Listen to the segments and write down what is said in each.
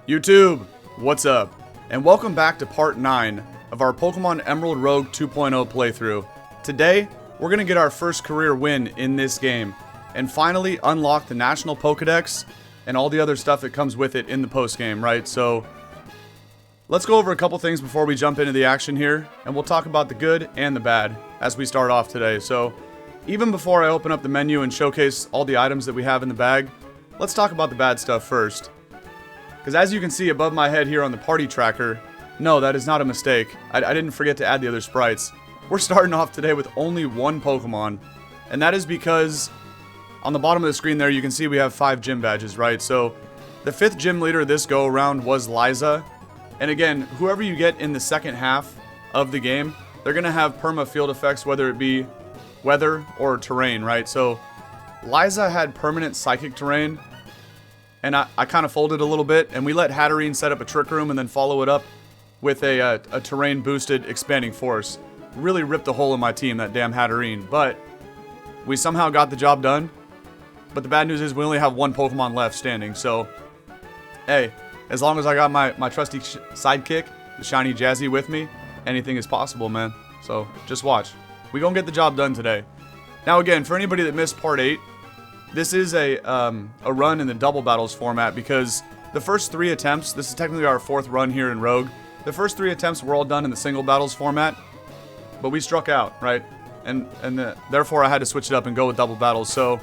YouTube, what's up? And welcome back to part 9 of our Pokemon Emerald Rogue 2.0 playthrough. Today, we're going to get our first career win in this game, and finally unlock the National Pokedex and all the other stuff that comes with it in the post-game, right? So, let's go over a couple things before we jump into the action here, and we'll talk about the good and the bad as we start off today. So, even before I open up the menu and showcase all the items that we have in the bag, let's talk about the bad stuff first. Because as you can see above my head here on the party tracker, no, that is not a mistake. I didn't forget to add the other sprites. We're starting off today with only one Pokemon, and that is because on the bottom of the screen there you can see we have 5 gym badges, right? So the 5th gym leader this go around was Liza, and again, whoever you get in the second half of the game, they're going to have perma field effects, whether it be weather or terrain, right? So Liza had permanent psychic terrain, and I kind of folded a little bit, and we let Hatterene set up a Trick Room and then follow it up with a terrain boosted expanding force. Really ripped a hole in my team, that damn Hatterene, but we somehow got the job done. But the bad news is we only have one Pokemon left standing, so hey, as long as I got my trusty sidekick, the Shiny Jazzy, with me, anything is possible, man. So just watch. We gonna get the job done today. Now again, for anybody that missed part 8, this is a run in the double battles format because the first 3 attempts, this is technically our 4th run here in Rogue, the first 3 attempts were all done in the single battles format, but we struck out, right? And therefore I had to switch it up and go with double battles. So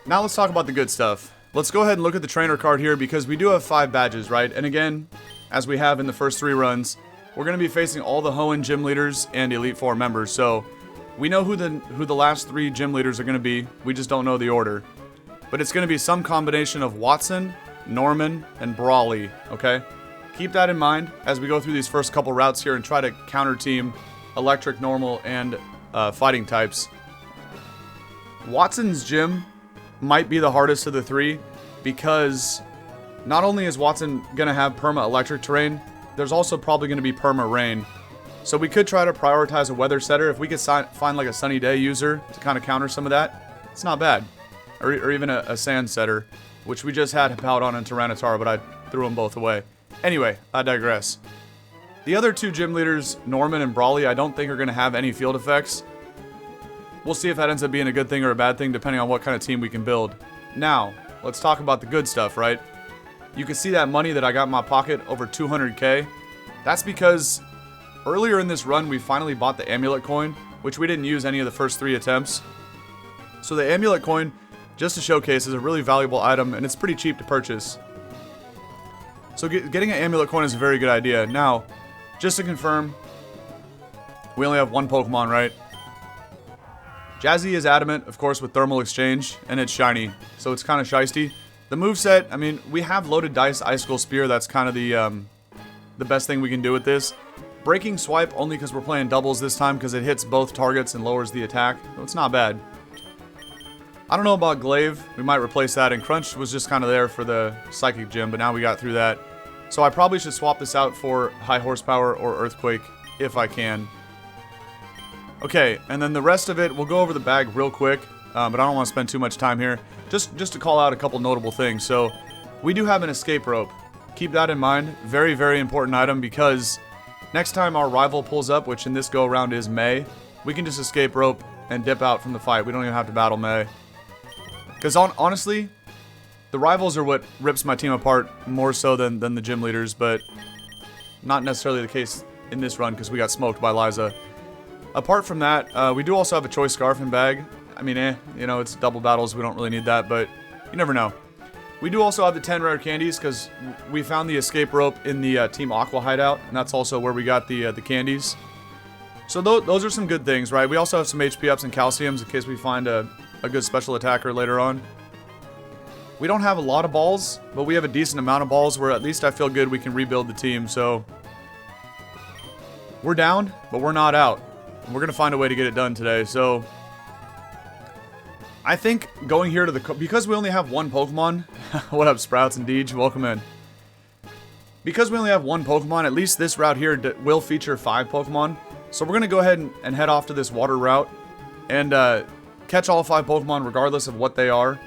now let's talk about the good stuff. Let's go ahead and look at the trainer card here because we do have 5 badges, right? And again, as we have in the first 3 runs, we're going to be facing all the Hoenn gym leaders and Elite Four members, so we know who the last 3 gym leaders are going to be, we just don't know the order. But it's going to be some combination of Watson, Norman, and Brawley, okay? Keep that in mind as we go through these first couple routes here and try to counter team Electric, Normal, and Fighting types. Watson's gym might be the hardest of the 3 because not only is Watson going to have Perma Electric terrain, there's also probably going to be Perma Rain. So we could try to prioritize a weather setter. If we could find like a sunny day user to kind of counter some of that, it's not bad. Or even a sand setter, which we just had Hippowdon and Tyranitar, but I threw them both away. Anyway, I digress. The other 2 gym leaders, Norman and Brawley, I don't think are going to have any field effects. We'll see if that ends up being a good thing or a bad thing, depending on what kind of team we can build. Now, let's talk about the good stuff, right? You can see that money that I got in my pocket, over 200k. That's because earlier in this run, we finally bought the Amulet Coin, which we didn't use any of the first 3 attempts. So the Amulet Coin, just to showcase, is a really valuable item, and it's pretty cheap to purchase. So getting an Amulet Coin is a very good idea. Now, just to confirm, we only have one Pokemon, right? Jazzy is adamant, of course, with Thermal Exchange, and it's shiny, so it's kind of shisty. The moveset, I mean, we have Loaded Dice, Icicle Spear, that's kind of the best thing we can do with this. Breaking Swipe only because we're playing doubles this time because it hits both targets and lowers the attack, so it's not bad. I don't know about Glaive, we might replace that, and Crunch was just kind of there for the Psychic Gym, but now we got through that. So I probably should swap this out for High Horsepower or Earthquake, if I can. Okay, and then the rest of it, we'll go over the bag real quick, but I don't want to spend too much time here. Just to call out a couple notable things. So, we do have an Escape Rope. Keep that in mind. Very, very important item because next time our rival pulls up, which in this go-around is May, we can just Escape Rope and dip out from the fight. We don't even have to battle May. Because honestly, the rivals are what rips my team apart more so than the gym leaders, but not necessarily the case in this run because we got smoked by Liza. Apart from that, we do also have a Choice Scarf in bag. I mean, you know, it's double battles, we don't really need that, but you never know. We do also have the 10 rare candies because we found the Escape Rope in the Team Aqua hideout, and that's also where we got the candies. So those are some good things, right? We also have some HP ups and calciums in case we find a good special attacker later on. We don't have a lot of balls, but we have a decent amount of balls where at least I feel good we can rebuild the team, so we're down, but we're not out. We're going to find a way to get it done today, so I think going here to because we only have one Pokemon, what up Sprouts and Deej, welcome in. Because we only have one Pokemon, at least this route here will feature 5 Pokemon, so we're going to go ahead and head off to this water route and catch all 5 Pokemon regardless of what they are.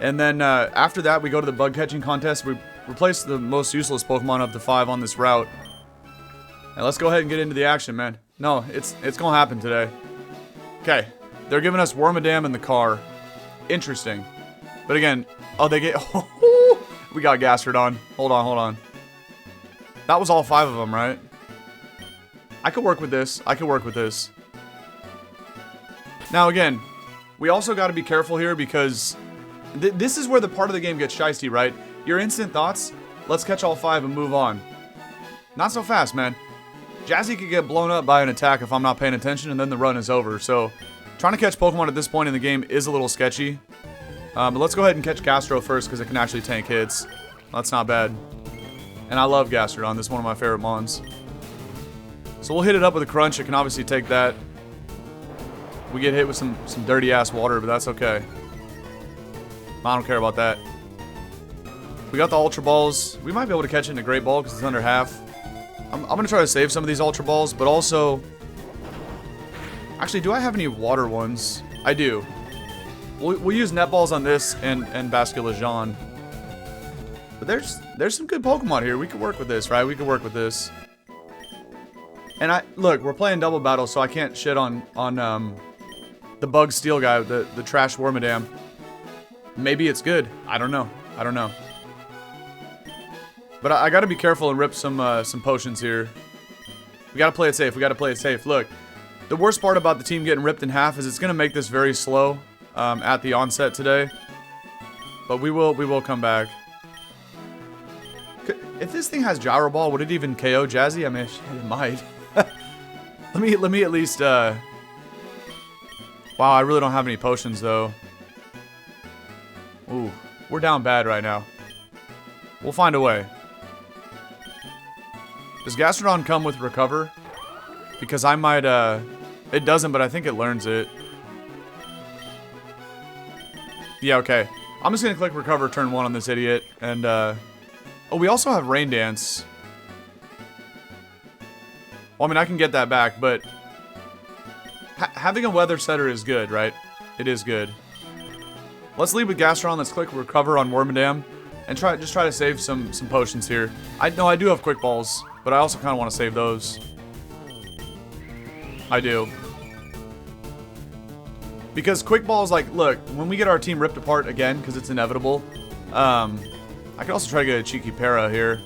And then after that, we go to the bug catching contest. We replace the most useless Pokemon up to 5 on this route. And let's go ahead and get into the action, man. No, it's gonna happen today. Okay, they're giving us Wormadam in the car. Interesting. But again, oh, they get... we got Gastrodon. Hold on. That was all 5 of them, right? I could work with this. Now, again, we also got to be careful here because this is where the part of the game gets shysty, right? Your instant thoughts, let's catch all 5 and move on. Not so fast, man. Jazzy could get blown up by an attack if I'm not paying attention, and then the run is over. So, trying to catch Pokemon at this point in the game is a little sketchy. But let's go ahead and catch Gastro first, because it can actually tank hits. That's not bad. And I love Gastrodon. This is one of my favorite mons. So we'll hit it up with a Crunch. It can obviously take that. We get hit with some dirty-ass water, but that's okay. I don't care about that. We got the Ultra Balls. We might be able to catch it in a Great Ball, because it's under half. I'm going to try to save some of these Ultra Balls, but also... Actually, do I have any water ones? I do. We'll use Net Balls on this and Basculation. But there's some good Pokemon here. We could work with this, right? We could work with this. And look, we're playing double battle, so I can't shit on the Bug Steel guy, the trash Wormadam. Maybe it's good. I don't know. But I gotta be careful and rip some potions here. We gotta play it safe. Look, the worst part about the team getting ripped in half is it's gonna make this very slow at the onset today. But we will come back. If this thing has Gyro Ball, would it even KO Jazzy? I mean, it might. let me at least. Wow, I really don't have any potions though. Ooh, we're down bad right now. We'll find a way. Does Gastrodon come with Recover? Because I might, it doesn't, but I think it learns it. Yeah, okay. I'm just gonna click Recover turn 1 on this idiot, and, oh, we also have Rain Dance. Well, I mean, I can get that back, but having a Weather Setter is good, right? It is good. Let's lead with Gastrodon. Let's click Recover on Wormadam, and just try to save some potions here. I know I do have Quick Balls, but I also kind of want to save those. I do. Because Quick Balls, like, look, when we get our team ripped apart again, because it's inevitable, I could also try to get a cheeky Para here.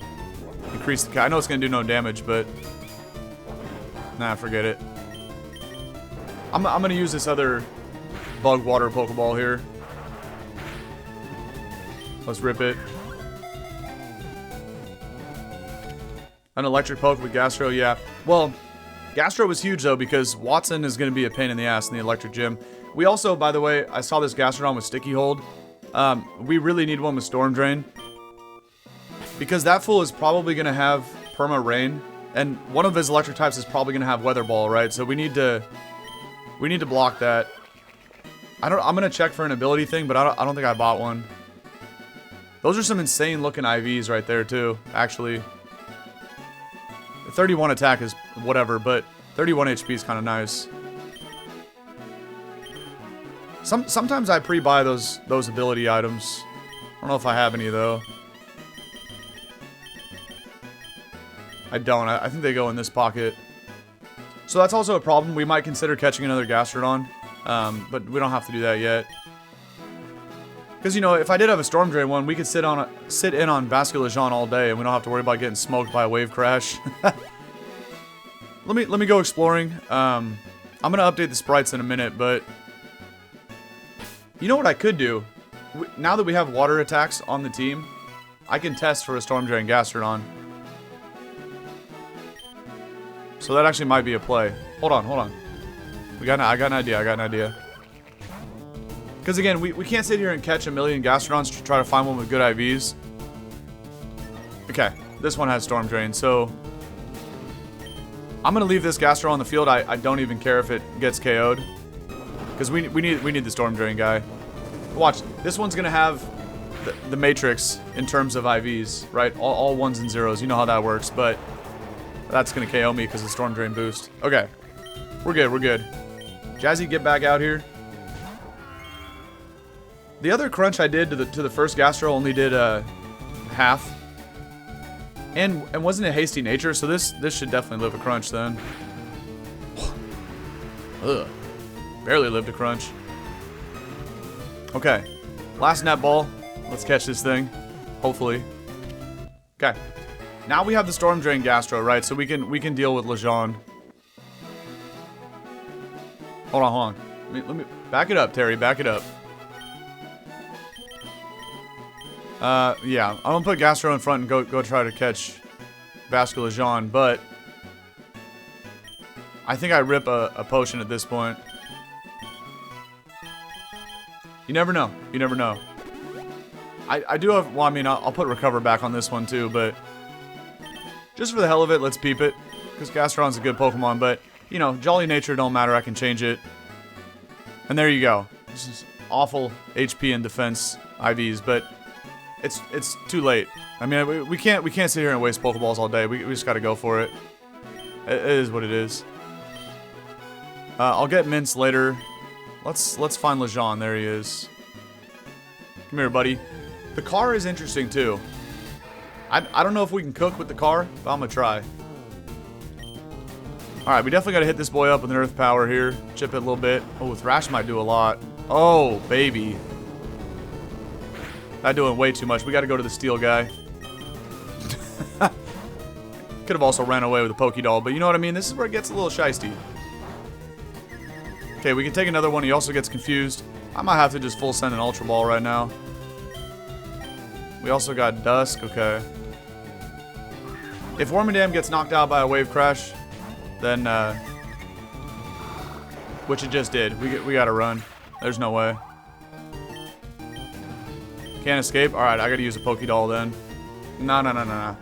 Increase the... I know it's going to do no damage, but... Nah, forget it. I'm going to use this other Bug Water Pokeball here. Let's rip it. An Electric Poke with Gastro, yeah. Well, Gastro was huge, though, because Watson is going to be a pain in the ass in the Electric Gym. We also, by the way, I saw this Gastrodon with Sticky Hold. We really need one with Storm Drain. Because that fool is probably going to have Perma Rain. And one of his electric types is probably going to have Weather Ball, right? So we need to block that. I'm going to check for an ability thing, but I don't think I bought one. Those are some insane looking IVs right there, too, actually. The 31 attack is whatever, but 31 HP is kind of nice. Sometimes I pre-buy those ability items. I don't know if I have any, though. I don't. I think they go in this pocket. So that's also a problem. We might consider catching another Gastrodon, but we don't have to do that yet. Because, you know, if I did have a Storm Drain one, we could sit in on Basculation all day, and we don't have to worry about getting smoked by a wave crash. Let me go exploring. I'm gonna update the sprites in a minute, but you know what I could do? Now that we have water attacks on the team, I can test for a Storm Drain Gastrodon. So that actually might be a play. Hold on. I got an idea. Because again, we can't sit here and catch a million Gastrodons to try to find one with good IVs. Okay, this one has Storm Drain, so I'm gonna leave this Gastrodon on the field. I don't even care if it gets KO'd. Because we need the Storm Drain guy. Watch, this one's gonna have the Matrix in terms of IVs, right? All ones and zeros. You know how that works, but that's gonna KO me because of the Storm Drain boost. Okay, we're good. Jazzy, get back out here. The other crunch I did to the first Gastro only did half. And wasn't it hasty nature? So this should definitely live a crunch then. Ugh. Barely lived a crunch. Okay. Last net ball. Let's catch this thing. Hopefully. Okay. Now we have the Storm Drain Gastro, right? So we can deal with Lejeune. Hold on. Let me back it up, Terry. Back it up. Yeah. I'm gonna put Gastro in front and go try to catch Vasco Lejeune, but I think I rip a potion at this point. You never know. You never know. I do have... Well, I mean, I'll put Recover back on this one too, but just for the hell of it, let's peep it. Because Gastron's a good Pokemon, but, you know, Jolly Nature don't matter. I can change it. And there you go. This is awful HP and defense IVs, but it's too late. I mean, we can't sit here and waste Pokeballs all day. We just got to go for it. It is what it is. I'll get Mints later. Let's find Lejeune. There he is. Come here, buddy. The car is interesting too. I don't know if we can cook with the car, but I'm gonna try. Alright, we definitely gotta hit this boy up with an Earth Power here. Chip it a little bit. Oh, Thrash might do a lot. Oh, baby. Not doing way too much. We gotta go to the Steel guy. Could have also ran away with a Pokédoll, but you know what I mean? This is where it gets a little shisty. Okay, we can take another one. He also gets confused. I might have to just full send an Ultra Ball right now. We also got Dusk. Okay. If Wormadam gets knocked out by a Wave Crash, then, which it just did. We gotta run. There's no way. Can't escape? Alright, I gotta use a Pokédoll then. No.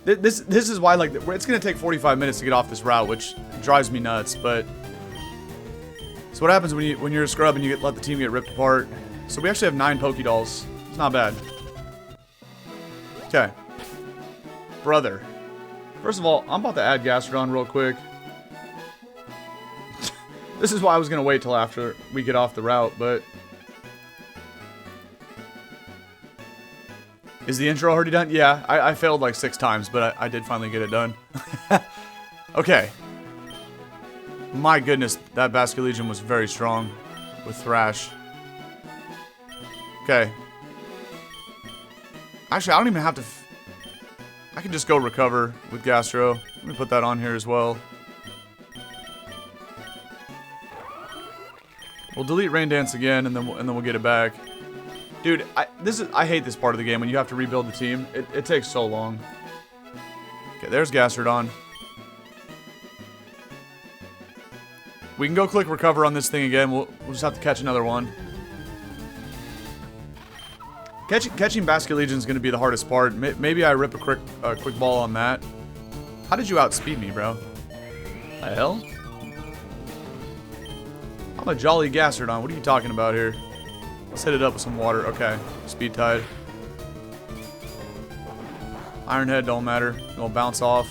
This is why, like, it's gonna take 45 minutes to get off this route, which drives me nuts, but... So what happens when you're a scrub and you let the team get ripped apart? So we actually have 9 Pokédolls. It's not bad. Okay. Brother. First of all, I'm about to add Gastrodon real quick. This is why I was gonna wait till after we get off the route, but... Is the intro already done? Yeah, I failed like 6 times, but I did finally get it done. Okay. My goodness, that Basculegion was very strong with Thrash. Okay. Actually, I don't even have to... I can just go Recover with Gastro. Let me put that on here as well. We'll delete Rain Dance again, and then we'll get it back. Dude, I hate this part of the game when you have to rebuild the team. It takes so long. Okay, there's Gastrodon. We can go click Recover on this thing again. We'll just have to catch another one. Catching Basculegion is going to be the hardest part. Maybe I rip a quick ball on that. How did you outspeed me, bro? The hell? I'm a jolly Gastrodon. What are you talking about here? Let's hit it up with some water. Okay. Speed Tide. Iron Head don't matter. It'll bounce off.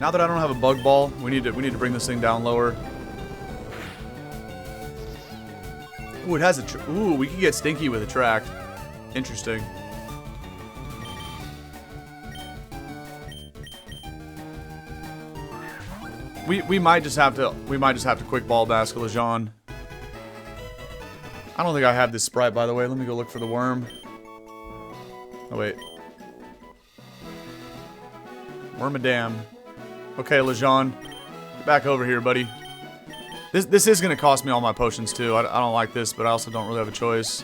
Now that I don't have a Bug Ball, we need to bring this thing down lower. Ooh, it has a... Ooh, we can get Stinky with Attract. Interesting. We might just have to quick ball Basculegion. I don't think I have this sprite, by the way. Let me go look for the worm. Oh wait. Wormadam. Okay, Lejeune. Get back over here, buddy. This is gonna cost me all my potions too. I don't like this, but I also don't really have a choice.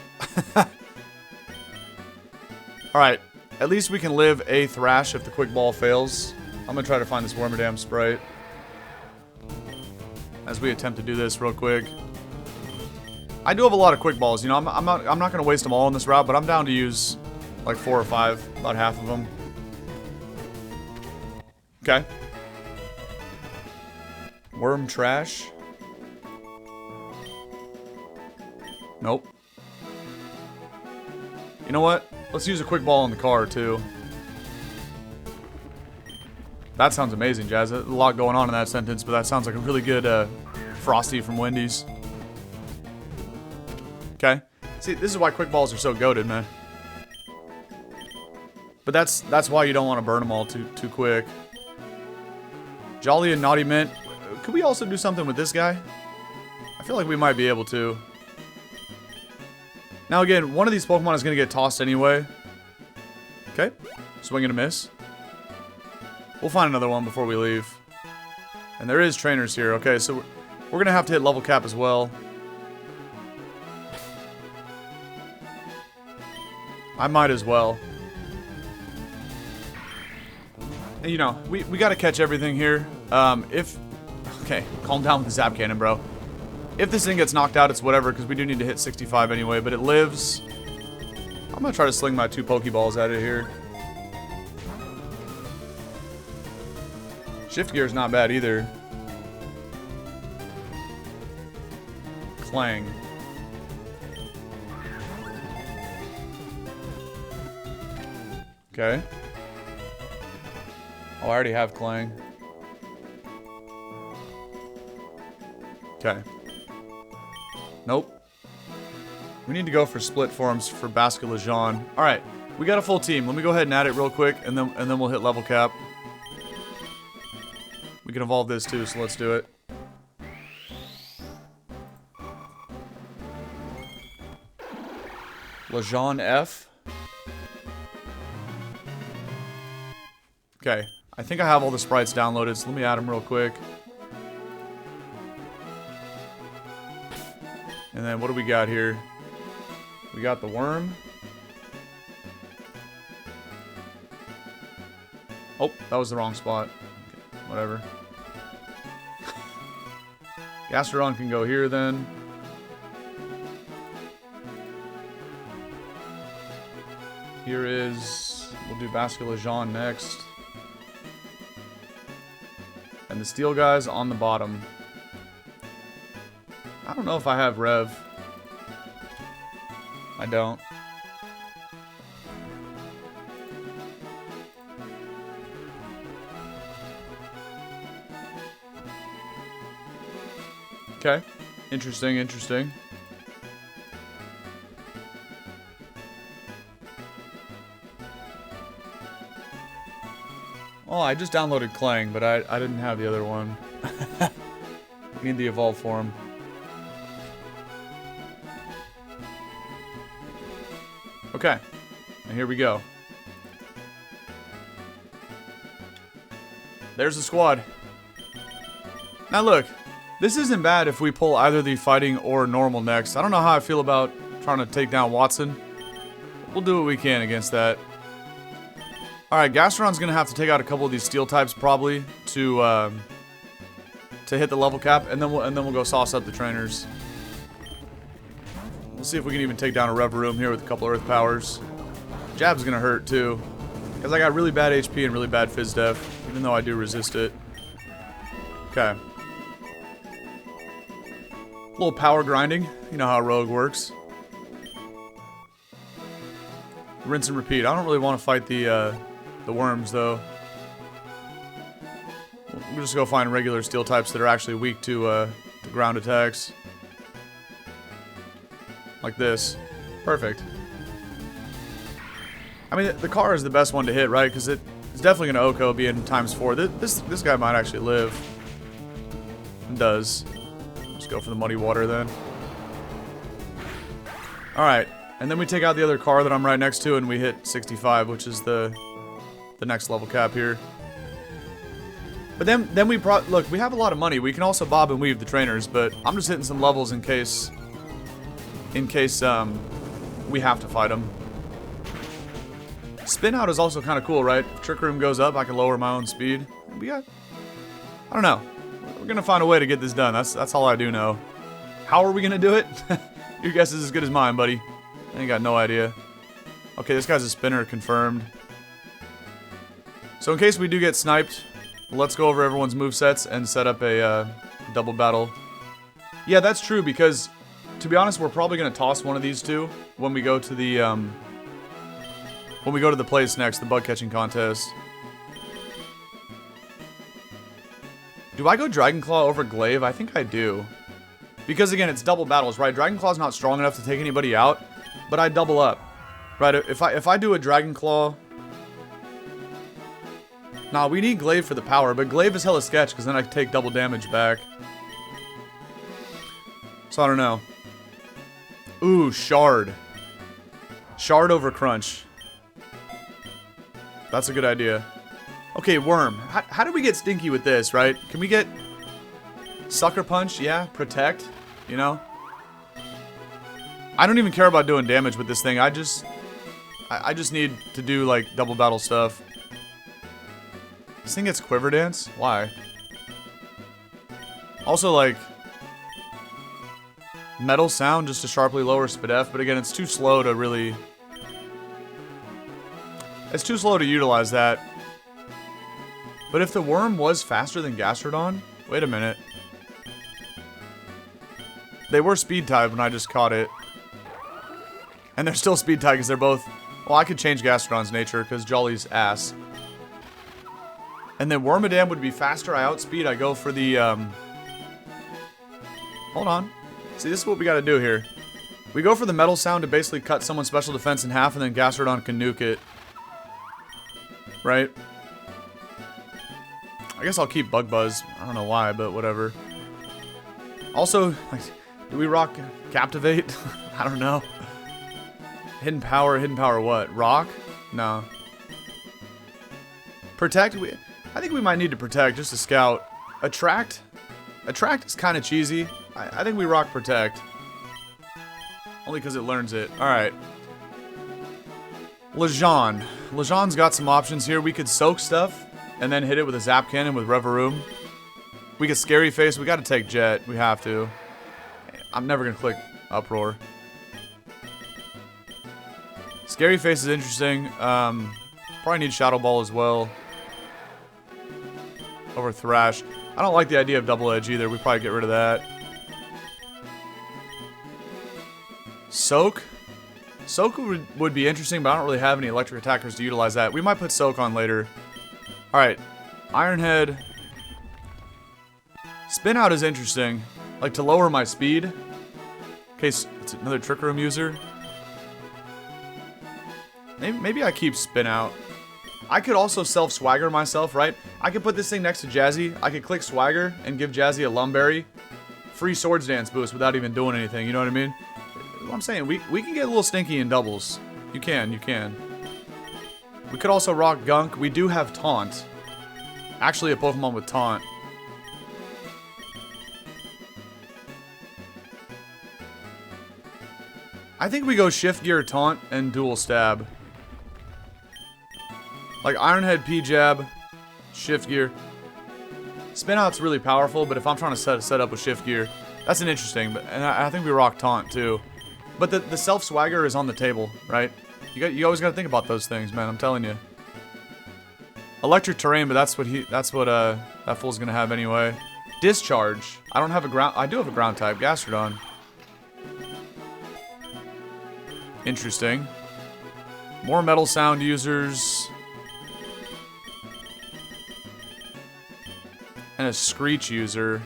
Alright. At least we can live a Thrash if the quick ball fails. I'm gonna try to find this Wormadam sprite as we attempt to do this real quick. I do have a lot of quick balls, you know. I'm not gonna waste them all on this route, but I'm down to use like 4 or 5, about half of them. Okay. Worm Trash. Nope. You know what? Let's use a quick ball in the car too. That sounds amazing, Jazz. A lot going on in that sentence, but that sounds like a really good Frosty from Wendy's. Okay. See, this is why quick balls are so goated, man. But that's why you don't want to burn them all too quick. Jolly and Naughty Mint. Could we also do something with this guy? I feel like we might be able to. Now again, one of these Pokemon is going to get tossed anyway. Okay. Swing and a miss. We'll find another one before we leave. And there is trainers here. Okay, so we're going to have to hit level cap as well. I might as well. You know, we got to catch everything here. Okay, calm down with the Zap Cannon, bro. If this thing gets knocked out, it's whatever, because we do need to hit 65 anyway, but it lives. I'm going to try to sling my 2 Pokeballs at it here. Shift gear is not bad either. Clang. Okay. Oh, I already have Clang. Okay. Nope. We need to go for split forms for Baxcalibur. Alright, we got a full team. Let me go ahead and add it real quick, and then we'll hit level cap. We can evolve this too, so let's do it. Lejean F. Okay, I think I have all the sprites downloaded, so let me add them real quick. And then what do we got here? We got the worm. Oh, that was the wrong spot. Okay, whatever. Gastrodon can go here then. Here is... We'll do Baxcalibur next. And the steel guy's on the bottom. I don't know if I have Rev. I don't. Okay. Interesting, interesting. Oh, I just downloaded Clang, but I didn't have the other one. We need the evolve form. Okay, and here we go. There's the squad. Now look, this isn't bad if we pull either the fighting or normal next. I don't know how I feel about trying to take down Watson. We'll do what we can against that. Alright, Gastrodon's gonna have to take out a couple of these steel types probably to hit the level cap, and then we'll go sauce up the trainers. We'll see if we can even take down a Reverum here with a couple Earth Powers. Jab's gonna hurt too, because I got really bad HP and really bad Fizz Def, even though I do resist it. Okay. A little power grinding. You know how Rogue works. Rinse and repeat. I don't really want to fight the worms though. We'll just go find regular steel types that are actually weak to ground attacks. Like this. Perfect. I mean, the car is the best one to hit, right? Because it's definitely going to OHKO being ×4. This guy might actually live. It does. Let's go for the muddy water then. Alright. And then we take out the other car that I'm right next to and we hit 65, which is the next level cap here. But then we look, we have a lot of money. We can also bob and weave the trainers, but I'm just hitting some levels in case we have to fight them. Spin out is also kind of cool, right? If Trick Room goes up, I can lower my own speed. I don't know. We're gonna find a way to get this done. That's all I do know. How are we gonna do it? Your guess is as good as mine, buddy. I ain't got no idea. Okay, this guy's a spinner, confirmed. So in case we do get sniped, let's go over everyone's movesets and set up a double battle. Yeah, that's true, because to be honest, we're probably gonna toss one of these two when we go to the place next, the bug catching contest. Do I go Dragon Claw over Glaive? I think I do. Because again, it's double battles, right? Dragon Claw's not strong enough to take anybody out, but I double up. Right, if I do a Dragon Claw... Nah, we need Glaive for the power, but Glaive is hella sketch, because then I can take double damage back. So I don't know. Ooh, Shard. Shard over Crunch. That's a good idea. Okay, Worm. How do we get stinky with this, right? Can we get... Sucker Punch? Yeah, Protect, you know? I don't even care about doing damage with this thing. I just need to do, like, double battle stuff. This thing gets Quiver Dance? Why? Also, like... Metal Sound just to sharply lower Spadef, but again, it's too slow to really... It's too slow to utilize that. But if the Worm was faster than Gastrodon... Wait a minute. They were speed type when I just caught it. And they're still speed type because they're both... Well, I could change Gastrodon's nature because Jolly's ass. And then Wormadam would be faster. I outspeed. I go for the... Hold on. See, this is what we got to do here. We go for the Metal Sound to basically cut someone's special defense in half, and then Gastrodon can nuke it. Right? I guess I'll keep Bug Buzz. I don't know why, but whatever. Also, like, do we rock Captivate? I don't know. Hidden Power what? Rock? No. Protect? I think we might need to Protect just to scout. Attract? Attract is kind of cheesy. I think we rock Protect. Only because it learns it. Alright. Lejean. Lejean's got some options here. We could soak stuff and then hit it with a Zap Cannon with Reverum. We could Scary Face. We got to take Jet. We have to. I'm never going to click Uproar. Scary Face is interesting. Probably need Shadow Ball as well. Over Thrash. I don't like the idea of Double Edge either. We probably get rid of that. Soak? Soak would be interesting, but I don't really have any electric attackers to utilize that. We might put Soak on later. Alright. Ironhead. Spin Out is interesting. Like, to lower my speed. In case it's another Trick Room user. Maybe I keep Spin Out. I could also self-swagger myself, right? I could put this thing next to Jazzy. I could click Swagger and give Jazzy a Lumberry. Free Swords Dance boost without even doing anything, you know what I mean? What I'm saying, we can get a little stinky in doubles. You can. We could also rock Gunk. We do have Taunt. Actually, a Pokemon with Taunt. I think we go Shift Gear, Taunt, and Dual Stab. Like Ironhead, P-Jab, Shift Gear. Spin Out's really powerful, but if I'm trying to set up with Shift Gear, that's an interesting. And I think we rock Taunt too. But the self-swagger is on the table, right? You always gotta think about those things, man. I'm telling you. Electric Terrain, but that's what that fool's gonna have anyway. Discharge. I don't have a ground. I do have a ground type, Gastrodon. Interesting. More Metal Sound users. And a Screech user.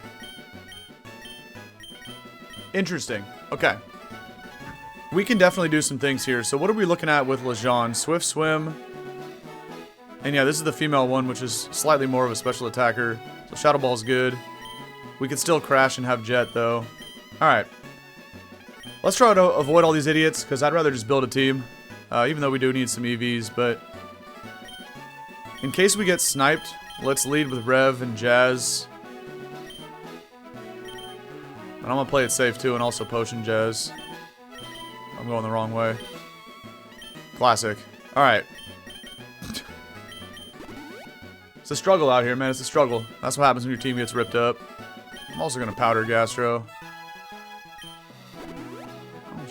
Interesting. Okay. We can definitely do some things here. So what are we looking at with Lejean? Swift Swim. And yeah, this is the female one, which is slightly more of a special attacker. So Shadow Ball's good. We could still crash and have Jet, though. Alright. Let's try to avoid all these idiots, because I'd rather just build a team. Even though we do need some EVs, but... in case we get sniped, let's lead with Rev and Jazz. And I'm gonna play it safe, too, and also Potion Jazz. I'm going the wrong way. Classic. Alright. It's a struggle out here, man. It's a struggle. That's what happens when your team gets ripped up. I'm also going to powder Gastro.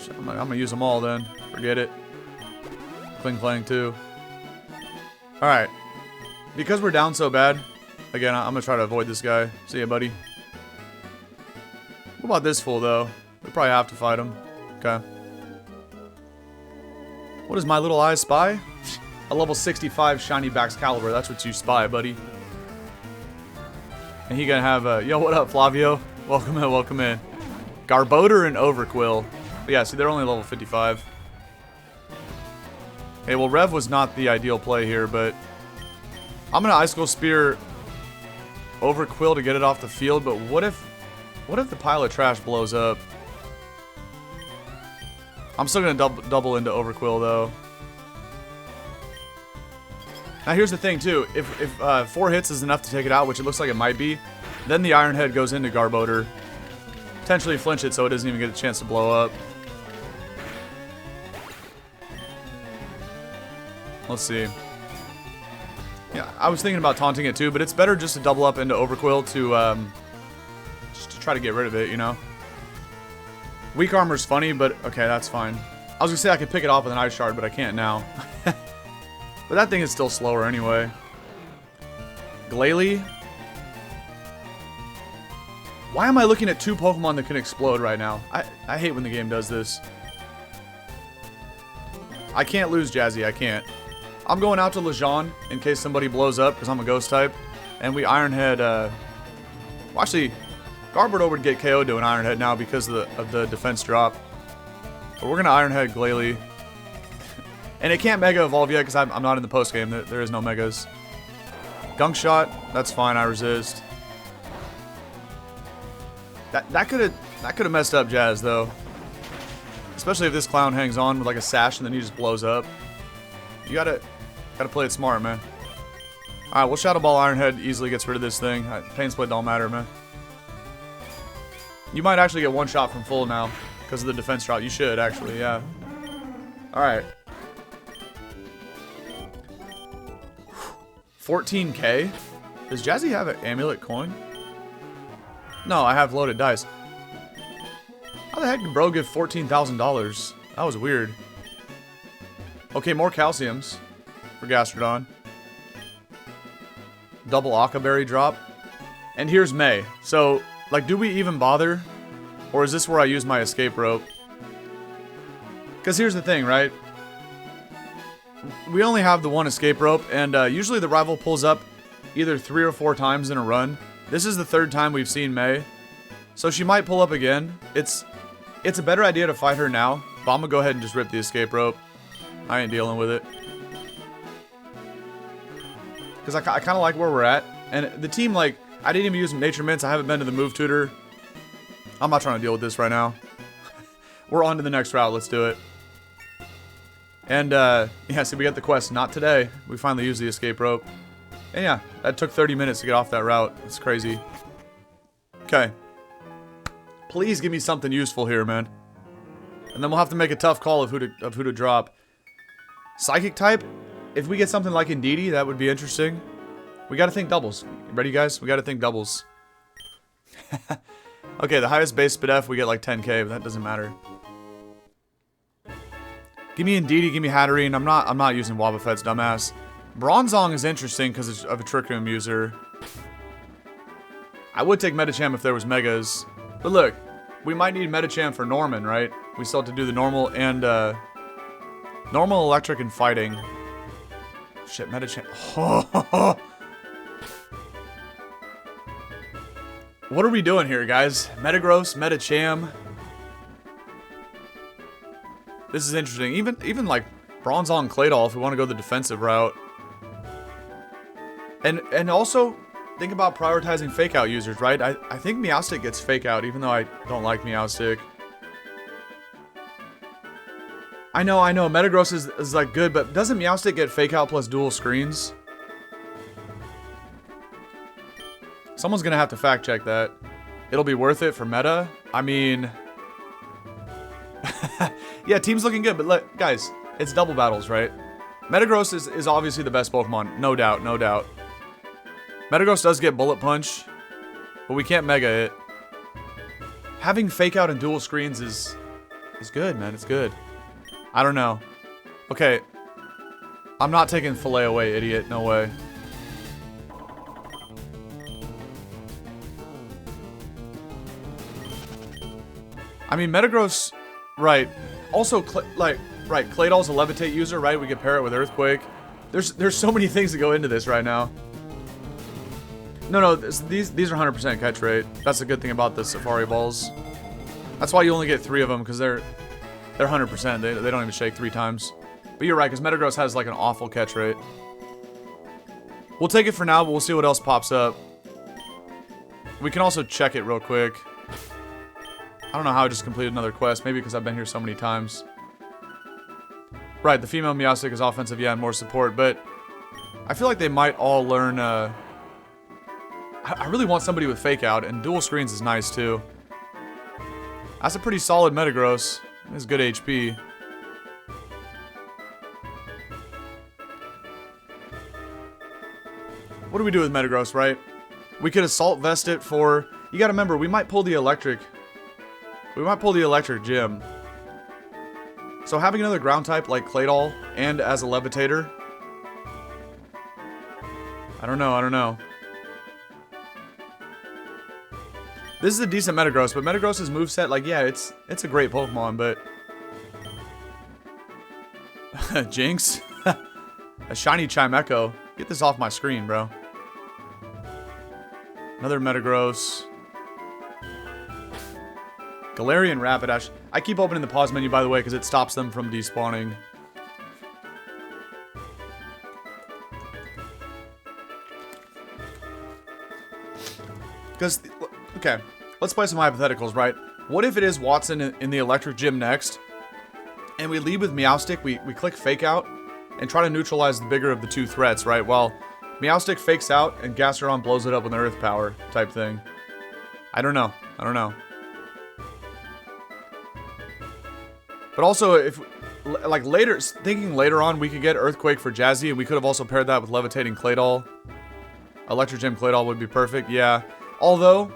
I'm going to use them all then. Forget it. Kling Clang too. Alright. Because we're down so bad, again, I'm going to try to avoid this guy. See ya, buddy. What about this fool, though? We probably have to fight him. Okay. What does my little eyes spy? A level 65 Shiny Baxcalibur. That's what you spy, buddy. And he gonna have a... Yo, what up, Flavio? Welcome in, welcome in. Garbodor and Overquill. But yeah, see, they're only level 55. Okay, well, Rev was not the ideal play here, but... I'm gonna Icicle Spear Overquill to get it off the field, but what if the pile of trash blows up? I'm still gonna double into Overquill, though. Now, here's the thing, too. If 4 hits is enough to take it out, which it looks like it might be, then the Iron Head goes into Garbodor. Potentially flinch it so it doesn't even get a chance to blow up. Let's see. Yeah, I was thinking about taunting it too, but it's better just to double up into Overquill to just to try to get rid of it, you know? Weak Armor's funny, but okay, that's fine. I was gonna say I could pick it off with an Ice Shard, but I can't now. But that thing is still slower anyway. Glalie. Why am I looking at 2 Pokemon that can explode right now? I hate when the game does this. I can't lose Jazzy, I can't. I'm going out to Lejeune in case somebody blows up because I'm a Ghost type. And we Iron Head, well, actually, Garbodor would get KO'd to an Iron Head now because of the defense drop. But we're going to Iron Head Glalie. And it can't Mega Evolve yet because I'm not in the post game. There is no Megas. Gunk Shot, that's fine, I resist. That could have messed up Jazz though. Especially if this clown hangs on with like a sash and then he just blows up. You gotta play it smart, man. Alright, well, Shadow Ball Iron Head easily gets rid of this thing. Pain Split don't matter, man. You might actually get one shot from full now because of the defense drop. You should actually, yeah. Alright. 14K? Does Jazzy have an amulet coin? No, I have loaded dice. How the heck did bro give $14,000? That was weird. Okay, more calciums for Gastrodon. Double Aqua Berry drop. And here's May. So, like, do we even bother? Or is this where I use my escape rope? Because here's the thing, right? We only have the one escape rope, and usually the rival pulls up either 3 or 4 times in a run. This is the 3rd time we've seen May. So she might pull up again. It's a better idea to fight her now, but I'm gonna go ahead and just rip the escape rope. I ain't dealing with it. Because I kind of like where we're at. And the team, like, I didn't even use Nature Mints. I haven't been to the move tutor. I'm not trying to deal with this right now. We're on to the next route. Let's do it. And, yeah, see, we got the quest. Not today. We finally used the escape rope. And yeah, that took 30 minutes to get off that route. It's crazy. Okay. Please give me something useful here, man. And then we'll have to make a tough call of who to drop. Psychic type? If we get something like Indeedee, that would be interesting. We gotta think doubles. Ready, guys? We gotta think doubles. Okay, the highest base Spadef, we get like 10k, but that doesn't matter. Give me Indeedee, give me Hatterene. I'm not using Wobbuffet's dumbass. Bronzong is interesting because of a Trick Room user. I would take Medicham if there was Megas. But look, we might need Medicham for Norman, right? We still have to do the normal and, normal, electric, and fighting. Shit, Medicham. What are we doing here, guys? Metagross, Medicham. This is interesting. Even like Bronzong, Claydol, if we want to go the defensive route. And also, think about prioritizing Fake Out users, right? I think Meowstic gets Fake Out, even though I don't like Meowstic. I know, Metagross is like good, but doesn't Meowstic get Fake Out plus dual screens? Someone's gonna have to fact check that. It'll be worth it for meta. I mean... yeah, team's looking good, but look, guys, it's double battles, right? Metagross is obviously the best Pokemon, no doubt, no doubt. Metagross does get Bullet Punch, but we can't Mega it. Having Fake Out and dual screens is good, man, it's good. I don't know. Okay, I'm not taking Filet away, idiot, no way. I mean, Metagross, right. Also, right, Claydol's a Levitate user, right? We could pair it with Earthquake. There's so many things that go into this right now. No, these are 100% catch rate. That's the good thing about the Safari balls. That's why you only get 3 of them, because they're 100%. They don't even shake 3 times. But you're right, because Metagross has like an awful catch rate. We'll take it for now, but we'll see what else pops up. We can also check it real quick. I don't know how I just completed another quest. Maybe because I've been here so many times. Right, the female Meowstic is offensive, yeah, and more support, but I feel like they might all learn, I really want somebody with Fake Out, and Dual Screens is nice, too. That's a pretty solid Metagross. It's good HP. What do we do with Metagross, right? We could Assault Vest it for... You gotta remember, we might pull the Electric. We might pull the Electric Gym. So having another ground type like Claydol and as a Levitator... I don't know. This is a decent Metagross, but Metagross's moveset, like, yeah, it's a great Pokemon, but... Jinx? A shiny Chimecho. Get this off my screen, bro. Another Metagross. Galarian Rapidash. I keep opening the pause menu, by the way, because it stops them from despawning. Because, okay, let's play some hypotheticals, right? What if it is Watson in the Electric Gym next, and we lead with Meowstic, we click Fake Out, and try to neutralize the bigger of the 2 threats, right? While Meowstic fakes out, and Gastrodon blows it up with an Earth Power type thing. I don't know. But also, if, like, thinking later on, we could get Earthquake for Jazzy, and we could have also paired that with Levitating Claydol. Electric Gym Claydol would be perfect, yeah. Although,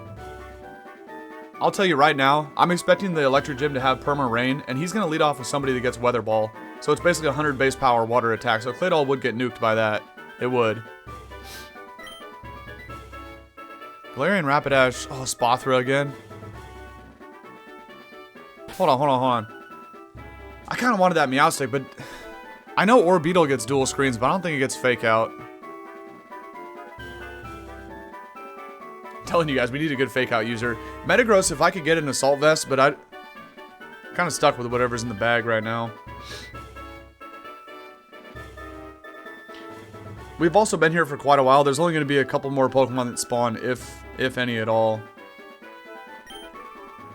I'll tell you right now, I'm expecting the Electric Gym to have Perma Rain, and he's going to lead off with somebody that gets Weather Ball. So it's basically 100 base power water attack, so Claydol would get nuked by that. It would. Galarian Rapidash. Oh, Spothra again. Hold on. I kind of wanted that Meowstic, but I know Orbeetle gets dual screens, but I don't think it gets Fake Out. I'm telling you guys, we need a good Fake Out user. Metagross, if I could get an Assault Vest, but I'm kind of stuck with whatever's in the bag right now. We've also been here for quite a while. There's only going to be a couple more Pokemon that spawn, if any at all.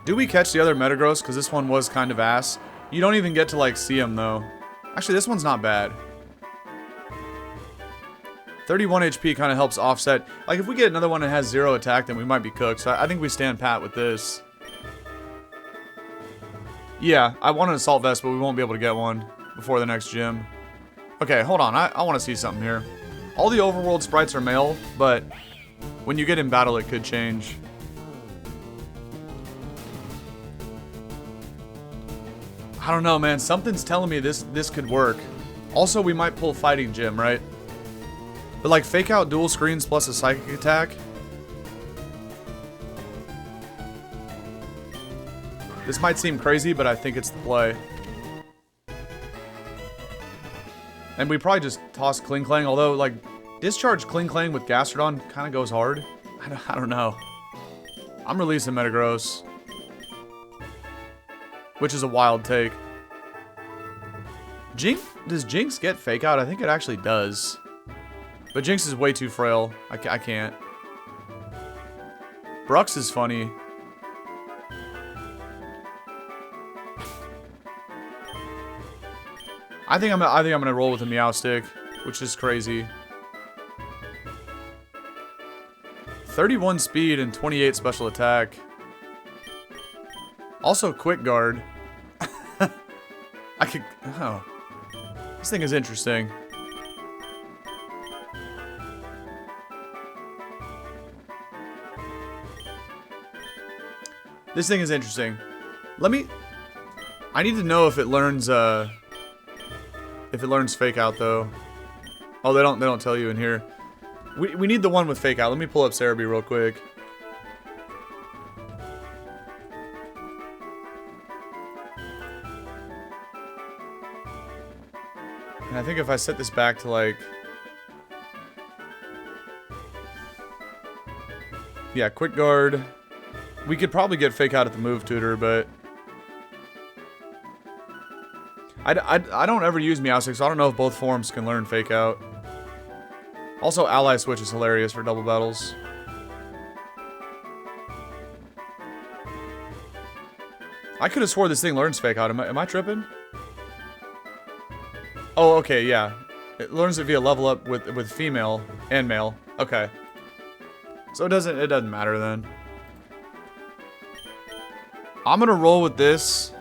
Do we catch the other Metagross? Because this one was kind of ass. You don't even get to, like, see him, though. Actually, this one's not bad. 31 HP kind of helps offset. Like, if we get another one that has 0 attack, then we might be cooked. So I think we stand pat with this. Yeah, I want an Assault Vest, but we won't be able to get one before the next gym. Okay, hold on. I want to see something here. All the overworld sprites are male, but when you get in battle, it could change. I don't know, man. Something's telling me this could work. Also, we might pull Fighting Gym, right? But, like, Fake Out dual screens plus a Psychic attack. This might seem crazy, but I think it's the play. And we probably just toss Kling, although, like, discharge Kling with Gastrodon kind of goes hard. I don't know. I'm releasing Metagross. Which is a wild take. Does Jinx get Fake Out? I think it actually does. But Jinx is way too frail. I can't. Brux is funny. I think I'm gonna roll with a Meowstic, which is crazy. 31 speed and 28 special attack. Also, Quick Guard. I could... Oh. This thing is interesting. This thing is interesting. I need to know if it learns, Fake Out, though. Oh, they don't tell you in here. We need the one with Fake Out. Let me pull up Cerebi real quick. And I think if I set this back to, like... Yeah, quick guard. We could probably get fake out at the move tutor, but I don't ever use Meowstic, so I don't know if both forms can learn fake out. Also, ally switch is hilarious for double battles. I could have swore this thing learns fake out. Am I tripping? Oh, okay, yeah. It learns it via level up with female and male. Okay. So it doesn't matter then. I'm gonna roll with this.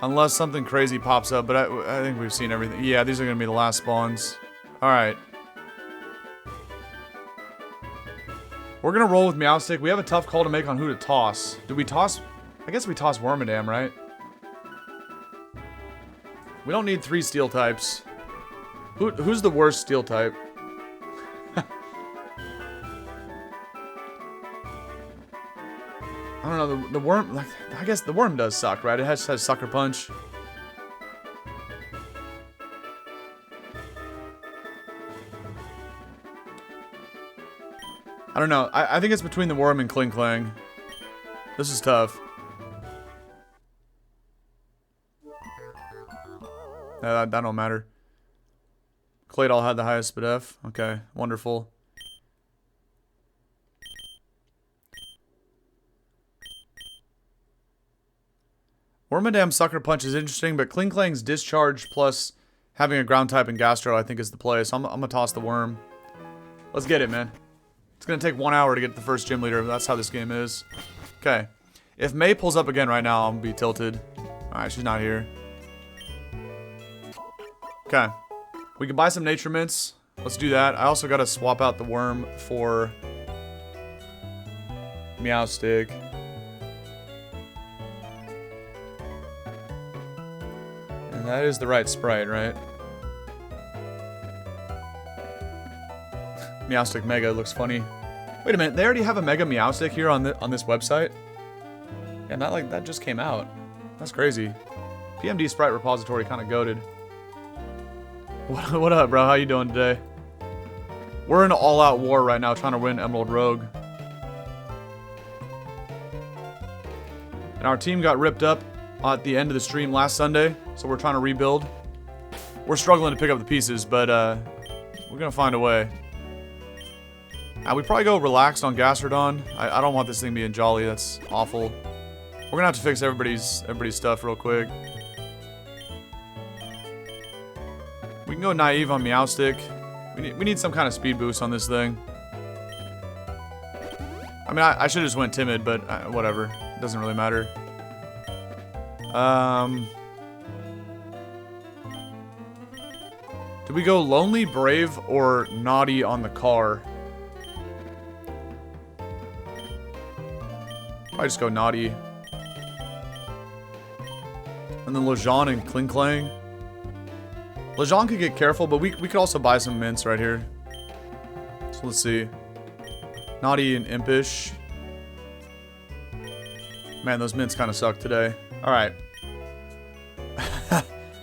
Unless something crazy pops up, but I think we've seen everything. Yeah, these are gonna be the last spawns. Alright. We're gonna roll with Meowstic. We have a tough call to make on who to toss. Do we toss? I guess we toss Wormadam, right? We don't need 3 steel types. Who's the worst steel type? I don't know, the worm, like, I guess the worm does suck, right? It has Sucker Punch. I don't know. I think it's between the worm and Kling Klang. This is tough. That don't matter. Claydol had the highest SPDF. Okay, wonderful. Wormadam Sucker Punch is interesting, but Kling Klang's Discharge plus having a ground type and Gastro I think is the play, so I'm gonna toss the worm. Let's get it, man. It's gonna take 1 hour to get the first gym leader. That's how this game is. Okay. If May pulls up again right now, I'm gonna be tilted. Alright, she's not here. Okay. We can buy some Nature Mints. Let's do that. I also gotta swap out the worm for Meowstic. And that is the right sprite, right? Meowstic Mega looks funny. Wait a minute, they already have a Mega Meowstic here on this website? Yeah, not like that just came out. That's crazy. PMD Sprite Repository kind of goated. What up, bro? How you doing today? We're in an all-out war right now trying to win Emerald Rogue. And our team got ripped up at the end of the stream last Sunday, so we're trying to rebuild. We're struggling to pick up the pieces, but we're gonna find a way. We probably go relaxed on Gastrodon. I don't want this thing being jolly. That's awful. We're gonna have to fix everybody's stuff real quick. We can go naive on Meowstic. We need some kind of speed boost on this thing. I mean, I should just went timid, but whatever. It doesn't really matter. Do we go Lonely, Brave, or Naughty on the car? I just go Naughty. And then Lejean and Kling Klang. Lejean could get careful, but we could also buy some mints right here. So let's see. Naughty and Impish. Man, those mints kind of suck today. Alright.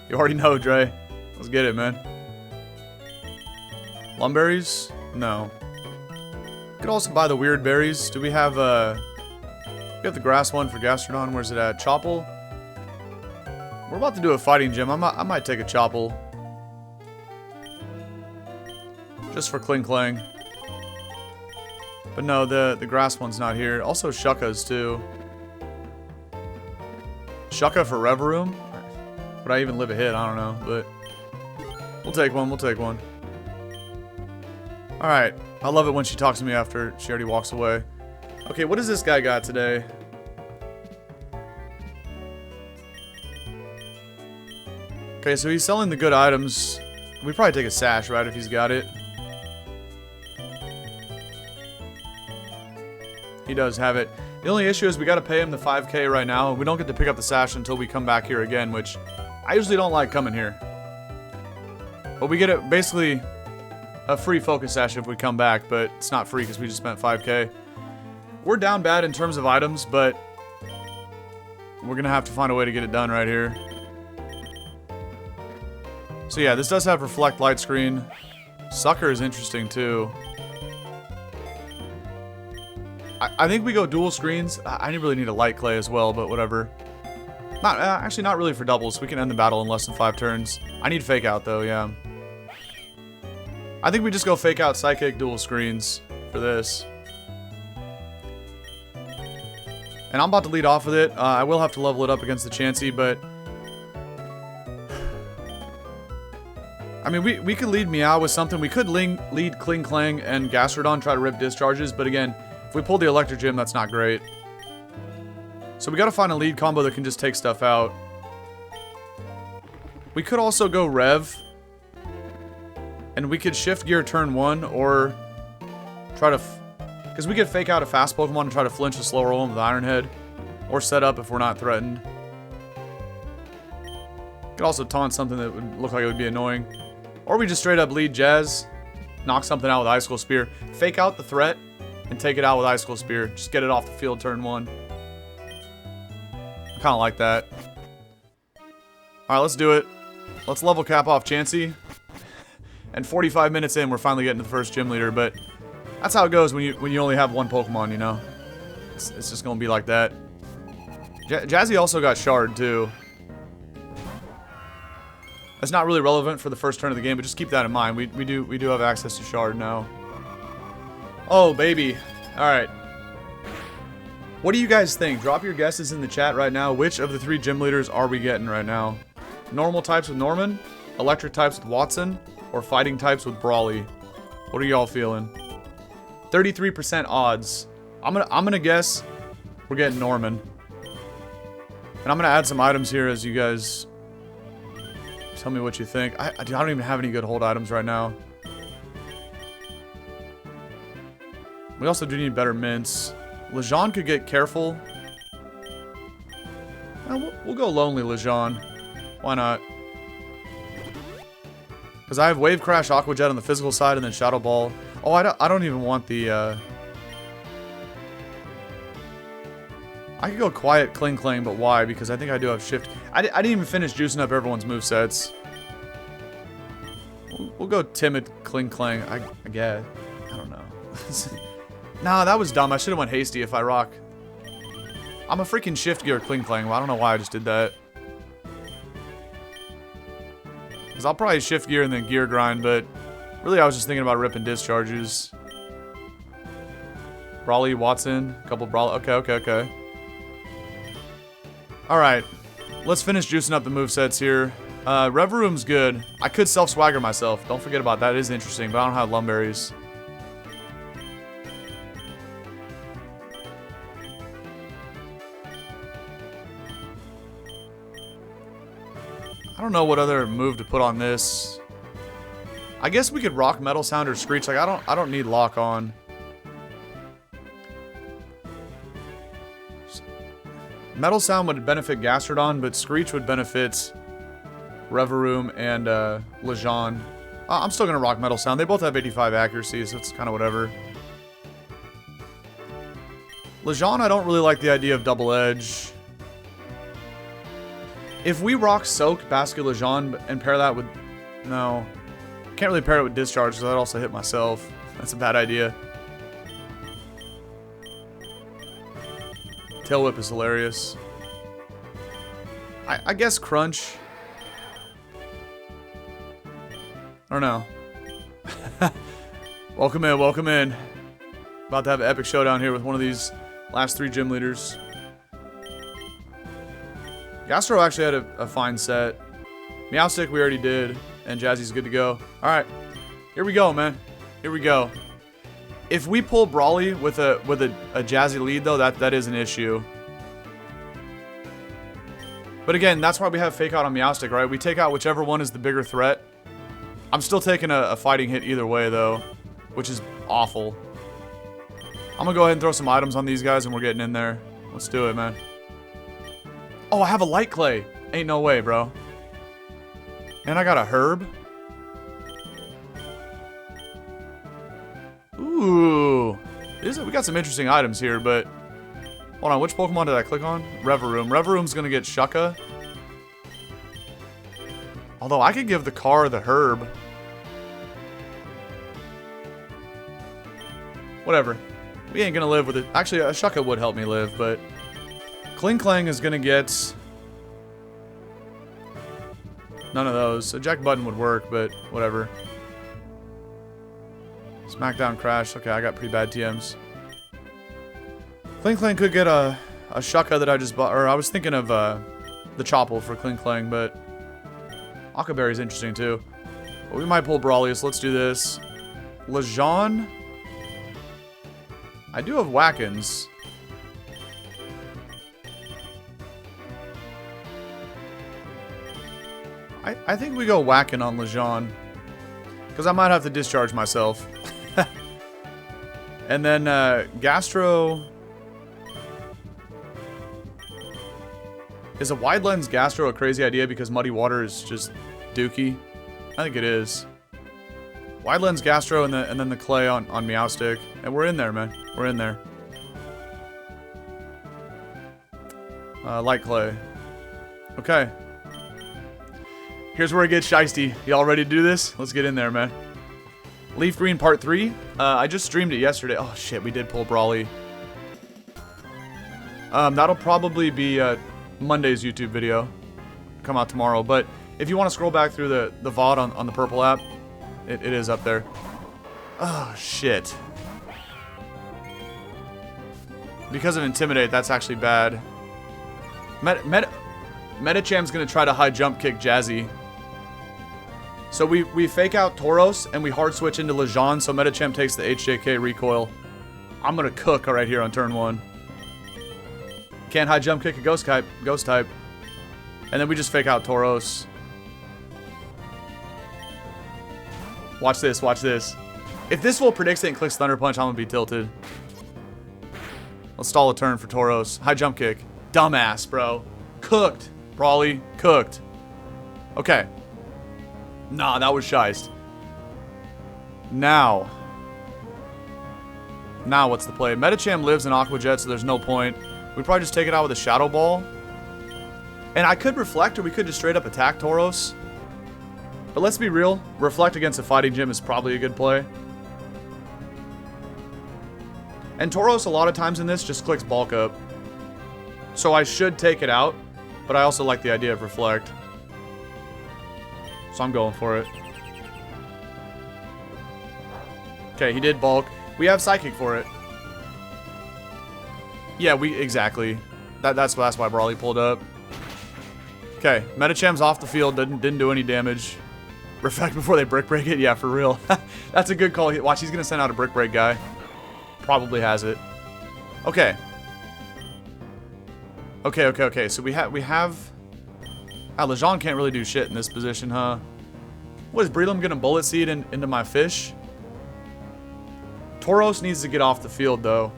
You already know, Dre. Let's get it, man. Lumberries? No. Could also buy the weird berries. Do we have we have the grass one for Gastrodon. Where's it at? Chople? We're about to do a fighting gym. I might take a Chople. Just for Kling Klang. But no, the grass one's not here. Also Shucka's too. Shucka for Reverum? Would I even live a hit? I don't know, but we'll take one, we'll take one. Alright. I love it when she talks to me after she already walks away. Okay, what does this guy got today? Okay, so he's selling the good items. We probably take a sash, right, if he's got it. He does have it. The only issue is we gotta pay him the 5K right now. We don't get to pick up the sash until we come back here again, which I usually don't like coming here. But we get basically a free focus sash if we come back, but it's not free because we just spent 5K. We're down bad in terms of items, but we're gonna have to find a way to get it done right here. So yeah, this does have reflect light screen. Sucker is interesting too. I think we go dual screens. I really need a light clay as well, but whatever. Actually, not really for doubles. We can end the battle in less than 5 turns. I need fake out though, yeah. I think we just go fake out psychic dual screens for this. And I'm about to lead off with it. I will have to level it up against the Chansey, but I mean, we could lead Meow with something. We could lead Kling Klang and Gastrodon, try to rip discharges, but again, if we pull the Electric Gym, that's not great. So we gotta find a lead combo that can just take stuff out. We could also go Rev, and we could shift gear turn 1, or try to, because we could fake out a fast Pokemon and try to flinch a slower one with Iron Head, or set up if we're not threatened. Could also taunt something that would look like it would be annoying. Or we just straight up lead Jazz, knock something out with Icicle Spear, fake out the threat, and take it out with Icicle Spear. Just get it off the field turn 1. I kind of like that. Alright, let's do it. Let's level cap off Chansey. And 45 minutes in, we're finally getting to the first gym leader, but that's how it goes when you only have one Pokemon, you know? It's just gonna be like that. Jazzy also got Shard, too. That's not really relevant for the first turn of the game, but just keep that in mind. We do have access to Shard now. Oh, baby. Alright. What do you guys think? Drop your guesses in the chat right now. Which of the 3 gym leaders are we getting right now? Normal types with Norman? Electric types with Watson? Or fighting types with Brawly? What are y'all feeling? 33% odds. I'm gonna guess we're getting Norman. And I'm gonna add some items here as you guys tell me what you think. I don't even have any good hold items right now. We also do need better mints. Lejean could get careful. We'll go Lonely Lejean. Why not? Because I have Wave Crash, Aqua Jet on the physical side, and then Shadow Ball. Oh, I don't even want the, I could go Quiet Kling Klang, but why? Because I think I do have Shift. I didn't even finish juicing up everyone's movesets. We'll go Timid Kling Klang, I guess. I don't know. Nah, that was dumb. I should have went Hasty if I rock. I'm a freaking Shift Gear Kling Klang. Well, I don't know why I just did that. Because I'll probably Shift Gear and then Gear Grind, but really I was just thinking about ripping discharges. Brawly, Watson, a couple Brawly. Okay. Alright. Let's finish juicing up the movesets here. Reveroom's good. I could self-swagger myself. Don't forget about that. It is interesting, but I don't have Lumberries. I don't know what other move to put on this. I guess we could rock Metal Sound or Screech. Like I don't need lock on. Metal Sound would benefit Gastrodon, but Screech would benefit Reveroom and Lejean. I'm still gonna rock Metal Sound. They both have 85 accuracy, so it's kind of whatever. Lejean, I don't really like the idea of Double Edge. If we rock Soak, Basket Lejean, and pair that with... No. Can't really pair it with Discharge, because I'd also hit myself. That's a bad idea. Tail Whip is hilarious. I guess Crunch. I don't know. Welcome in, welcome in. About to have an epic showdown here with one of these last 3 gym leaders. Gastro actually had a fine set. Meowstic we already did, and Jazzy's good to go. Alright, here we go, man. Here we go. If we pull Brawly with a Jazzy lead, though, that is an issue. But again, that's why we have Fake Out on Meowstic, right? We take out whichever one is the bigger threat. I'm still taking a fighting hit either way, though, which is awful. I'm gonna go ahead and throw some items on these guys, and we're getting in there. Let's do it, man. Oh, I have a Light Clay. Ain't no way, bro. And I got a Herb. Ooh. We got some interesting items here, but... Hold on, which Pokemon did I click on? Reveroom. Reveroom's gonna get Shucka. Although, I could give the car the Herb. Whatever. We ain't gonna live with it. Actually, a Shucka would help me live, but Kling Klang is gonna get none of those. Eject button would work, but whatever. Smackdown Crash. Okay, I got pretty bad TMs. Kling Klang could get a Shucka that I just bought, or I was thinking of the Chople for Kling Klang, but Akaberry's interesting too. But we might pull Brawly, so let's do this. Lejean. I do have Wackens. I think we go Whackin' on Lejean. Because I might have to discharge myself. And then Gastro... Is a wide lens Gastro a crazy idea because Muddy Water is just dookie? I think it is. Wide lens Gastro and then the Clay on Meowstic. And we're in there, man. We're in there. Light Clay. Okay. Here's where it gets shiesty. Y'all ready to do this? Let's get in there, man. Leaf Green Part 3. I just streamed it yesterday. Oh, shit. We did pull Brawly. That'll probably be Monday's YouTube video. Come out tomorrow. But if you want to scroll back through the VOD on the purple app, it is up there. Oh, shit. Because of Intimidate, that's actually bad. Metacham's going to try to high jump kick Jazzy. So we fake out Tauros and we hard switch into Lejean, so Metacham takes the HJK recoil. I'm going to cook right here on turn 1. Can't high jump kick a ghost type. And then we just fake out Tauros. Watch this, watch this. If this fool predicts it and clicks Thunder Punch, I'm going to be tilted. Let's stall a turn for Tauros. High jump kick. Dumbass, bro. Cooked. Brawly. Cooked. Okay. Nah, that was shiest. Now what's the play? Metacham lives in Aqua Jet, so there's no point. We'd probably just take it out with a Shadow Ball. And I could Reflect, or we could just straight up attack Tauros. But let's be real. Reflect against a Fighting Gym is probably a good play. And Tauros, a lot of times in this, just clicks Bulk Up. So I should take it out, but I also like the idea of Reflect. So I'm going for it. Okay, he did Bulk. We have Psychic for it. Yeah, exactly. That's why Brawly pulled up. Okay, Metacham's off the field, didn't do any damage. Reflect before they Brick Break it? Yeah, for real. That's a good call. Watch, he's going to send out a Brick Break guy. Probably has it. Okay. Okay. So we have... Lejean can't really do shit in this position, huh? What, is Breloom gonna Bullet Seed into my fish? Tauros needs to get off the field, though.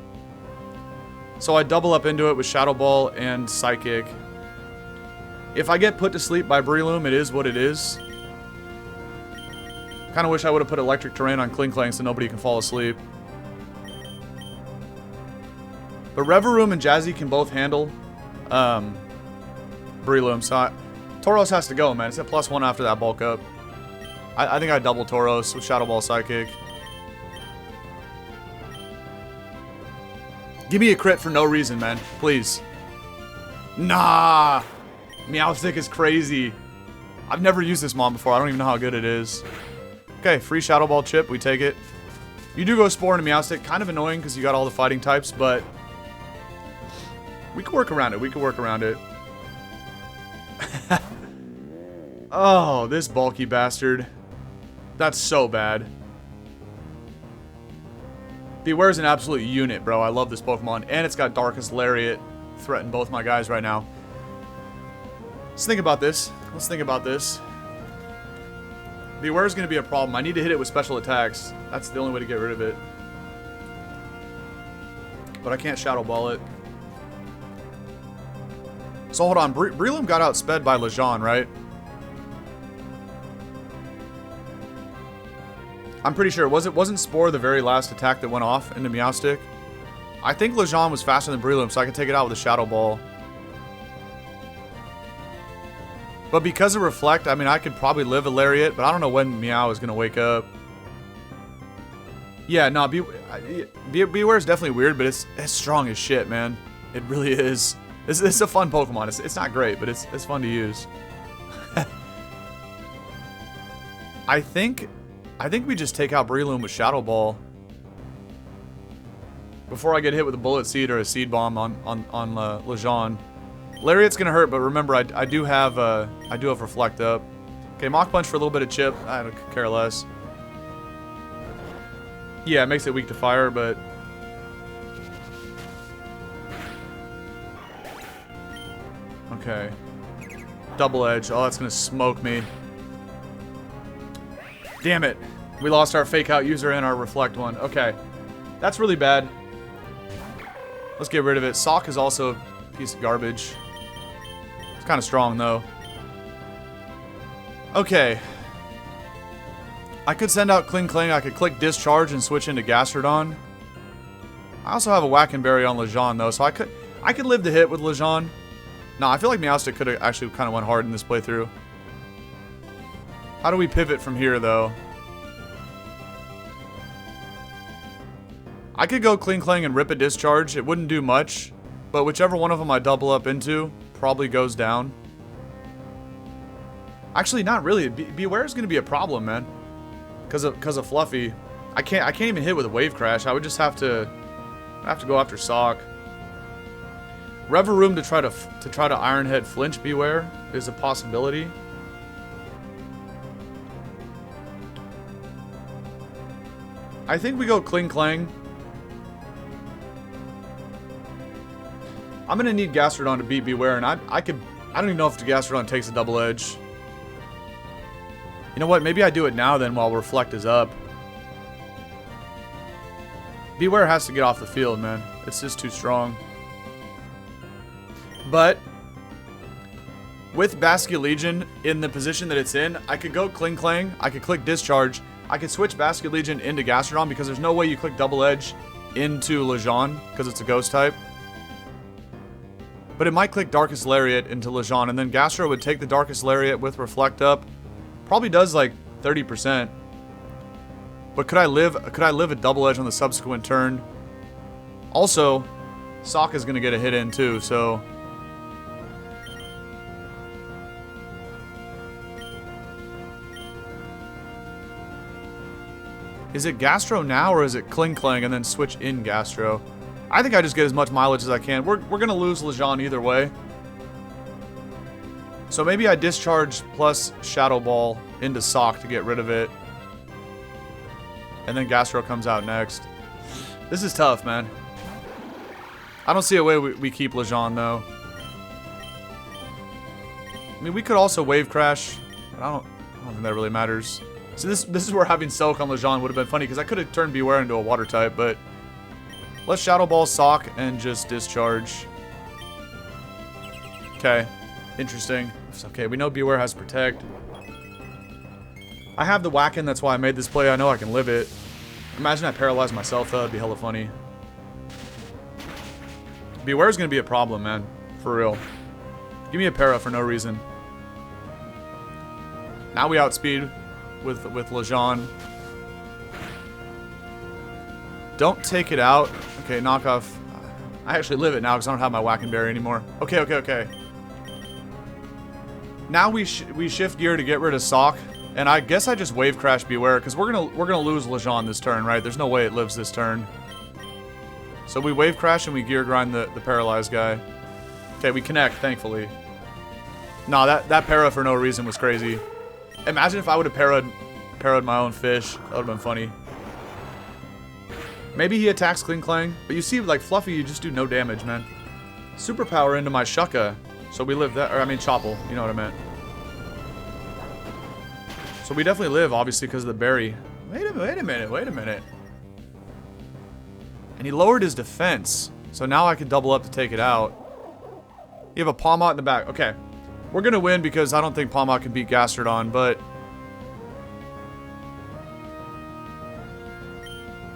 So I double up into it with Shadow Ball and Psychic. If I get put to sleep by Breloom, it is what it is. Kinda wish I would have put Electric Terrain on Kling Klang so nobody can fall asleep. But Reveroom and Jazzy can both handle Breloom, so Tauros has to go, man. It's a +1 after that bulk up. I think I double Tauros with Shadow Ball Psychic. Give me a crit for no reason, man. Please. Nah! Meowstic is crazy. I've never used this mon before. I don't even know how good it is. Okay, free Shadow Ball chip. We take it. You do go Spore into Meowstic. Kind of annoying because you got all the fighting types, but we can work around it. Oh, this bulky bastard. That's so bad. Beware's an absolute unit, bro. I love this Pokemon. And it's got Darkest Lariat. Threaten both my guys right now. Let's think about this. Beware's going to be a problem. I need to hit it with special attacks. That's the only way to get rid of it. But I can't Shadow Ball it. So hold on. Breloom got outsped by Lejean, right? I'm pretty sure. Wasn't Spore the very last attack that went off into Meowstic? I think Lejean was faster than Breloom, so I can take it out with a Shadow Ball. But because of Reflect, I mean, I could probably live a Lariat, but I don't know when Meow is going to wake up. Yeah, no, Beware is definitely weird, but it's strong as shit, man. It really is. It's a fun Pokemon. It's not great, but it's fun to use. I think we just take out Breloom with Shadow Ball before I get hit with a Bullet Seed or a Seed Bomb on Lejeune. Lariat's gonna hurt, but remember I do have Reflect up. Okay, Mach Punch for a little bit of chip. I don't care less. Yeah, it makes it weak to fire, but okay. Double Edge. Oh, that's gonna smoke me. Damn it. We lost our Fake Out user and our Reflect one. Okay. That's really bad. Let's get rid of it. Sock is also a piece of garbage. It's kind of strong, though. Okay. I could send out Kling Kling. I could click Discharge and switch into Gastrodon. I also have a Whack and Berry on Lejeune, though, so I could live the hit with Lejeune. No, I feel like Meowstic could have actually kind of went hard in this playthrough. How do we pivot from here, though? I could go Kling Kling and rip a Discharge. It wouldn't do much, but whichever one of them I double up into probably goes down. Actually, not really. Beware is going to be a problem, man. Because of Fluffy. I can't even hit with a Wave Crash. I would just have to go after Sock. Reveroom to try to Iron Head Flinch Beware is a possibility. I think we go Kling Klang. I'm gonna need Gastrodon to beat Beware, and I don't even know if the Gastrodon takes a Double Edge. You know what? Maybe I do it now then while Reflect is up. Beware has to get off the field, man. It's just too strong. But with Basculegion in the position that it's in, I could go Kling Klang, I could click Discharge, I could switch Basculegion into Gastrodon because there's no way you click Double Edge into Lejeune because it's a Ghost type. But it might click Darkest Lariat into Lejeune, and then Gastro would take the Darkest Lariat with Reflect up. Probably does like 30%. But could I live a Double Edge on the subsequent turn? Also, Sock is going to get a hit in too, so is it Gastro now, or is it Kling Klang and then switch in Gastro? I think I just get as much mileage as I can. We're going to lose Lejeune either way. So maybe I Discharge plus Shadow Ball into Sock to get rid of it. And then Gastro comes out next. This is tough, man. I don't see a way we keep Lejeune, though. I mean, we could also Wave Crash. But I don't think that really matters. So this is where having Soak on Lejeune would have been funny, because I could have turned Beware into a Water type, but let's Shadow Ball Sock and just Discharge. Okay. Interesting. It's okay, we know Beware has Protect. I have the Whack-In, that's why I made this play. I know I can live it. Imagine I paralyze myself, though. That'd be hella funny. Beware's gonna be a problem, man. For real. Give me a para for no reason. Now we outspeed with Lejeune. Don't take it out. Okay, knock off. I actually live it now because I don't have my Whack and Berry anymore. Okay. Now we shift gear to get rid of Sock, and I guess I just Wave Crash Beware because we're gonna lose Lejeune this turn, right? There's no way it lives this turn. So we Wave Crash and we Gear Grind the paralyzed guy. Okay, we connect, thankfully. Nah, that para for no reason was crazy. Imagine if I would have para'd my own fish. That would have been funny. Maybe he attacks Kling Klang, but you see, like Fluffy, you just do no damage, man. Superpower into my Shucka, so we live that, or I mean Chople, you know what I meant. So we definitely live, obviously, because of the berry. Wait a minute. And he lowered his defense, so now I can double up to take it out. You have a Palmot in the back. Okay, we're gonna win because I don't think Palmot can beat Gastrodon, but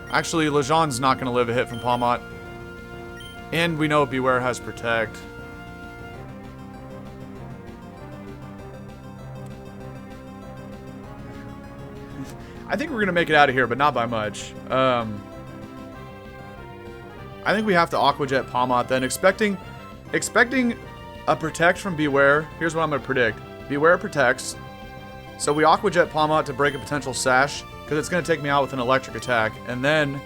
actually, Lejeune's not going to live a hit from Palmot. And we know Beware has Protect. I think we're going to make it out of here, but not by much. I think we have to Aqua Jet Palmot then. Expecting a Protect from Beware. Here's what I'm going to predict. Beware protects. So we Aqua Jet Palmot to break a potential Sash, because it's going to take me out with an electric attack. And then...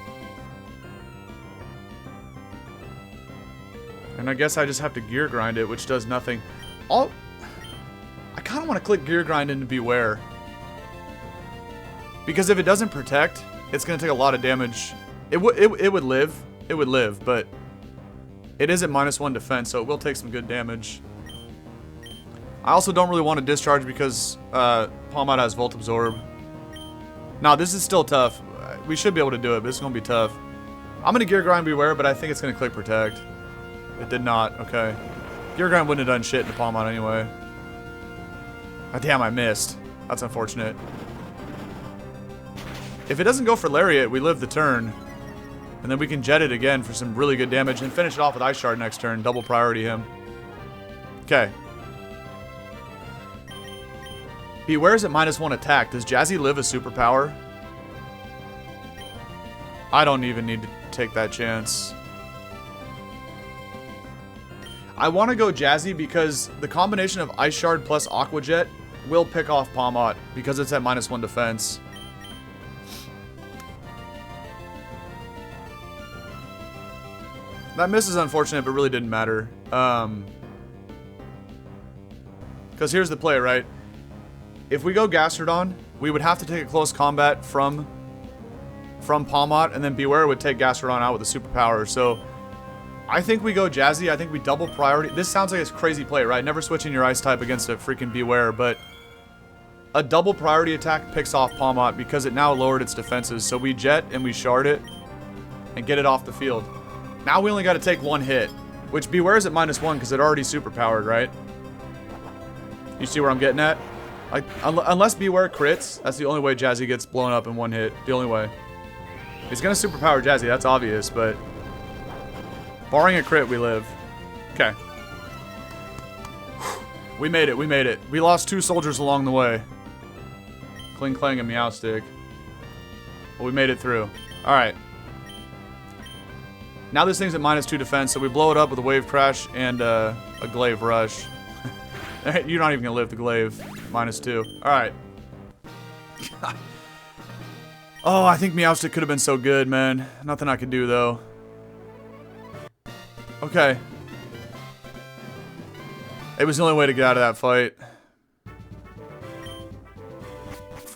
And I guess I just have to Gear Grind it, which does nothing. I kind of want to click Gear Grind into Beware. Because if it doesn't protect, it's going to take a lot of damage. It would live. It would live, but it is at -1 defense, so it will take some good damage. I also don't really want to discharge because Palmot has Volt Absorb. Now, this is still tough. We should be able to do it, but it's going to be tough. I'm going to Gear Grind Beware, but I think it's going to click Protect. It did not. Okay. Gear Grind wouldn't have done shit to Palmot anyway. Oh, damn, I missed. That's unfortunate. If it doesn't go for Lariat, we live the turn. And then we can jet it again for some really good damage and finish it off with Ice Shard next turn. Double priority him. Okay. Beware's at -1 attack. Does Jazzy live a superpower? I don't even need to take that chance. I want to go Jazzy because the combination of Ice Shard plus Aqua Jet will pick off Palmot because it's at -1 defense. That miss is unfortunate, but really didn't matter. Because here's the play, right? If we go Gastrodon, we would have to take a close combat from Palmot, and then Beware would take Gastrodon out with a superpower. So I think we go Jazzy. I think we double priority. This sounds like a crazy play, right? Never switching your Ice type against a freaking Beware, but a double priority attack picks off Palmot because it now lowered its defenses. So we jet and we shard it and get it off the field. Now we only got to take one hit, which Beware's at -1 because it already superpowered, right? You see where I'm getting at? Like, unless Beware crits, that's the only way Jazzy gets blown up in one hit. The only way. He's going to superpower Jazzy, that's obvious, but barring a crit, we live. Okay. We made it, we made it. We lost 2 soldiers along the way. Kling Clang and Meowstic. But we made it through. Alright. Now this thing's at -2 defense, so we blow it up with a Wave Crash and a Glaive Rush. You're not even going to live the Glaive. -2. Alright. Oh, I think Meowstic could have been so good, man. Nothing I could do, though. Okay. It was the only way to get out of that fight.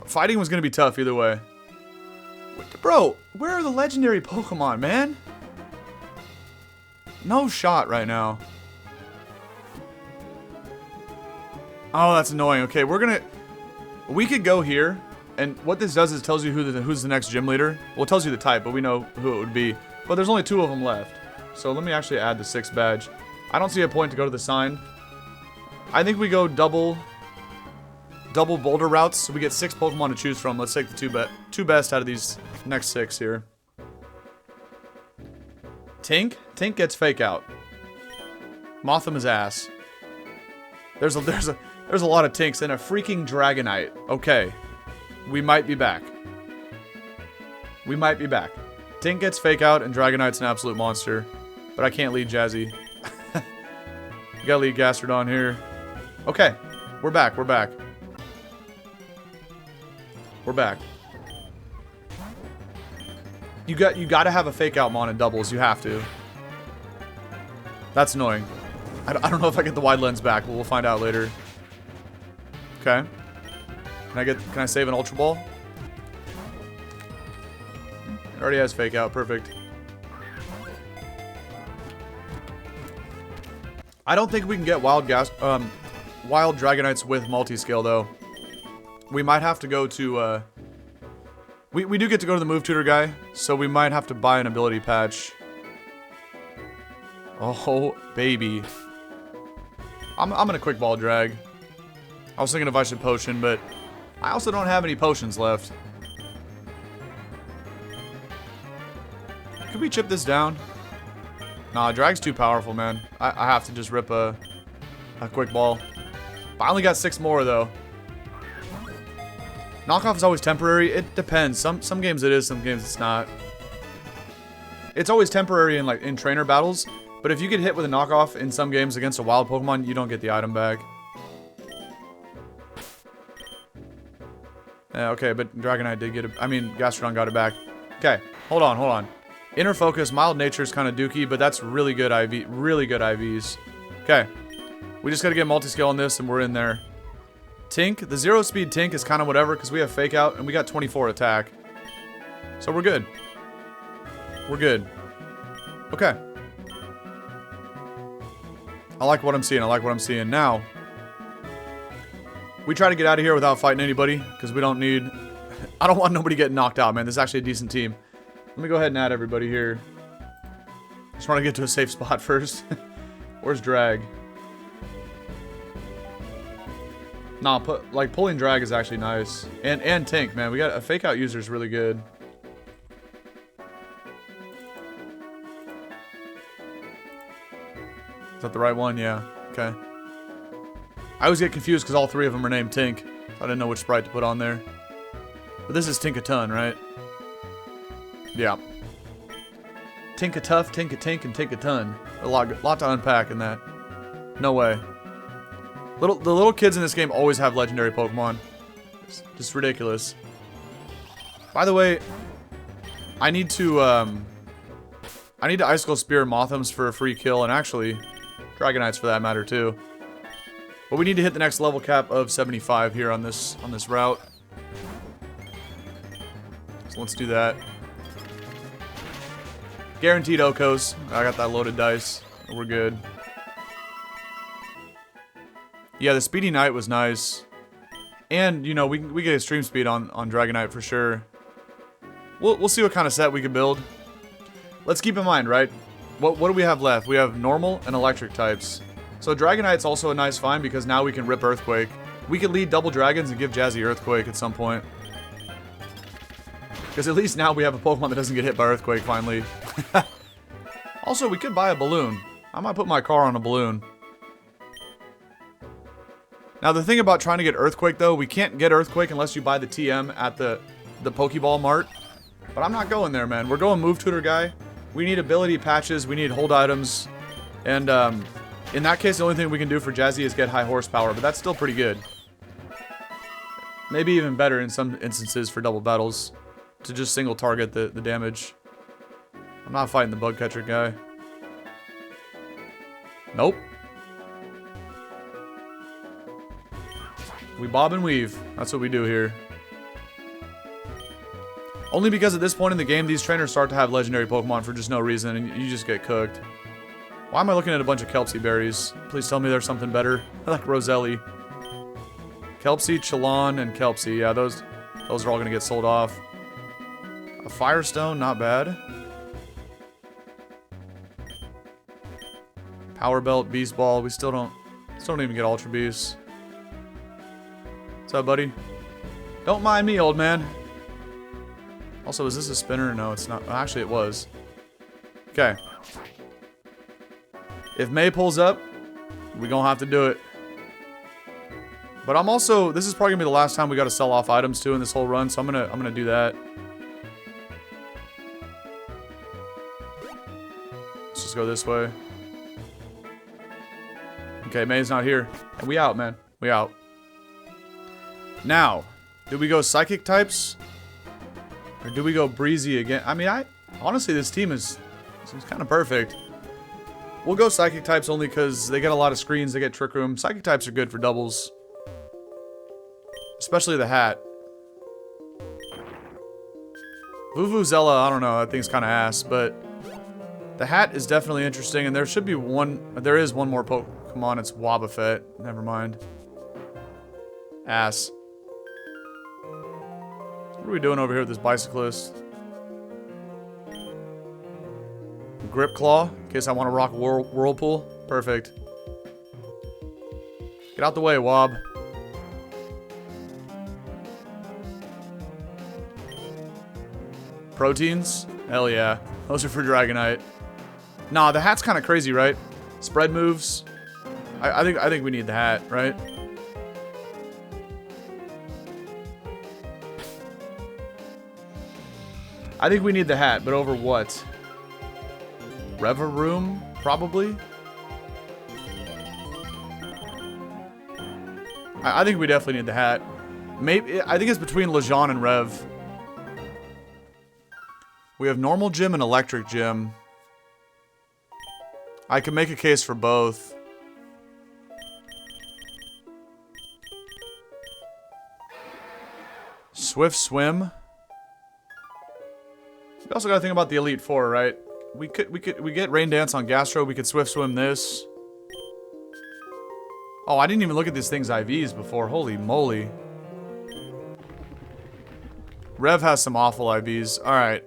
Fighting was going to be tough either way. Bro, where are the legendary Pokemon, man? No shot right now. Oh, that's annoying. Okay, we could go here, and what this does is tells you who's the next gym leader. Well, it tells you the type, but we know who it would be. But there's only 2 of them left. So let me actually add the 6th badge. I don't see a point to go to the sign. I think we go double boulder routes, so we get 6 Pokemon to choose from. Let's take the 2 best out of these next 6 here. Tink? Tink gets Fake Out. Moth him his ass. There's a lot of Tinks and a freaking Dragonite. Okay. We might be back. We might be back. Tink gets Fake Out and Dragonite's an absolute monster. But I can't lead Jazzy. We gotta lead Gastrodon here. Okay. We're back. We're back. We're back. You gotta have a Fake Out Mon in doubles. You have to. That's annoying. I don't know if I get the wide lens back, but we'll find out later. Okay. Can I save an Ultra Ball? It already has Fake Out. Perfect. I don't think we can get wild Dragonites with multi-scale though. We might have to go to we do get to go to the move tutor guy, so we might have to buy an ability patch. Oh baby. I'm gonna quick ball drag. I was thinking if I should potion, but I also don't have any potions left. Could we chip this down? Nah, drag's too powerful, man. I have to just rip a quick ball. I only got 6 more though. Knockoff is always temporary. It depends. Some games it is, some games it's not. It's always temporary in like in trainer battles, but if you get hit with a knockoff in some games against a wild Pokemon, you don't get the item back. Yeah, okay, but Dragonite did get it. I mean, Gastrodon got it back. Okay, hold on, hold on. Inner Focus, Mild Nature is kind of dookie, but that's really good IV, really good IVs. Okay, we just got to get multi-scale on this, and we're in there. Tink, the 0-speed Tink is kind of whatever, because we have Fake Out, and we got 24 attack. So we're good. We're good. Okay. I like what I'm seeing, I like what I'm seeing. Now, we try to get out of here without fighting anybody, because we don't need... I don't want nobody getting knocked out, man. This is actually a decent team. Let me go ahead and add everybody here. Just want to get to a safe spot first. Where's Drag? Nah, pulling Drag is actually nice. And Tink, man. We got a Fake Out user is really good. Is that the right one? Yeah. Okay. I always get confused because all three of them are named Tink. So I didn't know which sprite to put on there. But this is Tink-a-ton, right? Yeah. Tink-a-tuff, Tink-a-tink, and Tink-a-ton. A lot to unpack in that. No way. The little kids in this game always have legendary Pokemon. It's just ridiculous. By the way, I need to Icicle Spear Mothams for a free kill, and actually, Dragonites for that matter too. But we need to hit the next level cap of 75 here on this route. So let's do that. Guaranteed Okos. I got that loaded dice. We're good. Yeah, the Speedy Knight was nice. And, you know, we get extreme speed on Dragonite for sure. We'll see what kind of set we can build. Let's keep in mind, right? What do we have left? We have normal and electric types. So Dragonite's also a nice find because now we can rip Earthquake. We could lead double dragons and give Jazzy Earthquake at some point. Because at least now we have a Pokemon that doesn't get hit by Earthquake, finally. Also, we could buy a balloon. I might put my car on a balloon. Now, the thing about trying to get Earthquake, though, we can't get Earthquake unless you buy the TM at the Pokeball Mart. But I'm not going there, man. We're going Move Tutor guy. We need ability patches. We need hold items. And in that case, the only thing we can do for Jazzy is get high horsepower. But that's still pretty good. Maybe even better in some instances for double battles. To just single target the damage. I'm not fighting the bug catcher guy. Nope. We bob and weave. That's what we do here. Only because at this point in the game, these trainers start to have legendary Pokemon for just no reason, and you just get cooked. Why am I looking at a bunch of Kelpsy berries? Please tell me there's something better. I like Roselli. Kelpsy, Chalon, and Kelpsy. Yeah, those are all going to get sold off. A Firestone, not bad. Power Belt, Beast Ball. We still don't even get Ultra Beast. What's up, buddy? Don't mind me, old man. Also, is this a spinner? No, it's not. Actually, it was. Okay. If May pulls up, we gonna have to do it. But I'm also, this is probably gonna be the last time we gotta sell off items too in this whole run, so I'm gonna do that. Let's just go this way. Okay, May's not here. And we out, man. We out. Now, do we go Psychic types? Or do we go Breezy again? I mean, honestly, this team is kind of perfect. We'll go Psychic types only because they get a lot of screens, they get Trick Room. Psychic types are good for doubles. Especially the hat. Vuvuzela, I don't know, that thing's kind of ass, but the hat is definitely interesting, and there should be there is one more Pokemon, it's Wobbuffet. Never mind. Ass. What are we doing over here with this bicyclist? Grip Claw, in case I want to rock Whirlpool. Perfect. Get out the way, Wob. Proteins? Hell yeah. Those are for Dragonite. Nah, the hat's kind of crazy, right? Spread moves. I think we need the hat, right? I think we need the hat, but over what? Reverum, probably? I think we definitely need the hat. Maybe I think it's between Lejeune and Rev. We have normal gym and electric gym. I can make a case for both. Swift Swim. We also gotta think about the Elite Four, right? We get Rain Dance on Gastro, we could Swift Swim this. Oh, I didn't even look at this thing's IVs before. Holy moly. Rev has some awful IVs. Alright.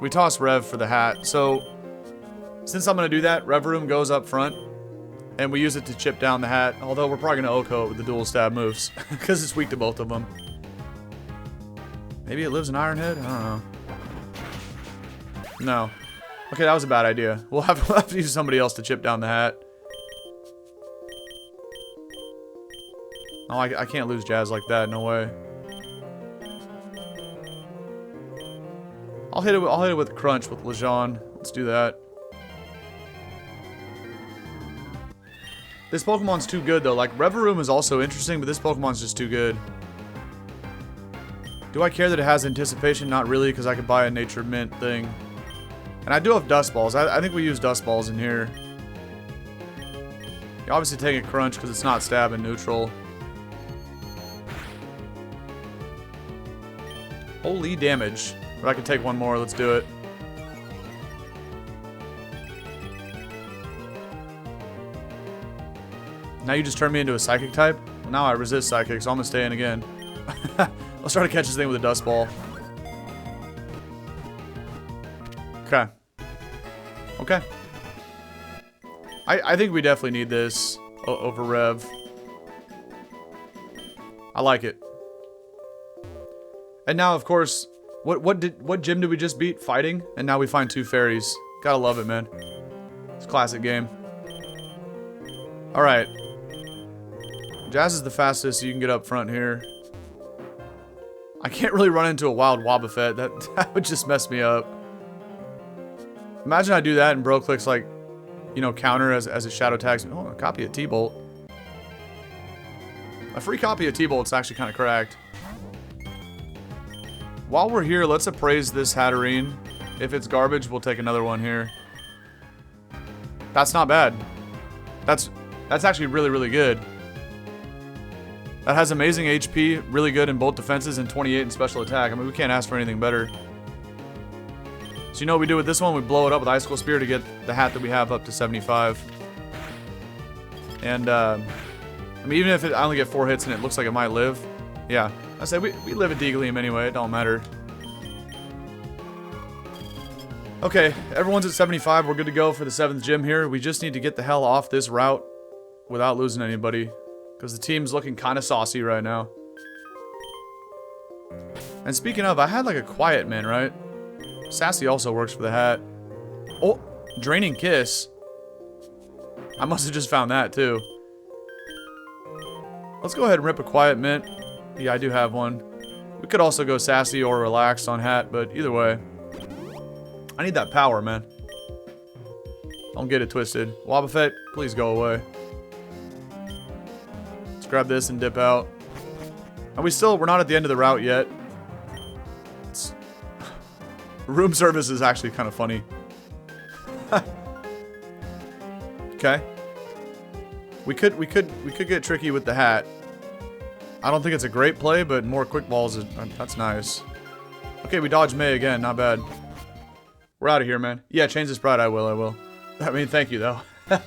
We toss Rev for the hat. So, since I'm going to do that, Rev Room goes up front. And we use it to chip down the hat. Although we're probably going to Oko it with the dual stab moves. Because it's weak to both of them. Maybe it lives in Ironhead? I don't know. No. Okay, that was a bad idea. We'll have to use somebody else to chip down the hat. Oh, I can't lose Jazz like that. No way. I'll hit it with Crunch with Lejeune. Let's do that. This Pokemon's too good though. Like Reverum is also interesting, but this Pokemon's just too good. Do I care that it has anticipation? Not really, because I could buy a Nature Mint thing. And I do have Dust Balls. I think we use Dust Balls in here. You obviously take a Crunch because it's not stab and neutral. Holy damage. But I can take one more. Let's do it. Now you just turn me into a Psychic type? Well, now I resist Psychic, so I'm going to stay in again. Let's try to catch this thing with a Dust Ball. Okay. Okay. I think we definitely need this over Rev. I like it. And now, of course, what gym did we just beat? Fighting? And now we find 2 fairies. Gotta love it, man. It's a classic game. Alright. Jazz is the fastest, so you can get up front here. I can't really run into a wild Wobbuffet. That would just mess me up. Imagine I do that and bro clicks like, you know, counter as it shadow tags me. Oh, a copy of T-Bolt. A free copy of T-Bolt's actually kind of cracked. While we're here, let's appraise this Hatterene. If it's garbage, we'll take another one here. That's not bad. That's actually really, really good. That has amazing HP, really good in both defenses, and 28 in special attack. I mean, we can't ask for anything better. So you know what we do with this one? We blow it up with Icicle Spear to get the hat that we have up to 75. And, I mean, even if I only get 4 hits and it looks like it might live, yeah. I said we live at Deagleam anyway, it don't matter. Okay, everyone's at 75. We're good to go for the 7th gym here. We just need to get the hell off this route without losing anybody. Because the team's looking kind of saucy right now. And speaking of, I had like a Quiet Man, right? Sassy also works for the hat. Oh, Draining Kiss. I must have just found that too. Let's go ahead and rip a Quiet Mint. Yeah, I do have one. We could also go Sassy or Relaxed on hat, but either way. I need that power, man. Don't get it twisted. Wobbuffet, please go away. Let's grab this and dip out. And we're not at the end of the route yet. Room service is actually kind of funny. Okay. We could get tricky with the hat. I don't think it's a great play, but more quick balls that's nice. Okay, we dodge May again, not bad. We're out of here, man. Yeah, change this Sprite, I will. I mean, thank you though. I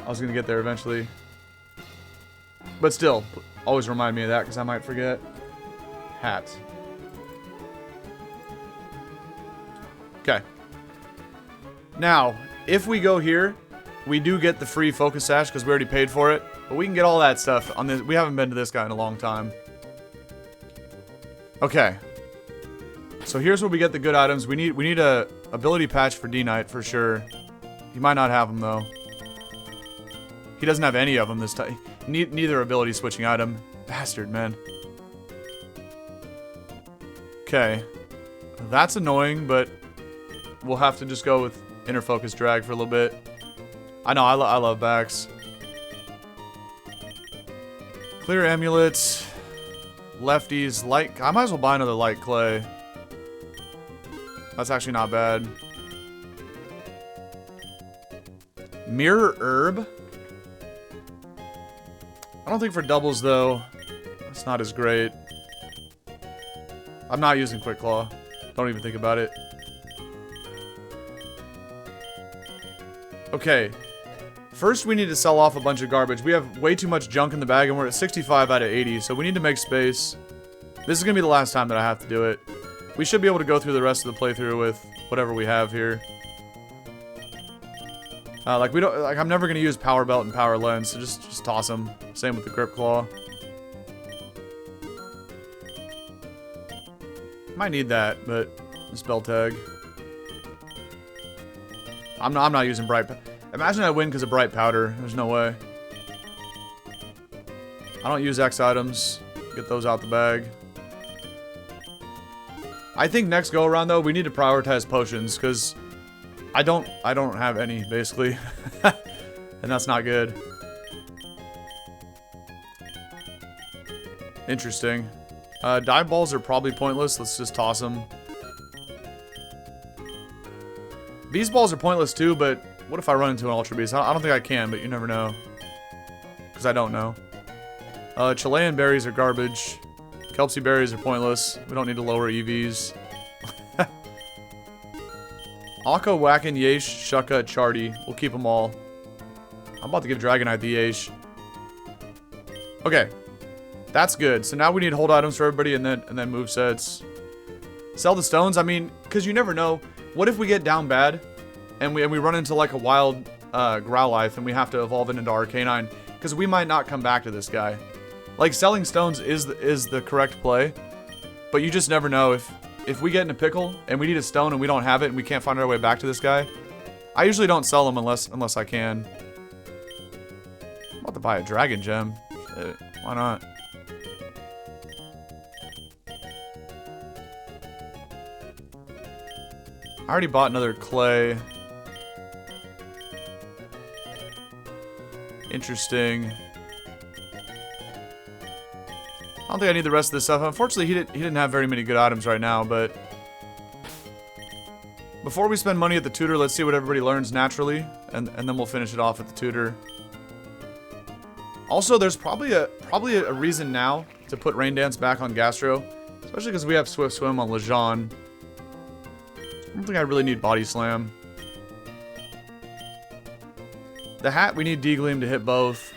was gonna get there eventually. But still, always remind me of that because I might forget. Hat. Okay. Now, if we go here, we do get the free Focus Sash because we already paid for it. But we can get all that stuff on this. We haven't been to this guy in a long time. Okay. So here's where we get the good items. We need a ability patch for D-Knight for sure. He might not have them though. He doesn't have any of them this time. Neither ability switching item. Bastard, man. Okay. That's annoying, but we'll have to just go with inner focus drag for a little bit. I know, I love Bax. Clear amulets. Lefties. Light. I might as well buy another light clay. That's actually not bad. Mirror herb. I don't think for doubles, though, it's not as great. I'm not using Quick Claw. Don't even think about it. Okay. First, we need to sell off a bunch of garbage. We have way too much junk in the bag, and we're at 65 out of 80, so we need to make space. This is going to be the last time that I have to do it. We should be able to go through the rest of the playthrough with whatever we have here. I'm never going to use Power Belt and Power Lens, so just toss them. Same with the Grip Claw. Might need that, but spell tag. I'm not using bright. Imagine I win because of bright powder. There's no way. I don't use X items. Get those out the bag. I think next go around though, we need to prioritize potions because I don't have any basically, and that's not good. Interesting. Dive balls are probably pointless. Let's just toss them. Beast balls are pointless too, but what if I run into an Ultra Beast? I don't think I can, but you never know. Because I don't know. Chilean berries are garbage. Kelpsy berries are pointless. We don't need to lower EVs. Akko, Wacken, Yesh, Shucka, Chardy. We'll keep them all. I'm about to give Dragonite the Yesh. Okay. That's good. So now we need hold items for everybody and then movesets. Sell the stones. I mean, because you never know. What if we get down bad and we run into like a wild Growlithe and we have to evolve it into Arcanine? Because we might not come back to this guy. Like, selling stones is the correct play. But you just never know. If we get in a pickle and we need a stone and we don't have it and we can't find our way back to this guy, I usually don't sell them unless I can. I'm about to buy a Dragon Gem. Shit, why not? I already bought another clay. Interesting. I don't think I need the rest of this stuff. Unfortunately, he didn't have very many good items right now, but before we spend money at the tutor, let's see what everybody learns naturally, and then we'll finish it off at the tutor. Also, there's probably a reason now to put Rain Dance back on Gastro, especially because we have Swift Swim on Lejeune. I don't think I really need Body Slam. The hat, we need D-Gleam to hit both.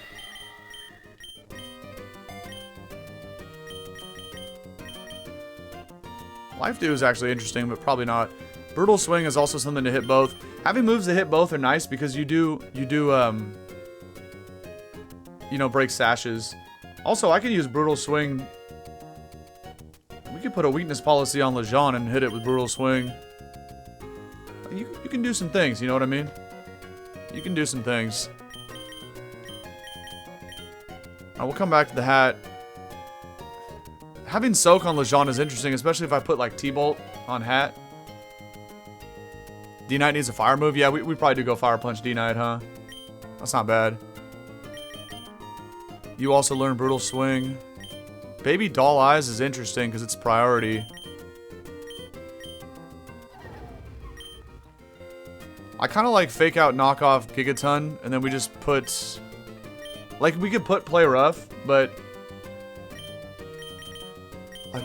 Life Dew is actually interesting, but probably not. Brutal Swing is also something to hit both. Having moves that hit both are nice because you know, break sashes. Also, I can use Brutal Swing. We could put a weakness policy on Lejeune and hit it with Brutal Swing. You can do some things, you know what I mean? You can do some things. We'll come back to the hat. Having Soak on Lejeune is interesting, especially if I put like T-Bolt on hat. D-Knight needs a fire move. Yeah, we probably do go Fire Punch D-Knight, huh? That's not bad. You also learn Brutal Swing. Baby Doll Eyes is interesting because it's priority. I kind of like fake out knockoff Gigaton, and then we just put... Like, we could put Play Rough, but...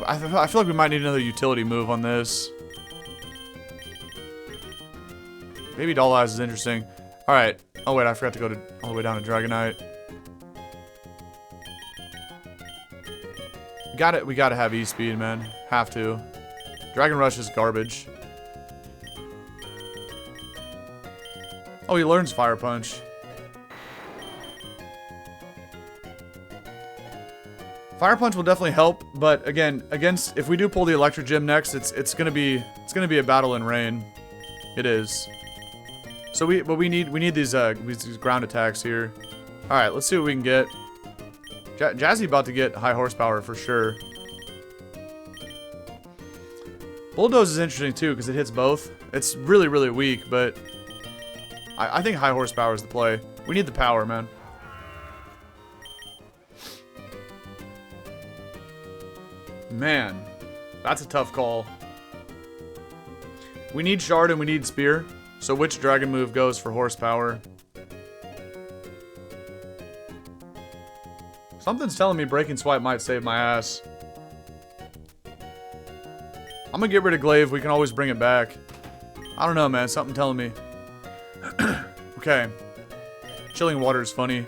I feel like we might need another utility move on this. Baby Doll Eyes is interesting. Alright. Oh wait, I forgot to go all the way down to Dragonite. We gotta have E-Speed, man. Have to. Dragon Rush is garbage. Oh, he learns Fire Punch. Fire Punch will definitely help, but again, if we do pull the Electric Gym next, it's gonna be a battle in rain. It is. So we need these ground attacks here. All right, let's see what we can get. Jazzy about to get high horsepower for sure. Bulldoze is interesting too because it hits both. It's really, really weak, but I think high horsepower is the play. We need the power, man. Man, that's a tough call. We need Shard and we need Spear. So which dragon move goes for horsepower? Something's telling me Breaking Swipe might save my ass. I'm gonna get rid of Glaive. We can always bring it back. I don't know, man. Something telling me. Okay. Chilling Water is funny.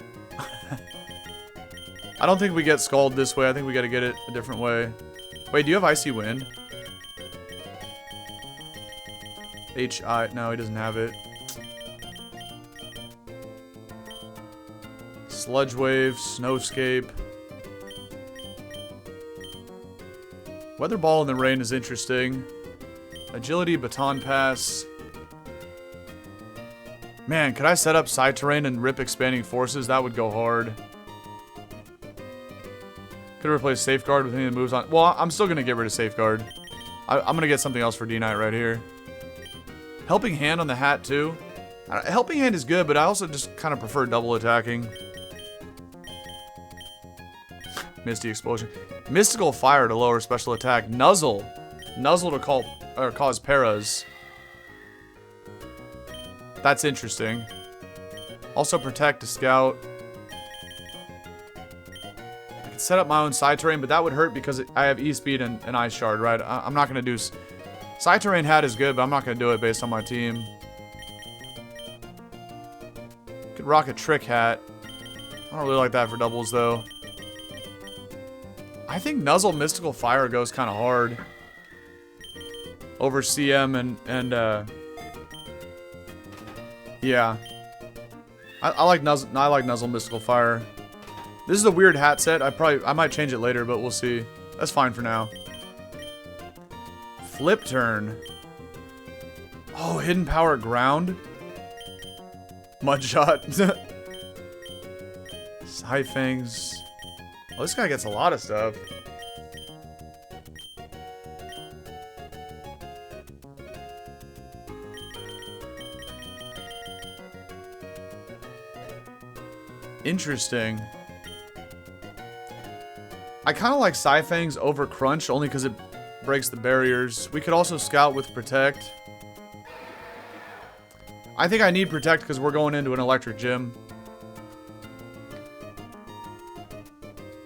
I don't think we get Scald this way. I think we gotta get it a different way. Wait, do you have Icy Wind? No, he doesn't have it. Sludge Wave, Snowscape. Weather Ball in the rain is interesting. Agility, Baton Pass. Man, could I set up Side Terrain and rip Expanding Forces? That would go hard. Could replace Safeguard with any of the moves on... Well, I'm still going to get rid of Safeguard. I'm going to get something else for D-Knight right here. Helping Hand on the hat, too. Helping Hand is good, but I also just kind of prefer double attacking. Misty Explosion. Mystical Fire to lower special attack. Nuzzle. Nuzzle to cause paras. That's interesting. Also Protect to Scout. I could set up my own Side Terrain, but that would hurt because I have E-Speed and Ice Shard, right? I'm not going to do... Side Terrain hat is good, but I'm not going to do it based on my team. Could rock a Trick Hat. I don't really like that for doubles, though. I think Nuzzle Mystical Fire goes kind of hard. Over CM and yeah. I like Nuzzle Mystical Fire. This is a weird hat set. I might change it later, but we'll see. That's fine for now. Flip Turn. Oh, Hidden Power Ground. Mudshot. Psyfangs. Oh, this guy gets a lot of stuff. Interesting. I kind of like Psyfangs over Crunch only because it breaks the barriers. We could also Scout with Protect. I think I need Protect because we're going into an electric gym.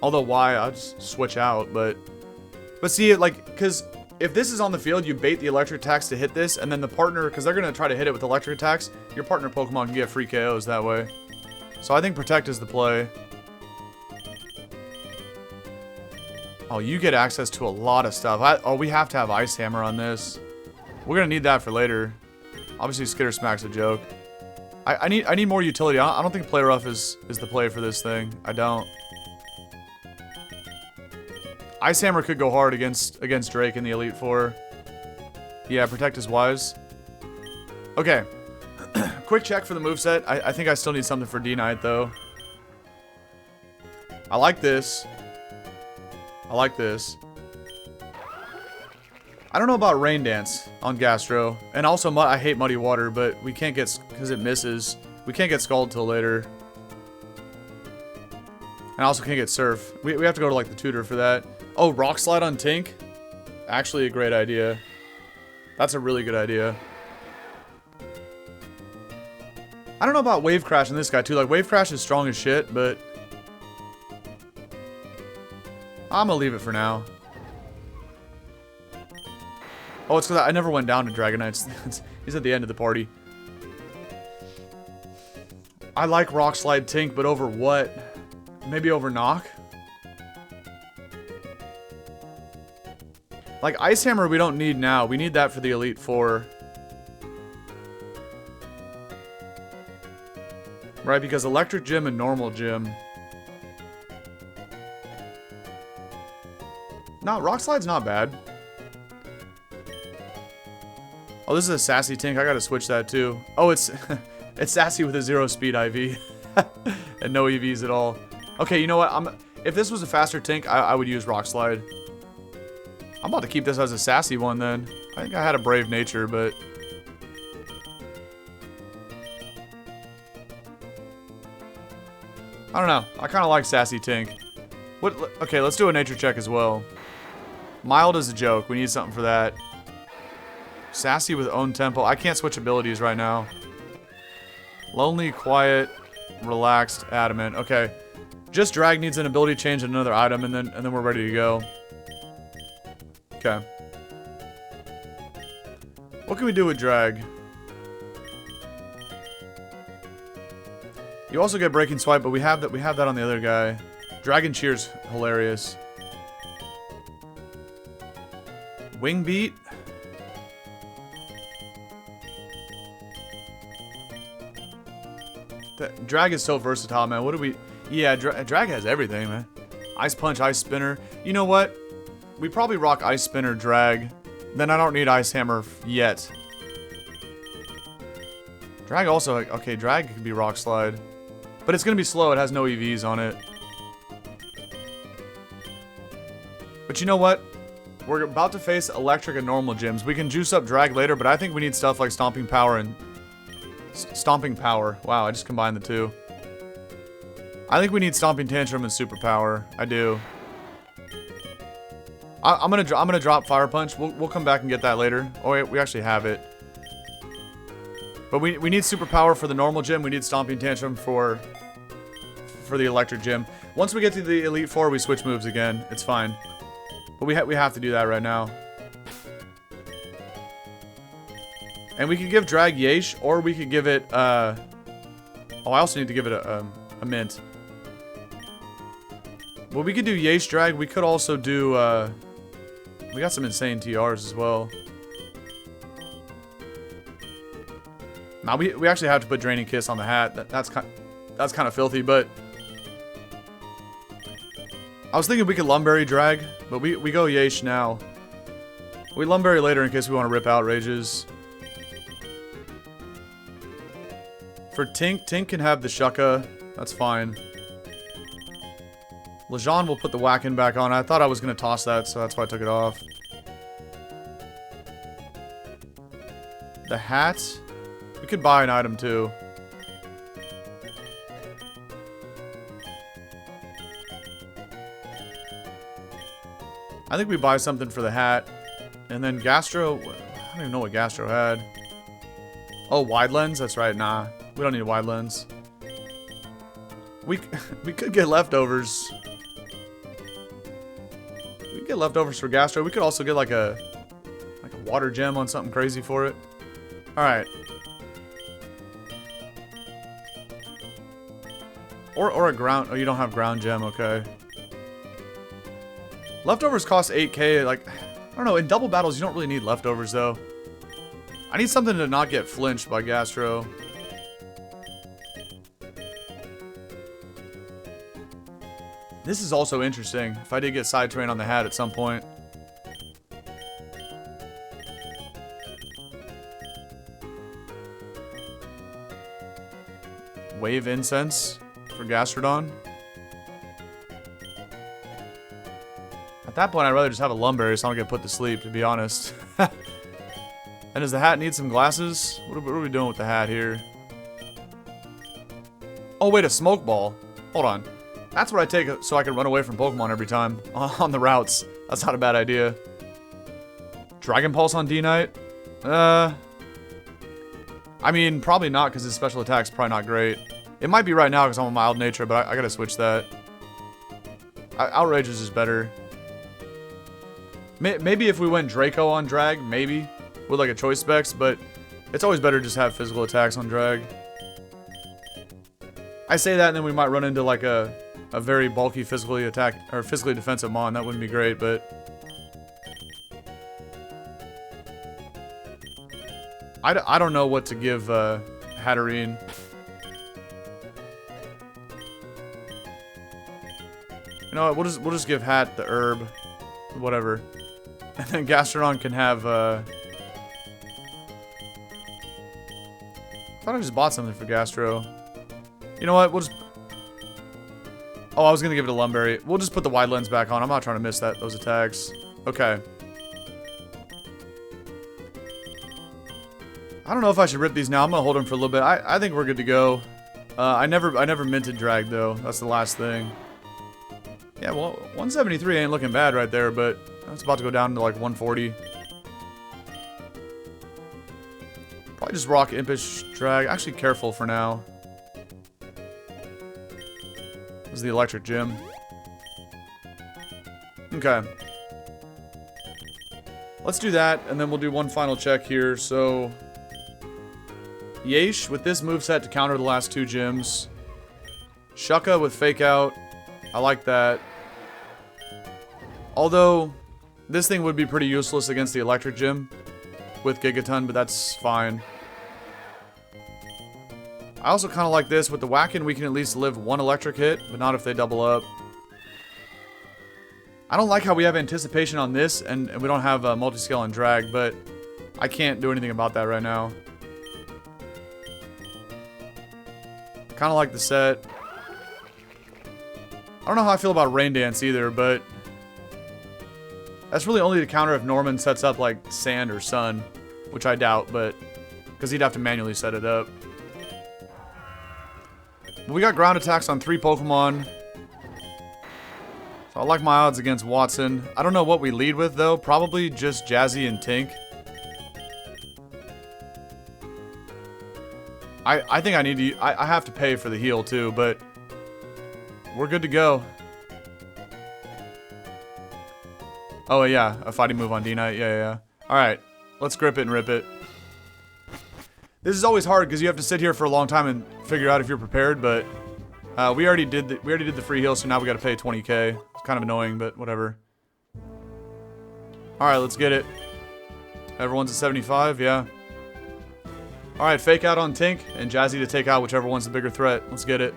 Although why, I'll just switch out, but see, like, because if this is on the field, you bait the electric attacks to hit this, and then the partner, because they're going to try to hit it with electric attacks, your partner Pokemon can get free KOs that way. So I think Protect is the play. Oh, you get access to a lot of stuff. Oh, we have to have Ice Hammer on this. We're going to need that for later. Obviously, Skitter Smack's a joke. I need more utility. I don't think Play Rough is the play for this thing. I don't. Ice Hammer could go hard against Drake in the Elite Four. Yeah, Protect is wise. Okay. Quick check for the moveset. I think I still need something for D-Knight, though. I like this. I like this. I don't know about Rain Dance on Gastro. And also, I hate Muddy Water, but we can't get... Because it misses. We can't get Scald till later. And I also can't get Surf. We have to go to, like, the tutor for that. Oh, Rock Slide on Tink? Actually a great idea. That's a really good idea. I don't know about Wave Crash in this guy, too. Like, Wave Crash is strong as shit, but... I'm gonna leave it for now. Oh, it's because I never went down to Dragonites. He's at the end of the party. I like Rock Slide Tink, but over what? Maybe over Knock? Like, Ice Hammer we don't need now. We need that for the Elite Four. Right, because Electric Gym and Normal Gym. No, Rock Slide's not bad. Oh, this is a Sassy Tink. I gotta switch that too. Oh, it's it's Sassy with a 0 speed IV. And no EVs at all. Okay, you know what? If this was a faster Tink, I would use Rock Slide. I'm about to keep this as a sassy one then. I think I had a brave nature, but... I don't know. I kind of like sassy Tink. What? Okay, let's do a nature check as well. Mild is a joke. We need something for that. Sassy with own tempo. I can't switch abilities right now. Lonely, quiet, relaxed, adamant. Okay. Just drag needs an ability change and another item, and then we're ready to go. Okay. What can we do with drag? You also get breaking swipe, but we have that on the other guy. Dragon Cheer's hilarious. Wing beat. Drag is so versatile, man. What do we... Yeah, drag has everything, man. Ice Punch, Ice Spinner. You know what? We probably rock Ice Spinner, drag. Then I don't need Ice Hammer yet. Drag also... Okay, drag could be Rock Slide. But it's going to be slow. It has no EVs on it. But you know what? We're about to face electric and normal gyms. We can juice up drag later, but I think we need stuff like Stomping Power and... Stomping Power. Wow, I just combined the two. I think we need Stomping Tantrum and Super Power. I do. I'm gonna drop Fire Punch. We'll come back and get that later. Oh wait, we actually have it. But we need Super Power for the normal gym. We need Stomping Tantrum for the electric gym. Once we get to the Elite Four, we switch moves again. It's fine. But we have to do that right now. And we could give drag Yeesh, or we could give it, oh, I also need to give it a mint. Well, we could do Yeesh drag. We could also do, we got some insane TRs as well. Now, we actually have to put Draining Kiss on the hat. That's kind of filthy, but... I was thinking we could Lumberry drag, but we go Yeesh now. We Lumberry later in case we want to rip Outrages. For Tink, Tink can have the Shucka. That's fine. Lejean will put the Whack-In back on. I thought I was going to toss that, so that's why I took it off. The hat. We could buy an item, too. I think we buy something for the hat. And then Gastro... I don't even know what Gastro had. Oh, Wide Lens? That's right. Nah. We don't need a Wide Lens. We could get leftovers. We could get leftovers for Gastro. We could also get like a water gem on something crazy for it. Alright. Or a ground... Oh, you don't have ground gem. Okay. Leftovers cost 8k. Like, I don't know. In double battles, you don't really need leftovers, though. I need something to not get flinched by Gastro. This is also interesting. If I did get Side Terrain on the hat at some point. Wave Incense for Gastrodon. At that point, I'd rather just have a Lumberry so I don't get put to sleep, to be honest. And does the hat need some glasses? What are we doing with the hat here? Oh, wait, a Smoke Ball. Hold on. That's what I take so I can run away from Pokemon every time on the routes. That's not a bad idea. Dragon Pulse on D-Knight? I mean, probably not because his special attack's probably not great. It might be right now because I'm a mild nature, but I gotta switch that. Outrageous is better. Maybe if we went Draco on drag, maybe. With like a choice specs, but it's always better to just have physical attacks on drag. I say that and then we might run into like a very bulky physically defensive Mon. That wouldn't be great, but... I don't know what to give Hatterene. You know what, we'll just give Hat the herb. Whatever. And then Gastrodon can have I thought I just bought something for Gastro. You know what, we'll just... Oh, I was gonna give it a Lumberry. We'll just put the wide lens back on. I'm not trying to miss those attacks. Okay. I don't know if I should rip these now. I'm gonna hold them for a little bit. I think we're good to go. I never minted drag though. That's the last thing. Yeah, well, 173 ain't looking bad right there, but it's about to go down to like 140. Probably just rock Impish drag. Actually, careful for now. This is the electric gym. Okay. Let's do that, and then we'll do one final check here. So, Yeesh with this moveset to counter the last two gyms. Shucka with Fake Out. I like that. Although, this thing would be pretty useless against the electric gym with Gigaton, but that's fine. I also kind of like this. With the Whackin', we can at least live one electric hit, but not if they double up. I don't like how we have anticipation on this, and we don't have multi-scale on drag, but I can't do anything about that right now. Kind of like the set. I don't know how I feel about Rain Dance either, but that's really only to counter if Norman sets up like Sand or Sun, which I doubt, but because he'd have to manually set it up. But we got ground attacks on 3 Pokemon. So I like my odds against Watson. I don't know what we lead with though. Probably just Jazzy and Tink. I think I need to. I have to pay for the heal too, but we're good to go. Oh yeah, a fighting move on D-Knight. Yeah. All right, let's grip it and rip it. This is always hard because you have to sit here for a long time and figure out if you're prepared. But we already did the free heal, so now we got to pay 20k. It's kind of annoying, but whatever. All right, let's get it. Everyone's at 75. Yeah. All right, Fake Out on Tink and Jazzy to take out whichever one's the bigger threat. Let's get it.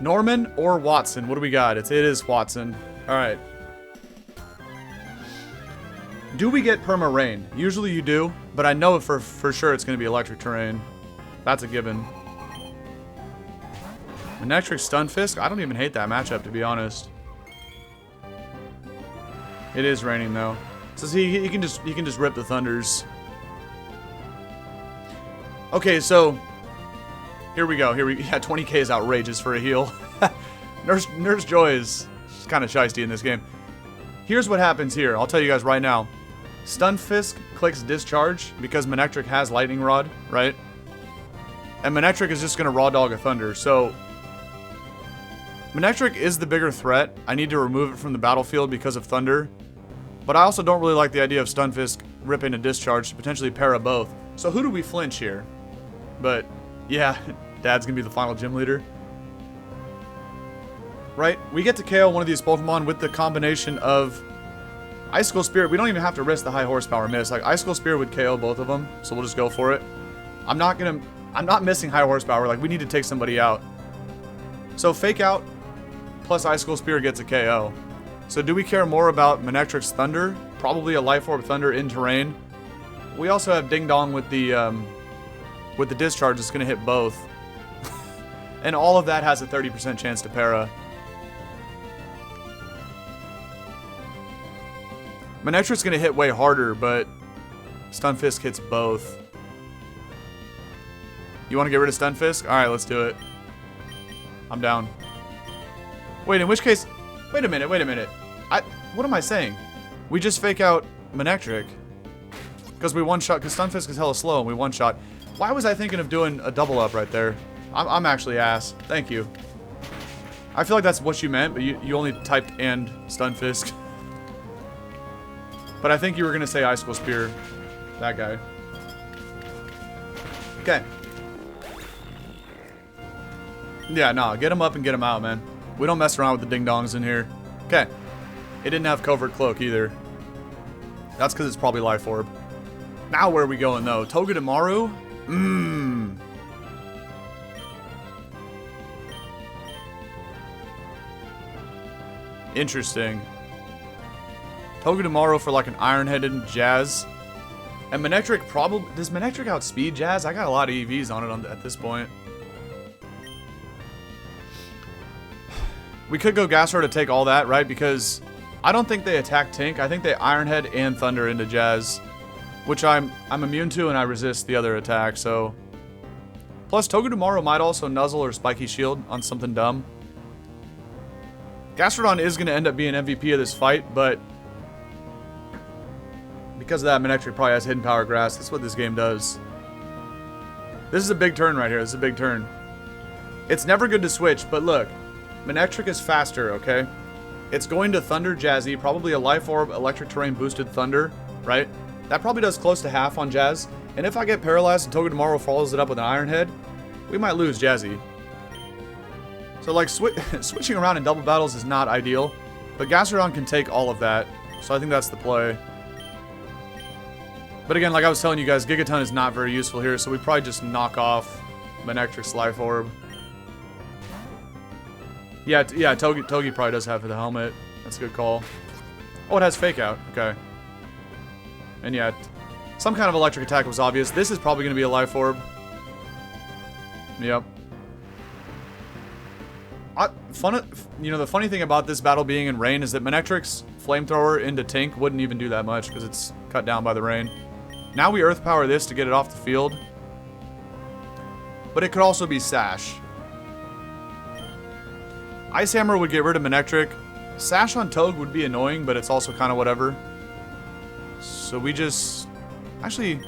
Norman or Watson? What do we got? It is Watson. All right. Do we get Perma Rain? Usually you do, but I know for sure it's going to be electric terrain. That's a given. Manectric Stunfisk? I don't even hate that matchup, to be honest. It is raining though, so he can just rip the Thunders. Okay, so here we go. Yeah, 20k is outrageous for a heal. Nurse Joy is kind of shiesty in this game. Here's what happens here. I'll tell you guys right now. Stunfisk clicks Discharge because Manectric has Lightning Rod, right? And Manectric is just going to Raw Dog a Thunder. So Manectric is the bigger threat. I need to remove it from the battlefield because of Thunder. But I also don't really like the idea of Stunfisk ripping a Discharge to potentially para both. So who do we flinch here? But yeah, Dad's going to be the final gym leader. Right? We get to KO one of these Pokemon with the combination of Icicle Spirit. We don't even have to risk the high horsepower miss. Like, Icicle Spirit would KO both of them, so we'll just go for it. I'm not missing high horsepower. Like, we need to take somebody out. So Fake Out plus Icicle Spirit gets a KO. So do we care more about Manectric's Thunder? Probably a Life Orb Thunder in terrain. We also have Ding Dong with the Discharge. It's going to hit both. And all of that has a 30% chance to para. Manectric's going to hit way harder, but Stunfisk hits both. You want to get rid of Stunfisk? Alright, let's do it. I'm down. Wait, in which case... Wait a minute. What am I saying? We just Fake Out Manectric. Because we one-shot... Because Stunfisk is hella slow and we one-shot. Why was I thinking of doing a double up right there? I'm actually ass. Thank you. I feel like that's what you meant, but you only typed and Stunfisk. But I think you were going to say Icicle Spear. That guy. Okay. Yeah, nah. Get him up and get him out, man. We don't mess around with the ding-dongs in here. Okay. It didn't have Covert Cloak either. That's because it's probably Life Orb. Now where are we going, though? Togedemaru? Interesting. Togedemaru for like an Iron-Headed Jazz. And Manectric probably... Does Manectric outspeed Jazz? I got a lot of EVs on it at this point. We could go Gastro to take all that, right? Because I don't think they attack Tink. I think they Iron Head and Thunder into Jazz, which I'm immune to, and I resist the other attack, so... Plus, Togedemaru might also Nuzzle or Spiky Shield on something dumb. Gastrodon is going to end up being MVP of this fight, but... because of that, Manectric probably has Hidden Power Grass. That's what this game does. This is a big turn right here. This is a big turn. It's never good to switch, but look. Manectric is faster, okay? It's going to Thunder Jazzy, probably a Life Orb, Electric Terrain boosted Thunder, right? That probably does close to half on Jazz. And if I get paralyzed and Togedemaru follows it up with an Iron Head, we might lose Jazzy. So like switching around in double battles is not ideal, but Gastrodon can take all of that, so I think that's the play. But again, like I was telling you guys, Gigaton is not very useful here, so we probably just knock off Manectric's Life Orb. Yeah, Togi probably does have the helmet. That's a good call. Oh, it has Fake Out. Okay. And yeah, some kind of electric attack was obvious. This is probably going to be a Life Orb. Yep. You know, the funny thing about this battle being in rain is that Manectric's Flamethrower into Tink wouldn't even do that much because it's cut down by the rain. Now we Earth Power this to get it off the field. But it could also be Sash. Ice Hammer would get rid of Manectric. Sash on Toge would be annoying, but it's also kind of whatever. So we just... Actually...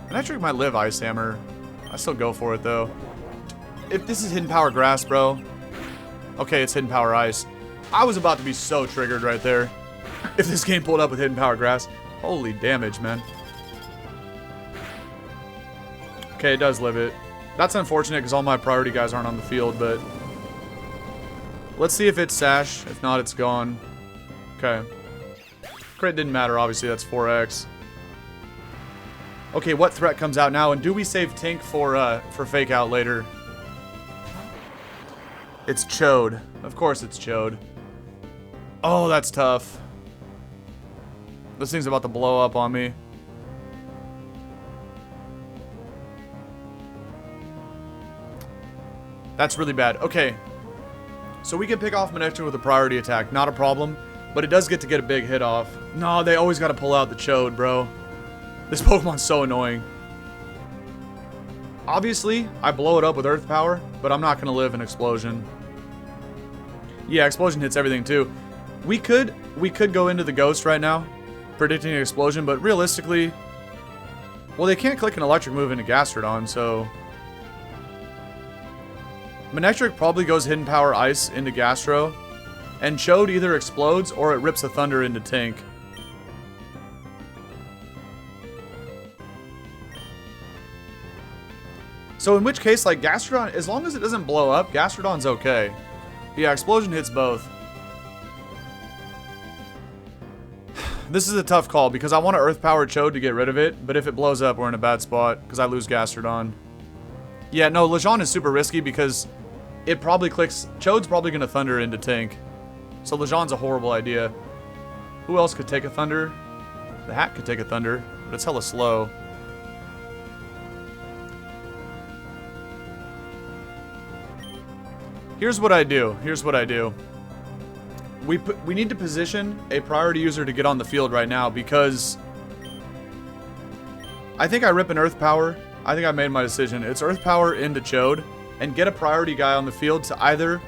Manectric might live Ice Hammer. I still go for it, though. If this is Hidden Power Grass, bro... Okay, it's Hidden Power Ice. I was about to be so triggered right there. If this game pulled up with Hidden Power Grass. Holy damage, man. Okay, it does live it. That's unfortunate because all my priority guys aren't on the field, but... Let's see if it's Sash. If not, it's gone. Okay. Crit didn't matter, obviously. That's 4x. Okay, what threat comes out now? And do we save Tink for Fake Out later? It's Chode. Of course it's Chode. Oh, that's tough. This thing's about to blow up on me. That's really bad. Okay. So we can pick off Manectric with a priority attack. Not a problem. But it does get to get a big hit off. No, they always got to pull out the Chode, bro. This Pokemon's so annoying. Obviously, I blow it up with Earth Power, but I'm not going to live an Explosion. Yeah, Explosion hits everything too. We could go into the Ghost right now, predicting an Explosion, but realistically... Well, they can't click an Electric move into Gastrodon, so... Manectric probably goes Hidden Power Ice into Gastro, and Chode either explodes or it rips a Thunder into Tink. So in which case, like, Gastrodon, as long as it doesn't blow up, Gastrodon's okay. Yeah, Explosion hits both. This is a tough call because I want to Earth Power Chode to get rid of it, but if it blows up, we're in a bad spot because I lose Gastrodon. Yeah, no, Lejeune is super risky because it probably clicks... Chode's probably going to Thunder into Tink. So Lejeune's a horrible idea. Who else could take a Thunder? The Hat could take a Thunder, but it's hella slow. Here's what I do. Here's what I do. We need to position a priority user to get on the field right now because... I think I rip an Earth Power. I think I made my decision. It's Earth Power into Chode and get a priority guy on the field to either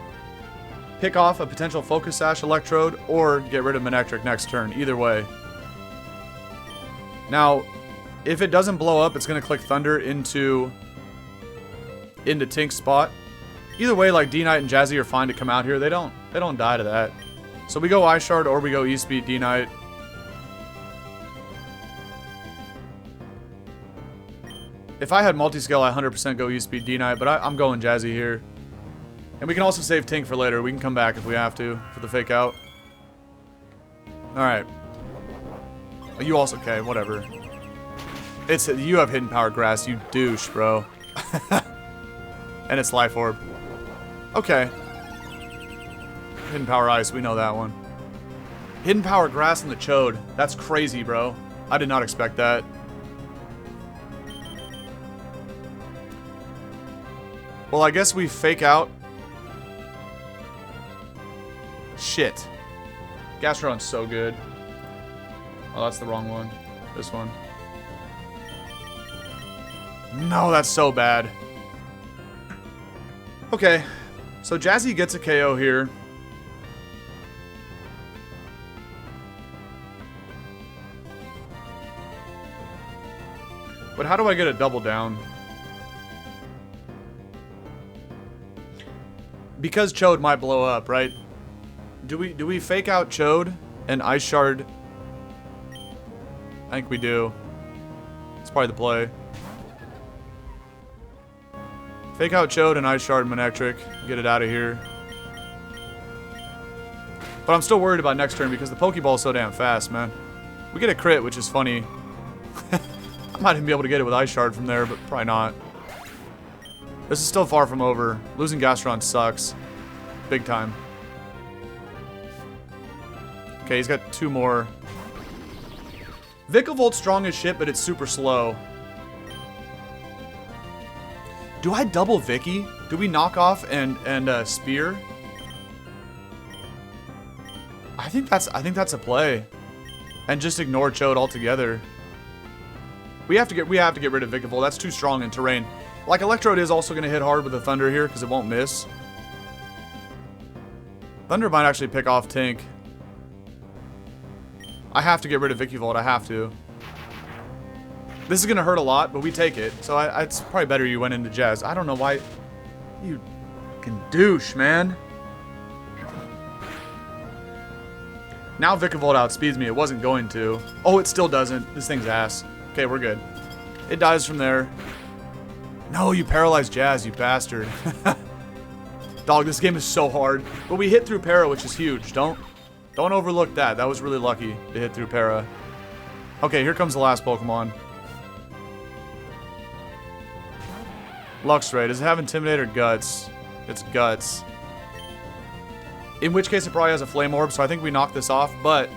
pick off a potential Focus Sash Electrode or get rid of Manectric next turn. Either way. Now, if it doesn't blow up, it's going to click Thunder into Tink's spot. Either way, like D-Knight and Jazzy are fine to come out here. They don't die to that. So we go Ice Shard or we go E-Speed D-Knight. If I had multi-scale, I 100% go E-Speed D-Knight, but I'm going Jazzy here. And we can also save Tink for later. We can come back if we have to for the Fake Out. Alright. You also... Okay, whatever. You have Hidden Power Grass, you douche, bro. And it's Life Orb. Okay. Hidden Power Ice, we know that one. Hidden Power Grass and the Chode. That's crazy, bro. I did not expect that. Well, I guess we Fake Out. Shit. Gastrodon's so good. Oh, that's the wrong one. This one. No, that's so bad. Okay. So Jazzy gets a KO here. But how do I get a double down? Because Chode might blow up, right? Do we fake out Chode and Ice Shard? I think we do. It's probably the play. Fake out Chode and Ice Shard Manectric. Get it out of here. But I'm still worried about next turn because the Pokeball is so damn fast, man. We get a crit, which is funny. I might even be able to get it with Ice Shard from there, but probably not. This is still far from over. Losing Gastrodon sucks. Big time. Okay, he's got 2 more. Vikavolt strong as shit, but it's super slow. Do I double Vicky? Do we knock off and spear? I think that's a play. And just ignore Chode altogether. We have to get rid of Vikavolt. That's too strong in terrain. Like, Electrode is also going to hit hard with the Thunder here because it won't miss. Thunder might actually pick off Tink. I have to get rid of Vikavolt. I have to. This is going to hurt a lot, but we take it. So it's probably better you went into Jazz. I don't know why. You fucking douche, man. Now Vikavolt outspeeds me. It wasn't going to. Oh, it still doesn't. This thing's ass. Okay, we're good. It dies from there. No, you paralyzed Jazz, you bastard. Dog, this game is so hard. But we hit through Para, which is huge. Don't overlook that. That was really lucky to hit through Para. Okay, here comes the last Pokemon. Luxray. Does it have Intimidate or Guts? It's Guts. In which case it probably has a Flame Orb, so I think we knock this off, but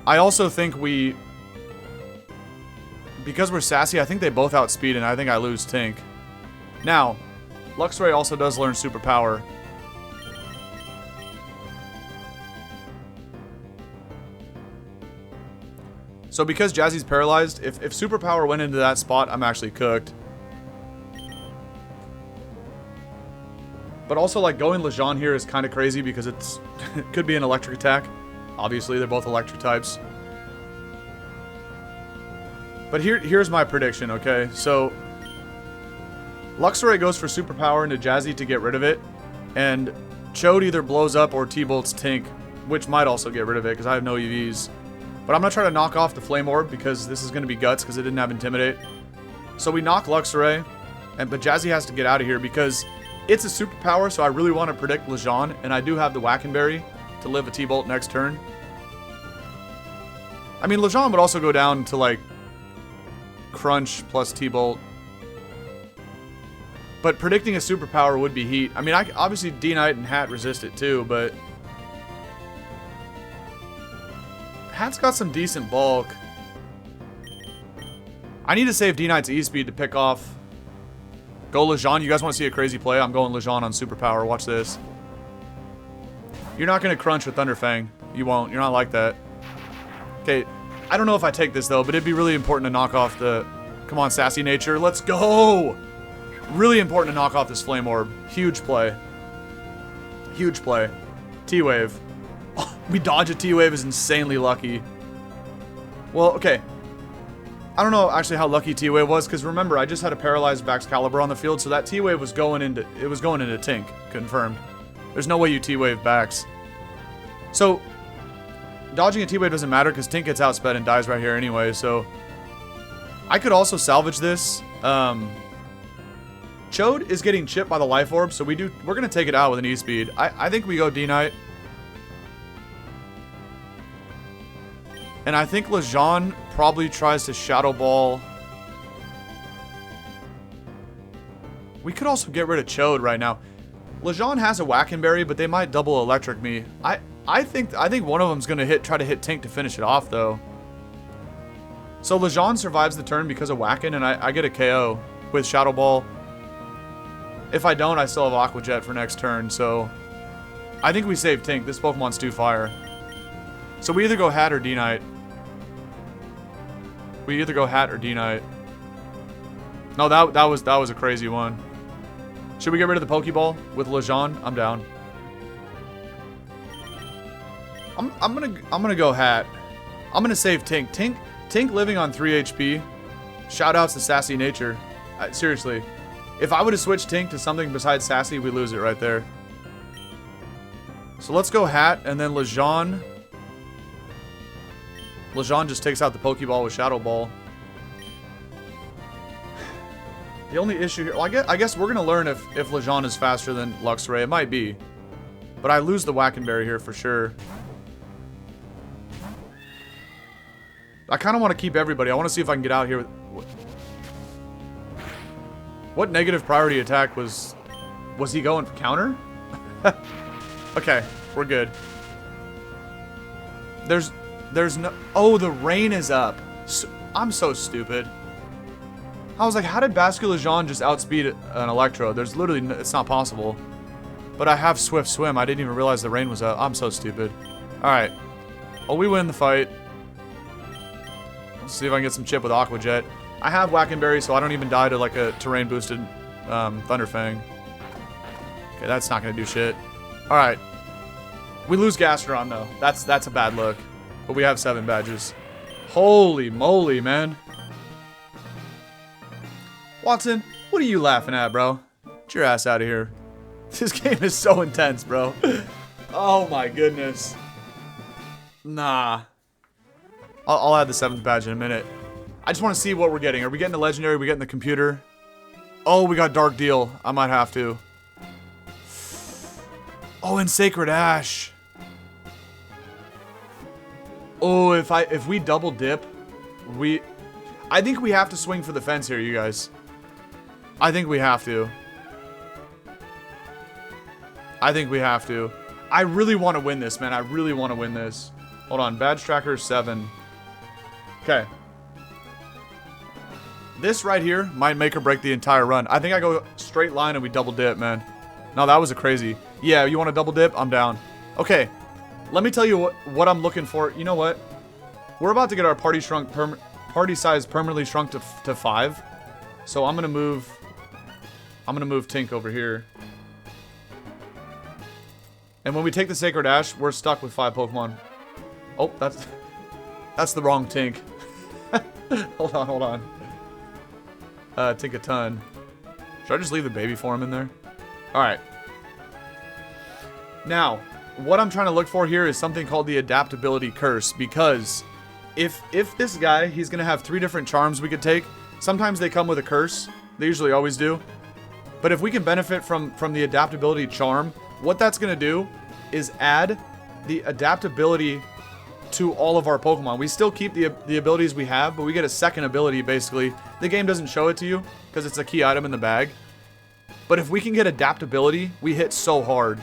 I also think we... Because we're sassy, I think they both outspeed, and I think I lose Tink. Now, Luxray also does learn Superpower. So because Jazzy's paralyzed, if Superpower went into that spot, I'm actually cooked. But also, like, going Lejeune here is kind of crazy because it could be an electric attack. Obviously, they're both electric types. But here's my prediction, okay? So, Luxray goes for Superpower into Jazzy to get rid of it. And Chode either blows up or T-Bolts Tink, which might also get rid of it because I have no EVs. But I'm going to try to knock off the Flame Orb because this is going to be Guts because it didn't have Intimidate. So we knock Luxray, but Jazzy has to get out of here because it's a Superpower, so I really want to predict Lejeune, and I do have the Wackenberry to live a T-Bolt next turn. I mean, Lejeune would also go down to, like, Crunch plus T-Bolt. But predicting a Superpower would be heat. I mean, obviously D-Knight and Hat resist it too, but Hat's got some decent bulk. I need to save D-Knight's E-Speed to pick off. Go Lejeune. You guys want to see a crazy play? I'm going Lejeune on Superpower. Watch this. You're not going to crunch with Thunderfang. You won't. You're not like that. Okay. I don't know if I take this, though, but it'd be really important to knock off the... Come on, Sassy Nature. Let's go! Really important to knock off this Flame Orb. Huge play. Huge play. T-Wave. We dodge a T-Wave is insanely lucky. Well, okay. I don't know actually how lucky T-Wave was, because remember, I just had a paralyzed Baxcalibur on the field, so that T-Wave was going into... It was going into Tink. Confirmed. There's no way you T-Wave Bax. So... Dodging a T-Wave doesn't matter because Tink gets outsped and dies right here anyway, so... I could also salvage this. Chode is getting chipped by the Life Orb, so we're going to take it out with an E-Speed. I think we go D-Knight. And I think Lejeune probably tries to Shadow Ball. We could also get rid of Chode right now. Lejeune has a Wackenberry, but they might double Electric me. I think one of them's gonna try to hit Tink to finish it off though. So Lejeune survives the turn because of Wacken, and I get a KO with Shadow Ball. If I don't, I still have Aqua Jet for next turn, so I think we save Tink. This Pokemon's too fire. So we either go Hat or D-Knight. We either go Hat or D-Knight. No, that was a crazy one. Should we get rid of the Pokeball with Lejeune? I'm down. I'm gonna go Hat. I'm gonna save Tink. Tink living on 3 HP. Shoutouts to Sassy Nature. Seriously, if I would have switched Tink to something besides Sassy, we lose it right there. So let's go Hat and then Lejeune. Lejeune just takes out the Pokeball with Shadow Ball. The only issue here, well, I guess we're gonna learn if Lejeune is faster than Luxray. It might be, but I lose the Wackenberry here for sure. I kind of want to keep everybody. I want to see if I can get out here with... What negative priority attack was he going for counter? Okay, we're good. There's no... Oh, the rain is up. I'm so stupid. I was like, how did Basculejean just outspeed an Electro? There's literally... It's not possible. But I have Swift Swim. I didn't even realize the rain was up. I'm so stupid. Alright. Well, we win the fight. Let's see if I can get some chip with Aqua Jet. I have Wackenberry, so I don't even die to like a terrain boosted Thunderfang. Okay, that's not gonna do shit. Alright. We lose Gastron though. That's a bad look. But we have 7 badges. Holy moly, man. Watson, what are you laughing at, bro? Get your ass out of here. This game is so intense, bro. Oh my goodness. Nah. I'll add the 7th badge in a minute. I just want to see what we're getting. Are we getting the legendary? Are we getting the computer? Oh, we got Dark Deal. I might have to. Oh, and Sacred Ash. Oh, if we double dip, I think we have to swing for the fence here, you guys. I think we have to. I think we have to. I really want to win this, man. I really want to win this. Hold on. Badge tracker 7. Okay. This right here might make or break the entire run. I think I go straight line and we double dip, man. No, that was a crazy. Yeah, you want to double dip? I'm down. Okay. Let me tell you what I'm looking for. You know what? We're about to get our party size permanently shrunk to 5. So I'm gonna move Tink over here. And when we take the Sacred Ash, we're stuck with 5 Pokemon. Oh, that's the wrong Tink. Hold on. Tink a ton. Should I just leave the baby form in there? Alright. Now, what I'm trying to look for here is something called the Adaptability Curse, because if this guy, he's going to have 3 different charms we could take. Sometimes they come with a curse. They usually always do. But if we can benefit from the Adaptability Charm, what that's going to do is add the adaptability to all of our Pokemon. We still keep the abilities we have, but we get a second ability, basically. The game doesn't show it to you, because it's a key item in the bag. But if we can get adaptability, we hit so hard.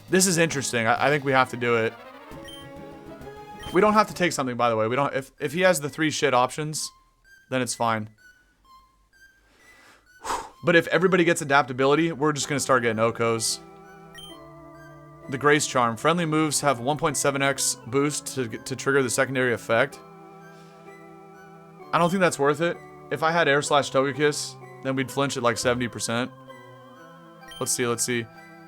This is interesting. I think we have to do it. We don't have to take something, by the way. We don't. If he has the 3 shit options, then it's fine. But if everybody gets adaptability, we're just going to start getting Okos. The Grace Charm. Friendly moves have 1.7x boost to trigger the secondary effect. I don't think that's worth it. If I had Air Slash Togekiss, then we'd flinch at like 70%. Let's see.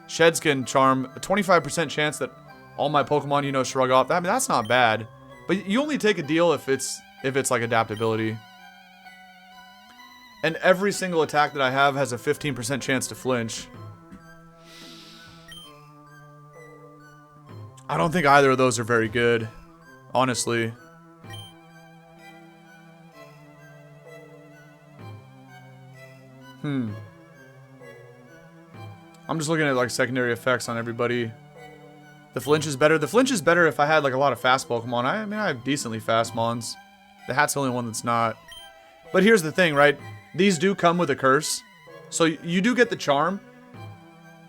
Shedskin Charm. A 25% chance that all my Pokemon, you know, shrug off. I mean, that's not bad. But you only take a deal if it's like adaptability. And every single attack that I have has a 15% chance to flinch. I don't think either of those are very good, honestly. I'm just looking at like secondary effects on everybody. The flinch is better. The flinch is better if I had like a lot of fast Pokemon. I mean, I have decently fast Mons. The Hat's the only one that's not. But here's the thing, right? These do come with a curse. So you do get the charm.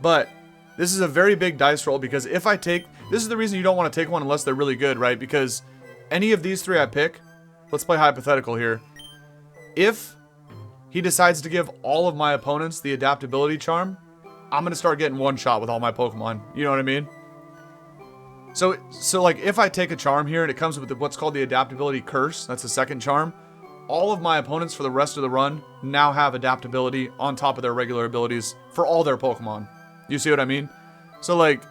But this is a very big dice roll, because if I take... This is the reason you don't want to take one unless they're really good, right? Because any of these 3 I pick... Let's play hypothetical here. If he decides to give all of my opponents the adaptability charm, I'm going to start getting one shot with all my Pokemon. You know what I mean? So like, if I take a charm here and it comes with what's called the adaptability curse, that's the second charm, all of my opponents for the rest of the run now have adaptability on top of their regular abilities for all their Pokemon. You see what I mean? So, like,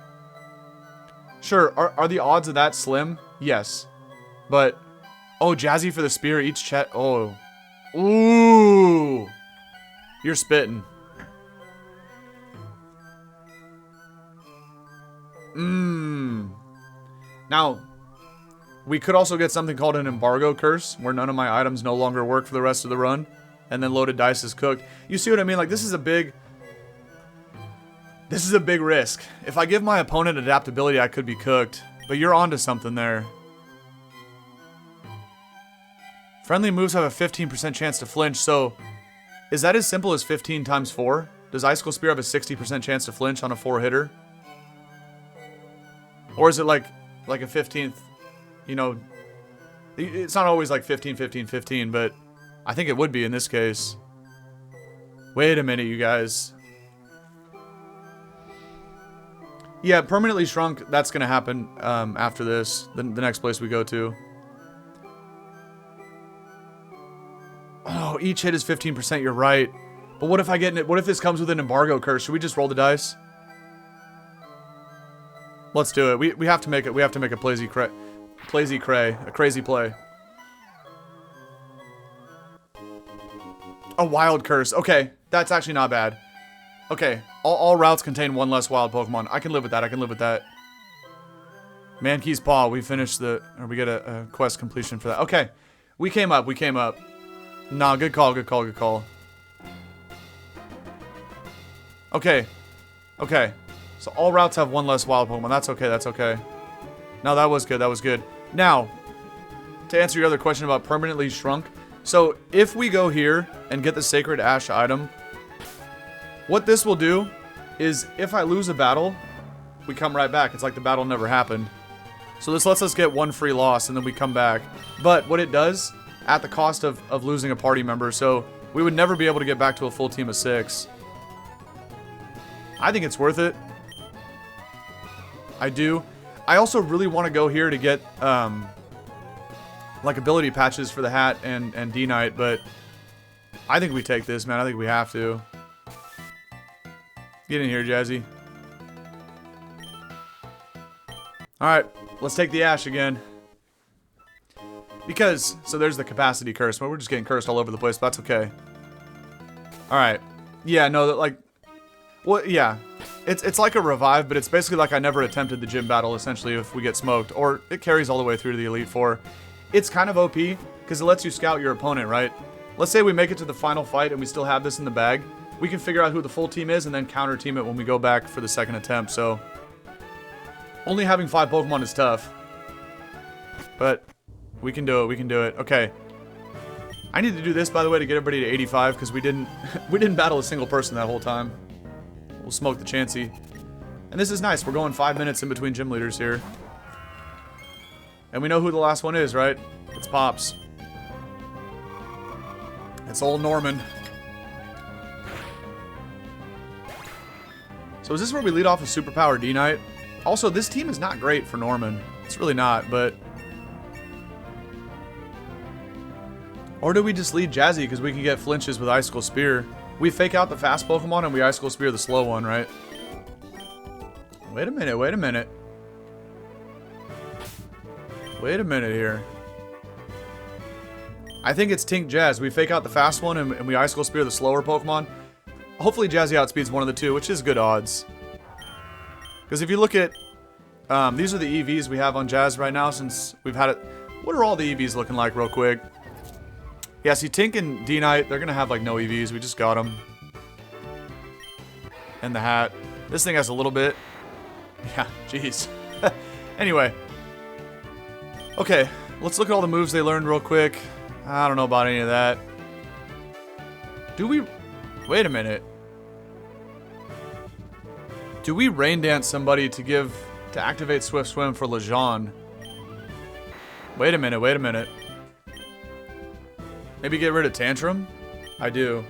sure, are the odds of that slim? Yes. But, oh, Jazzy for the spear, each chat, oh. Ooh. You're spitting. Now, we could also get something called an embargo curse, where none of my items no longer work for the rest of the run, and then loaded dice is cooked. You see what I mean? Like, this is a big risk. If I give my opponent adaptability, I could be cooked. But you're onto something there. Friendly moves have a 15% chance to flinch, so is that as simple as 15 times 4? Does Icicle Spear have a 60% chance to flinch on a 4-hitter? Or is it like a 15th, you know, it's not always like 15, 15, 15, but I think it would be in this case. Wait a minute, you guys. Yeah, permanently shrunk, that's going to happen after this, the next place we go to. Oh, each hit is 15%, you're right. But what if I get it? What if this comes with an embargo curse? Should we just roll the dice? Let's do it. We have to make it. We have to make a crazy cray, a crazy play. A wild curse. Okay, that's actually not bad. Okay, all routes contain one less wild Pokemon. I can live with that. I can live with that. Mankey's Paw. We finished or we get a quest completion for that. Okay, we came up. We came up. Nah, good call. Good call. Good call. Okay. Okay. So all routes have one less wild Pokemon. That's okay, that's okay. No, that was good, that was good. Now, to answer your other question about permanently shrunk. So, if we go here and get the Sacred Ash item, what this will do is, if I lose a battle, we come right back. It's like the battle never happened. So this lets us get one free loss, and then we come back. But what it does, at the cost of losing a party member, so we would never be able to get back to a full team of 6. I think it's worth it. I do. I also really want to go here to get, like, ability patches for the hat and D-Knight, but I think we take this, man. I think we have to. Get in here, Jazzy. Alright, let's take the Ash again. Because, so there's the capacity curse, but we're just getting cursed all over the place, but that's okay. Alright. Yeah, no, like, well, yeah. It's like a revive, but it's basically like I never attempted the gym battle, essentially, if we get smoked. Or it carries all the way through to the Elite Four. It's kind of OP, because it lets you scout your opponent, right? Let's say we make it to the final fight and we still have this in the bag. We can figure out who the full team is and then counter team it when we go back for the second attempt, so... Only having 5 Pokemon is tough. But we can do it, we can do it. Okay. I need to do this, by the way, to get everybody to 85, because we didn't battle a single person that whole time. We'll smoke the Chansey. And this is nice. We're going 5 minutes in between gym leaders here. And we know who the last one is, right? It's Pops. It's old Norman. So is this where we lead off with Superpower D-Knight? Also, this team is not great for Norman. It's really not, but... Or do we just lead Jazzy because we can get flinches with Icicle Spear? We fake out the fast Pokemon and we Icicle Spear the slow one, right? Wait a minute, wait a minute. Wait a minute here. I think it's Tink Jazz. We fake out the fast one and we Icicle Spear the slower Pokemon. Hopefully Jazzy outspeeds one of the two, which is good odds. Because if you look at... these are the EVs we have on Jazz right now since we've had it... What are all the EVs looking like real quick? Yeah, see, Tink and D-Knight, they're going to have, like, no EVs. We just got them. And the hat. This thing has a little bit. Yeah, jeez. Anyway. Okay, let's look at all the moves they learned real quick. I don't know about any of that. Do we... Wait a minute. Do we Rain Dance somebody to activate Swift Swim for Lejeune? Wait a minute, wait a minute. Maybe get rid of Tantrum? I do.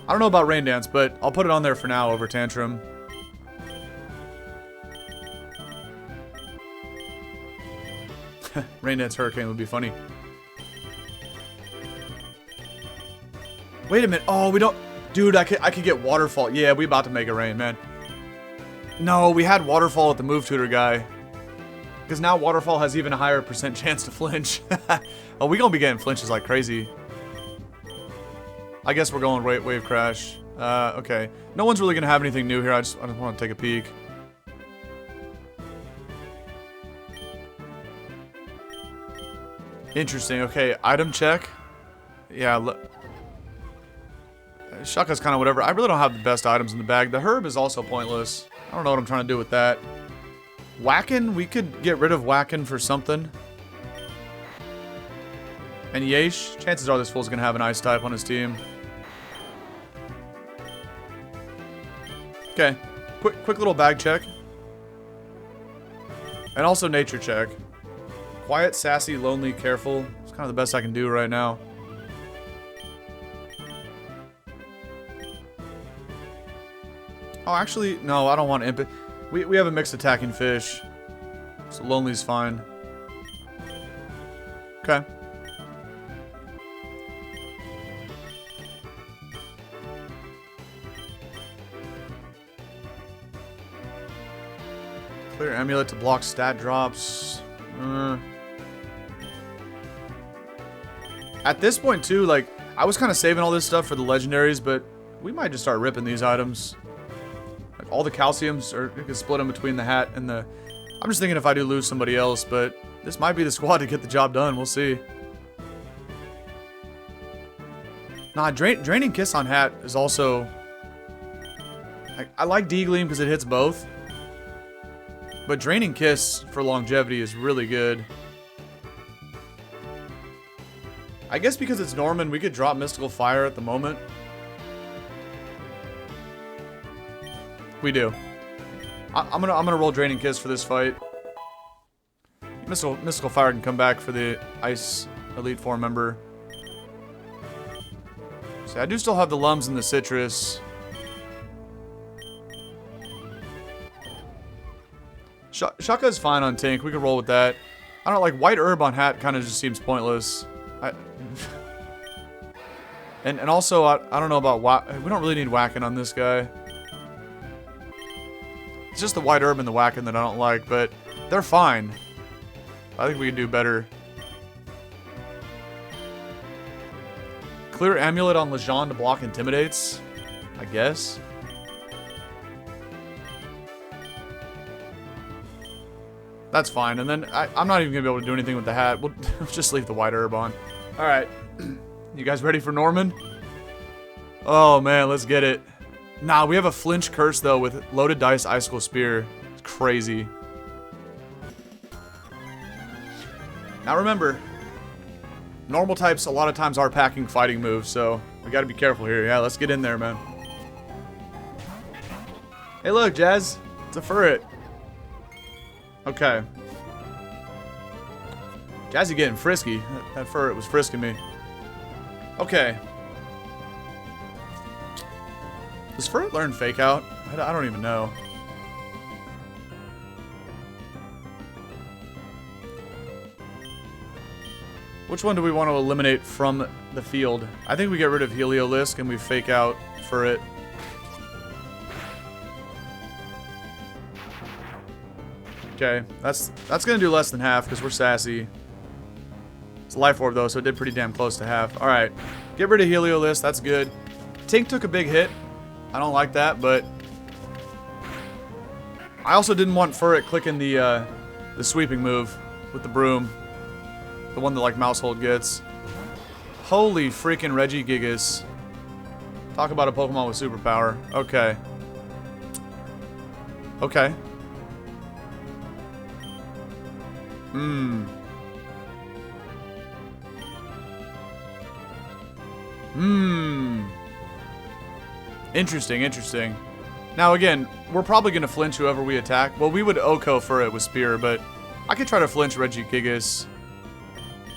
I don't know about Rain Dance, but I'll put it on there for now over Tantrum. Rain Dance Hurricane would be funny. Wait a minute. Oh, we don't... Dude, I could get Waterfall. Yeah, we about to make it rain, man. No, we had Waterfall with the Move Tutor guy. Because now Waterfall has even a higher % chance to flinch. Oh, we gonna be getting flinches like crazy. I guess we're going Wave Crash. Okay. No one's really gonna have anything new here. I just want to take a peek. Interesting. Okay, item check. Yeah, Shucka's kind of whatever. I really don't have the best items in the bag. The herb is also pointless. I don't know what I'm trying to do with that. Whackin', we could get rid of Whackin' for something. And Yeesh, chances are this fool's gonna have an ice type on his team. Okay, quick little bag check. And also nature check. Quiet, sassy, lonely, careful. It's kind of the best I can do right now. Oh, actually, no, I don't want Imp. We have a mixed attacking fish. So lonely's fine. Okay. Clear amulet to block stat drops. At this point, too, like, I was kind of saving all this stuff for the legendaries, but we might just start ripping these items. Like, all the calciums, or you can split them between the hat and the... I'm just thinking if I do lose somebody else, but this might be the squad to get the job done. We'll see. Nah, Draining Kiss on hat is also... I like D-Gleam because it hits both. But Draining Kiss for longevity is really good. I guess because it's Norman, we could drop Mystical Fire at the moment. We do. I'm gonna roll Draining Kiss for this fight. Mystical Fire can come back for the Ice Elite Four member. See, I do still have the Lums and the Citrus. Shaka's fine on Tink. We can roll with that. I don't know, like, White Herb on Hat kind of just seems pointless. And also, I don't know about we don't really need Whackin' on this guy. It's just the White Herb and the Whackin' that I don't like, but they're fine. I think we can do better. Clear Amulet on Lejean to block Intimidates, I guess. That's fine, and then I'm not even going to be able to do anything with the hat. We'll just leave the White Herb on. Alright. You guys ready for Norman? Oh, man, let's get it. Nah, we have a Flinch Curse, though, with Loaded Dice Icicle Spear. It's crazy. Now, remember, normal types a lot of times are packing fighting moves, so we got to be careful here. Yeah, let's get in there, man. Hey, look, Jazz. It's a Furret. Okay. Jazzy getting frisky. That Furret was frisking me. Okay. Does Furret learn Fake Out? I don't even know. Which one do we want to eliminate from the field? I think we get rid of Heliolisk and we Fake Out Furret. Okay, that's gonna do less than half because we're sassy. It's a Life Orb though, so it did pretty damn close to half. All right, get rid of Heliolisk. That's good. Tink took a big hit. I don't like that, but I also didn't want Furret clicking the sweeping move with the broom, the one that like Mousehold gets. Holy freaking Regigigas! Talk about a Pokemon with superpower. Okay. Okay. Interesting, interesting. Now again, we're probably going to flinch whoever we attack. Well, we would Oko Furret with Spear, but I could try to flinch Regigigas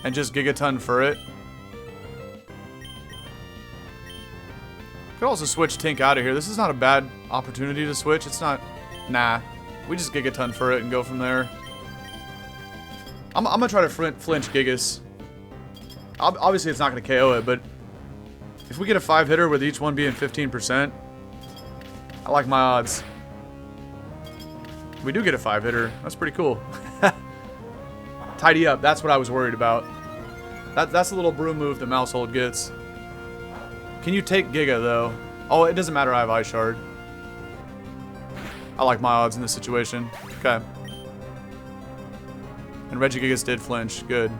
and just Gigaton Furret. Could could also switch Tink out of here. This is not a bad opportunity to switch. It's not... Nah. We just Gigaton for it and go from there. I'm going to try to flinch Gigas. Obviously, it's not going to KO it, but... If we get a 5-hitter with each one being 15%, I like my odds. We do get a 5-hitter. That's pretty cool. Tidy up. That's what I was worried about. That's a little broom move that Mousehold gets. Can you take Giga, though? Oh, it doesn't matter. I have Ice Shard. I like my odds in this situation. Okay. And Regigigas did flinch. Good.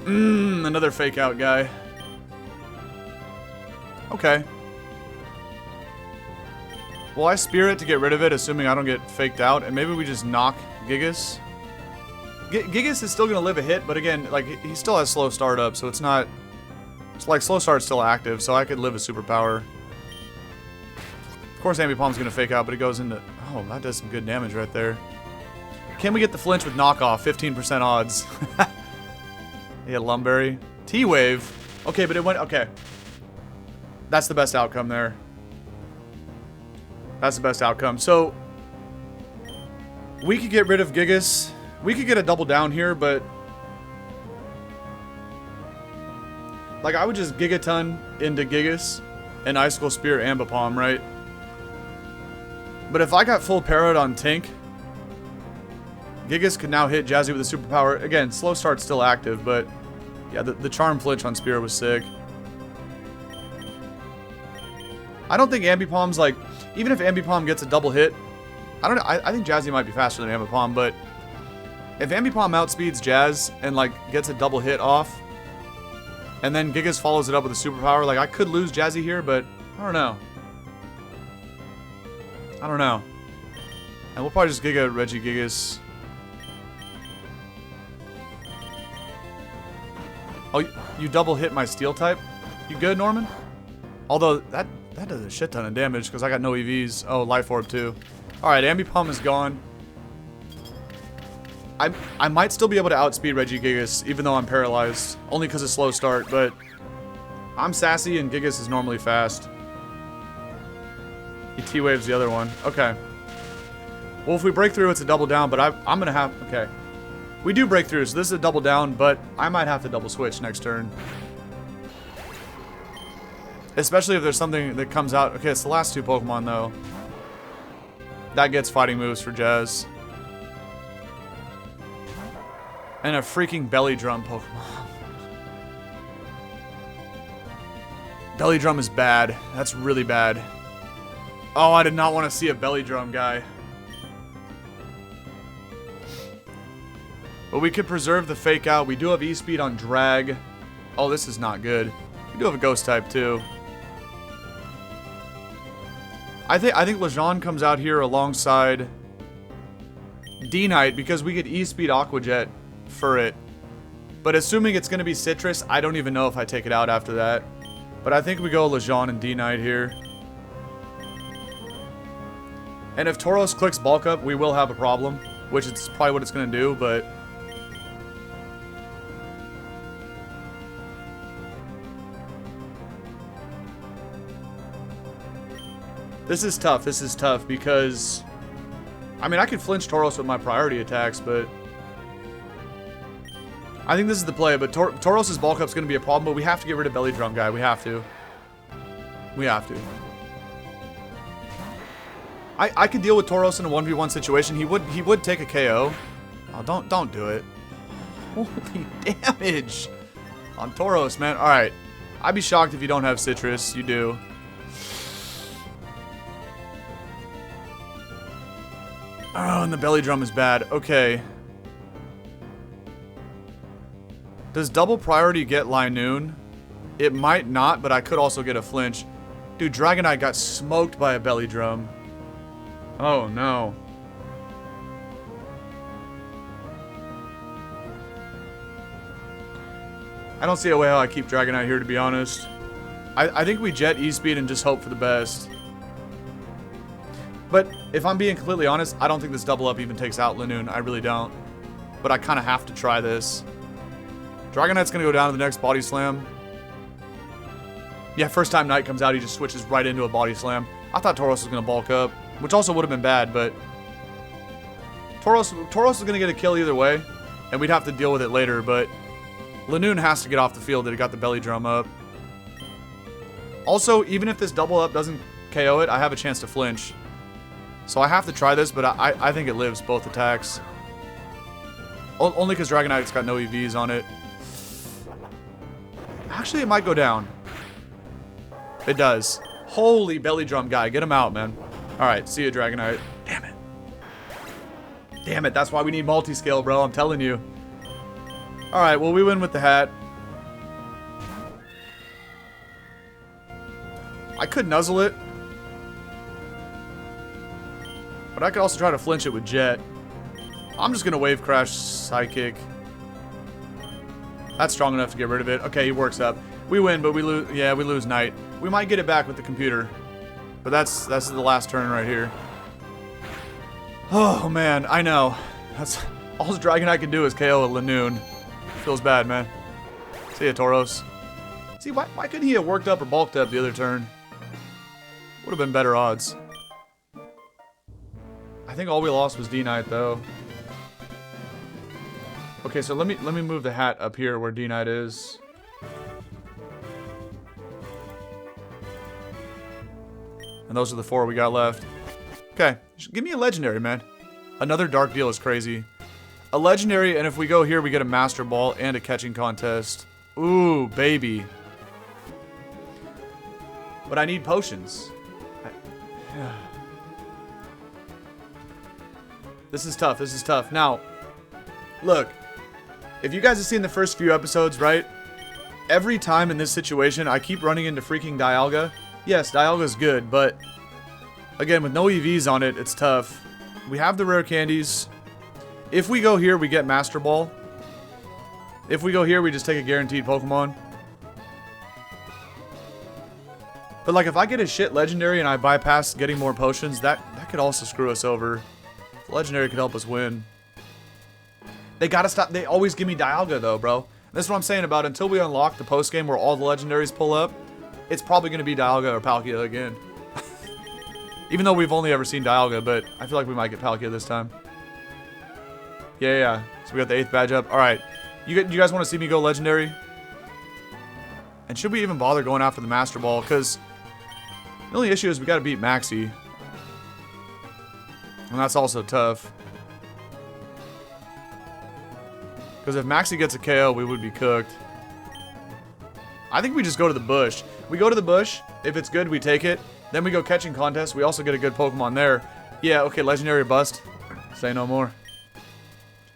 Another fake out guy. Okay. Well, I spear it to get rid of it, assuming I don't get faked out, and maybe we just knock Gigas. Gigas is still going to live a hit, but again, like, he still has slow startup, so it's not... It's like slow start's still active, so I could live a superpower. Of course, Ambipom's going to fake out, but it goes into... Oh, that does some good damage right there. Can we get the flinch with knockoff? 15% odds. Yeah, Lumberry. T-Wave. Okay, but it went... Okay. That's the best outcome there. That's the best outcome. So, we could get rid of Gigas. We could get a double down here, but... Like, I would just Gigaton into Gigas and Icicle Spear Ambipom, right? But if I got full parrot on Tink, Gigas could now hit Jazzy with a superpower. Again, slow start's still active, but... Yeah, the Charm Flinch on Spear was sick. I don't think Ambipom's like... Even if Ambipom gets a double hit, I don't know. I think Jazzy might be faster than Ambipom, but if Ambipom outspeeds Jazz and like gets a double hit off, and then Gigas follows it up with a superpower, like I could lose Jazzy here, but I don't know. I don't know. And we'll probably just Giga Regigigas. Oh, you double hit my Steel type? You good, Norman? Although that does a shit ton of damage because I got no EVs. Oh, Life Orb too. Alright, Ambipom is gone. I might still be able to outspeed Regigigas even though I'm paralyzed. Only because of slow start, but I'm sassy and Gigas is normally fast. He T-Waves the other one. Okay. Well, if we break through, it's a double down, but I'm going to have... Okay. We do break through, so this is a double down, but I might have to double switch next turn. Especially if there's something that comes out. Okay, it's the last two Pokemon, though. That gets fighting moves for Jazz. And a freaking Belly Drum Pokemon. Belly Drum is bad. That's really bad. Oh, I did not want to see a Belly Drum guy. But we could preserve the fake out. We do have E-Speed on Drag. Oh, this is not good. We do have a Ghost type, too. I think Lejeune comes out here alongside D-Knight because we get E-Speed Aqua Jet for it. But assuming it's going to be Citrus, I don't even know if I take it out after that. But I think we go Lejeune and D-Knight here. And if Tauros clicks Bulk Up, we will have a problem. Which is probably what it's going to do, but... This is tough because... I mean, I could flinch Tauros with my priority attacks, but... I think this is the play, but Tauros' Bulk Up is going to be a problem, but we have to get rid of Belly Drum guy. We have to. We have to. I could deal with Tauros in a 1v1 situation. He would take a KO. Oh, don't do it. Holy damage on Tauros, man. All right. I'd be shocked if you don't have Citrus. You do. Oh, and the Belly Drum is bad. Okay. Does double priority get Linoon? It might not, but I could also get a flinch. Dude, Dragonite got smoked by a Belly Drum. Oh, no. I don't see a way how I keep Dragonite here, to be honest. I think we jet E-Speed and just hope for the best. But if I'm being completely honest, I don't think this double up even takes out Linoon. I really don't. But I kind of have to try this. Dragonite's going to go down to the next Body Slam. Yeah, first time Knight comes out, he just switches right into a body slam. I thought Tauros was going to bulk up, which also would have been bad, but Tauros is going to get a kill either way, and we'd have to deal with it later, but Lanoon has to get off the field that it got the belly drum up. Also, even if this double up doesn't KO it, I have a chance to flinch. So I have to try this, but I think it lives both attacks. Only because Dragonite's got no EVs on it. Actually, it might go down. It does. Holy belly drum guy. Get him out, man. Alright, see you, Dragonite. Damn it. Damn it, that's why we need multi-scale, bro. I'm telling you. Alright, well, we win with the hat. I could nuzzle it. But I could also try to flinch it with Jet. I'm just going to Wave Crash Psychic. That's strong enough to get rid of it. Okay, he works up. We win, but we lose. Yeah, we lose Knight. We might get it back with the computer. But that's the last turn right here. Oh, man. I know. That's all the Dragonite can do is KO a Lanoon. Feels bad, man. See ya, Tauros. See, why couldn't he have worked up or bulked up the other turn? Would have been better odds. I think all we lost was D-Knight, though. Okay, so let me move the hat up here where D-Knight is. And those are the 4 we got left. Okay, give me a legendary, man. Another dark deal is crazy. A legendary, and if we go here, we get a Master Ball and a catching contest. Ooh, baby. But I need potions. This is tough. This is tough. Now, look. If you guys have seen the first few episodes, right? Every time in this situation, I keep running into freaking Dialga. Yes, Dialga's good, but again, with no EVs on it, it's tough. We have the rare candies. If we go here, we get Master Ball. If we go here, we just take a guaranteed Pokemon. But like, if I get a shit legendary and I bypass getting more potions, that could also screw us over. The legendary could help us win. They gotta stop. They always give me Dialga though, bro. That's what I'm saying about until we unlock the post game where all the legendaries pull up, it's probably gonna be Dialga or Palkia again. Even though we've only ever seen Dialga, but I feel like we might get Palkia this time. Yeah. So we got the 8th badge up. All right, you guys want to see me go legendary? And should we even bother going after the Master Ball? Because the only issue is we got to beat Maxie, and that's also tough. Because if Maxie gets a KO, we would be cooked. I think we just go to the bush. We go to the bush. If it's good, we take it. Then we go catching contest. We also get a good Pokemon there. Yeah, okay, legendary bust. Say no more.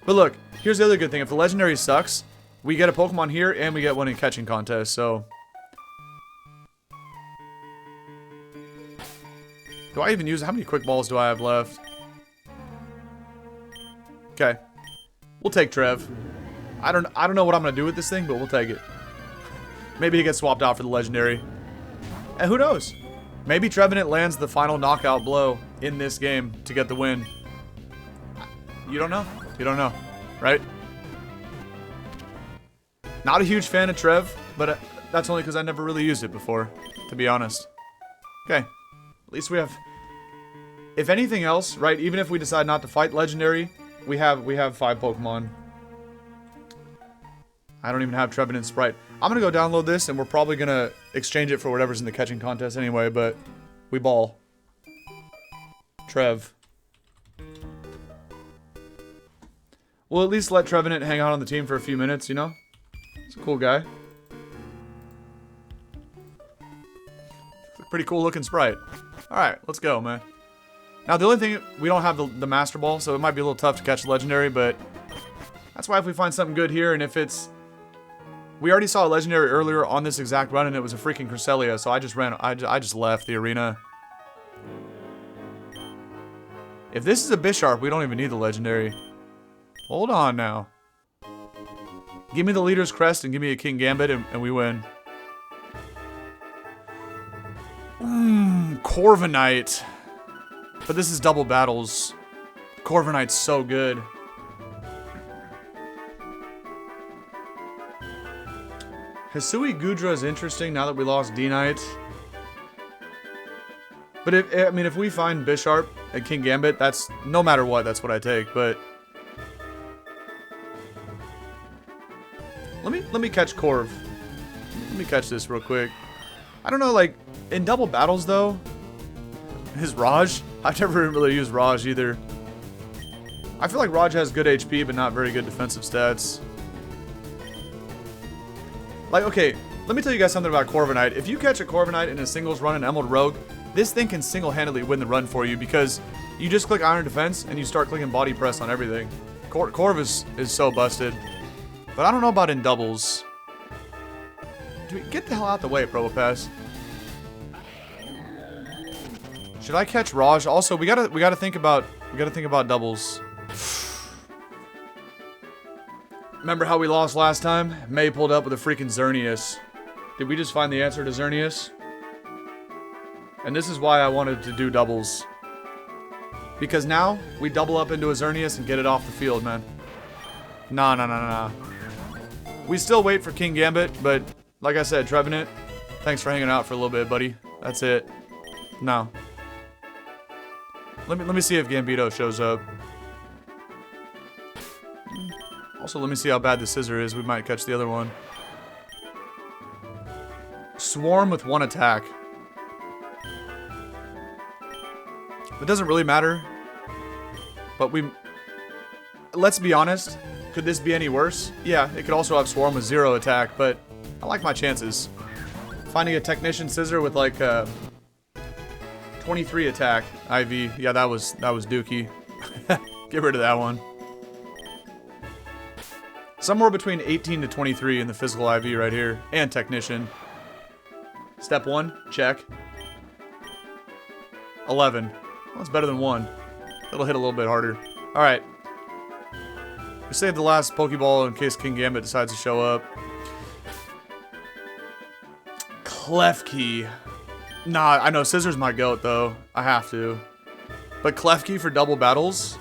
But look, here's the other good thing. If the legendary sucks, we get a Pokemon here and we get one in catching contest. So, do I even use it? How many quick balls do I have left? Okay. We'll take Trev. I don't know what I'm gonna do with this thing, but we'll take it. Maybe he gets swapped out for the legendary. And who knows? Maybe Trevenant lands the final knockout blow in this game to get the win. You don't know. You don't know, right? Not a huge fan of Trev, but that's only because I never really used it before, to be honest. Okay. At least we have, if anything else, right, even if we decide not to fight legendary, we have 5 Pokemon. I don't even have Trevenant Sprite. I'm going to go download this, and we're probably going to exchange it for whatever's in the catching contest anyway, but we ball. Trev. We'll at least let Trevenant hang out on the team for a few minutes, you know? He's a cool guy. It's a pretty cool looking sprite. Alright, let's go, man. Now, the only thing, we don't have the Master Ball, so it might be a little tough to catch legendary, but that's why if we find something good here, and if it's... We already saw a legendary earlier on this exact run, and it was a freaking Cresselia, so I just left the arena. If this is a Bisharp, we don't even need the legendary. Hold on now. Give me the leader's crest and give me a King Gambit, and we win. Corviknight. But this is double battles. Corviknight's so good. Hisui Gudra is interesting now that we lost D-Knight. But if we find Bisharp and King Gambit, that's no matter what, that's what I take. But let me catch Corv. Let me catch this real quick. I don't know, like in double battles though. His Raj? I've never really used Raj either. I feel like Raj has good HP, but not very good defensive stats. Like, okay, let me tell you guys something about Corviknight. If you catch a Corviknight in a singles run in Emerald Rogue, this thing can single-handedly win the run for you because you just click Iron Defense and you start clicking Body Press on everything. Corv is so busted. But I don't know about in doubles. Dude, get the hell out the way, Probopass. Should I catch Raj? Also, we gotta think about doubles. Remember how we lost last time? May pulled up with a freaking Xerneas. Did we just find the answer to Xerneas? And this is why I wanted to do doubles. Because now, we double up into a Xerneas and get it off the field, man. Nah. We still wait for King Gambit, but like I said, Trevenant, thanks for hanging out for a little bit, buddy. That's it. No. Let me see if Gambito shows up. Also, let me see how bad the Scissor is. We might catch the other one. Swarm with 1 attack. It doesn't really matter. But let's be honest. Could this be any worse? Yeah, it could also have Swarm with 0 attack, but I like my chances. Finding a Technician Scissor with like 23 attack IV. Yeah, that was dookie. Get rid of that one. Somewhere between 18 to 23 in the physical IV right here. And Technician. Step 1, check. 11. Well, that's better than 1. It'll hit a little bit harder. Alright. We saved the last Pokeball in case King Gambit decides to show up. Klefki. Nah, I know Scissor's my goat though. I have to. But Klefki for double battles?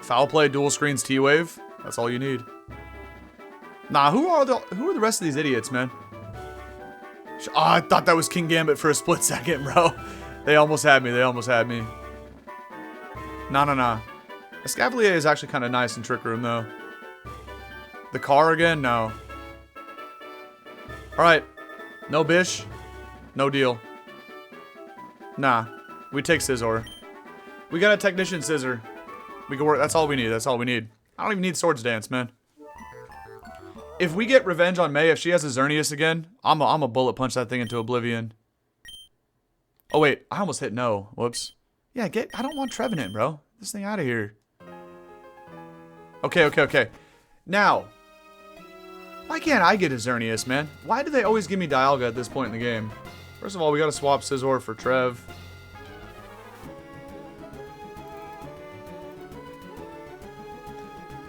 Foul play, dual screens, T-Wave? That's all you need. Nah, who are the rest of these idiots, man? Oh, I thought that was King Gambit for a split second, bro. They almost had me. Nah. Escavalier is actually kind of nice in Trick Room, though. The car again? No. Alright. No Bish. No deal. Nah. We take Scizor. We got a Technician Scissor. We can work. That's all we need. I don't even need Swords Dance, man. If we get revenge on May, if she has a Xerneas again, I'm a bullet punch that thing into oblivion. Oh wait, I almost hit no. Whoops. Yeah, I don't want Trevenant, bro. This thing out of here. Okay. Now, why can't I get a Xerneas, man? Why do they always give me Dialga at this point in the game? First of all, we gotta swap Scizor for Trev.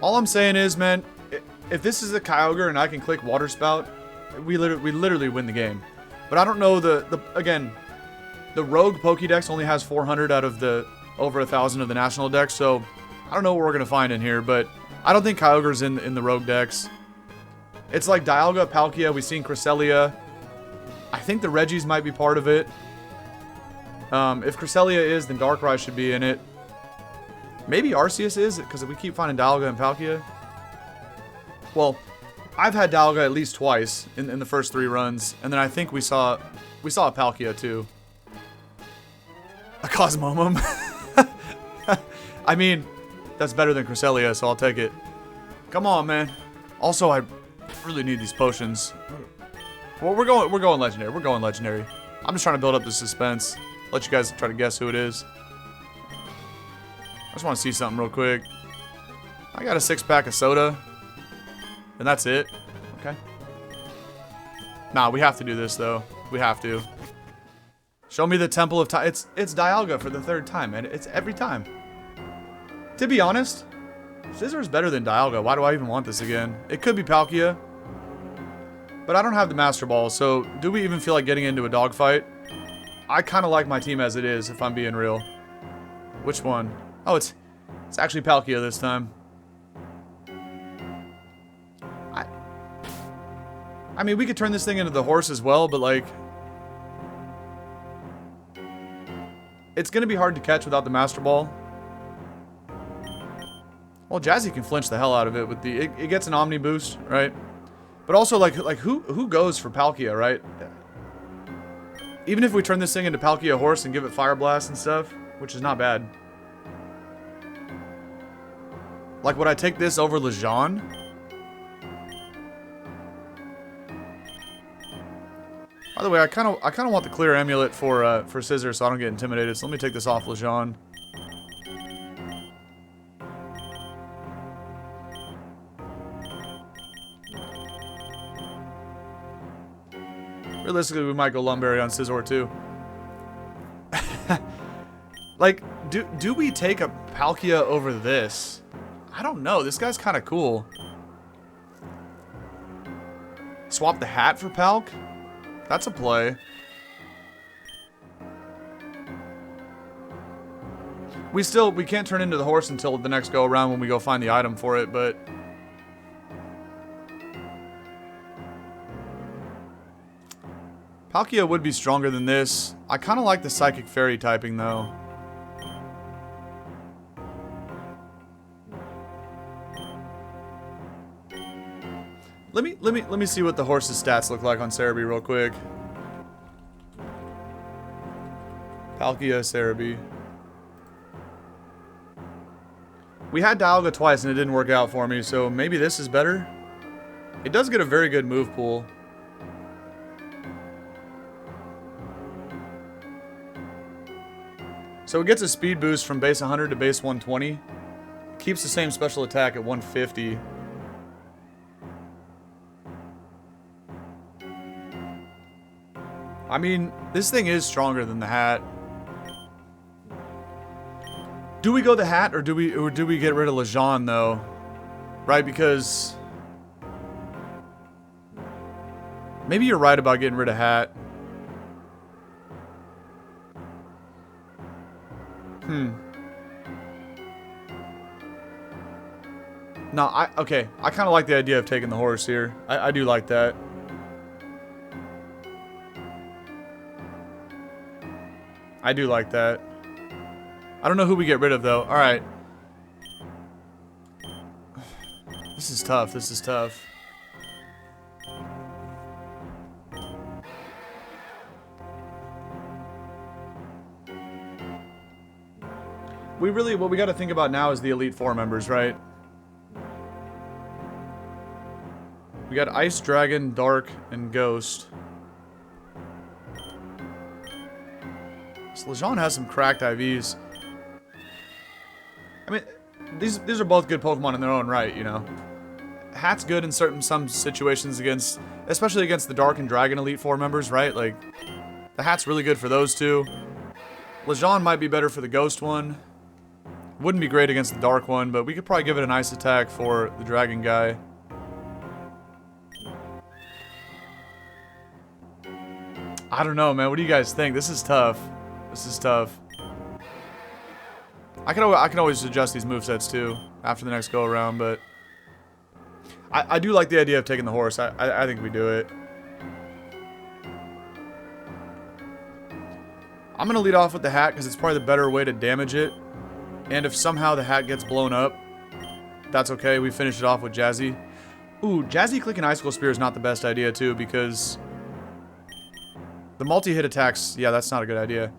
All I'm saying is, man, if this is a Kyogre and I can click Water Spout, we literally win the game. But I don't know again, the Rogue Pokédex only has 400 out of the over 1,000 of the National Dex, so I don't know what we're gonna find in here, but I don't think Kyogre's in the Rogue Dex. It's like Dialga, Palkia, we've seen Cresselia. I think the Regis might be part of it. If Cresselia is, then Darkrai should be in it. Maybe Arceus is, because we keep finding Dialga and Palkia. Well, I've had Dialga at least twice in the first 3 runs, and then I think we saw a Palkia too. A Cosmomum. I mean, that's better than Cresselia, so I'll take it. Come on, man. Also, I really need these potions. Well, we're going legendary. I'm just trying to build up the suspense. Let you guys try to guess who it is. I just want to see something real quick. I got a 6-pack of soda. And that's it. Okay. Nah, we have to do this, though. We have to. Show me the Temple of Time. It's Dialga for the 3rd time, man. It's every time. To be honest, Scissor's better than Dialga. Why do I even want this again? It could be Palkia. But I don't have the Master Ball, so do we even feel like getting into a dogfight? I kind of like my team as it is, if I'm being real. Which one? Oh, it's actually Palkia this time. I mean, we could turn this thing into the horse as well, but like... It's going to be hard to catch without the Master Ball. Well, Jazzy can flinch the hell out of it with the... It gets an Omni boost, right? But also, like who goes for Palkia, right? Even if we turn this thing into Palkia Horse and give it Fire Blast and stuff, which is not bad. Like, would I take this over Lejeune? By the way, I kind of want the clear amulet for Scissor, so I don't get intimidated. So let me take this off Lejeune. Realistically, we might go Lumberry on Scizor too. Like, do we take a Palkia over this? I don't know. This guy's kind of cool. Swap the hat for Palk? That's a play. We can't turn into the horse until the next go around when we go find the item for it, but... Palkia would be stronger than this. I kind of like the Psychic Fairy typing, though. Let me see what the horse's stats look like on Cerebi real quick. Palkia, Cerebi. We had Dialga twice and it didn't work out for me, so maybe this is better. It does get a very good move pool. So it gets a speed boost from base 100 to base 120. Keeps the same special attack at 150. I mean, this thing is stronger than the hat. Do we go the hat or do we get rid of Lejeune though? Right, because maybe you're right about getting rid of hat. No, okay. I kind of like the idea of taking the horse here. I do like that. I do like that. I don't know who we get rid of, though. Alright. This is tough. This is tough. What we got to think about now is the Elite Four members, right? We got Ice, Dragon, Dark, and Ghost. So Lejeune has some cracked IVs. I mean, these are both good Pokemon in their own right, you know. Hat's good in some situations against, especially against the Dark and Dragon Elite Four members, right? Like, the Hat's really good for those two. Lejeune might be better for the Ghost one. Wouldn't be great against the Dark one, but we could probably give it a nice attack for the Dragon guy. I don't know, man. What do you guys think? This is tough. This is tough. I can always adjust these movesets too after the next go around, but I do like the idea of taking the horse. I think we do it. I'm gonna lead off with the hat because it's probably the better way to damage it. And if somehow the hat gets blown up, that's okay. We finish it off with Jazzy. Ooh, Jazzy clicking Icicle Spear is not the best idea too because the multi-hit attacks. Yeah, that's not a good idea.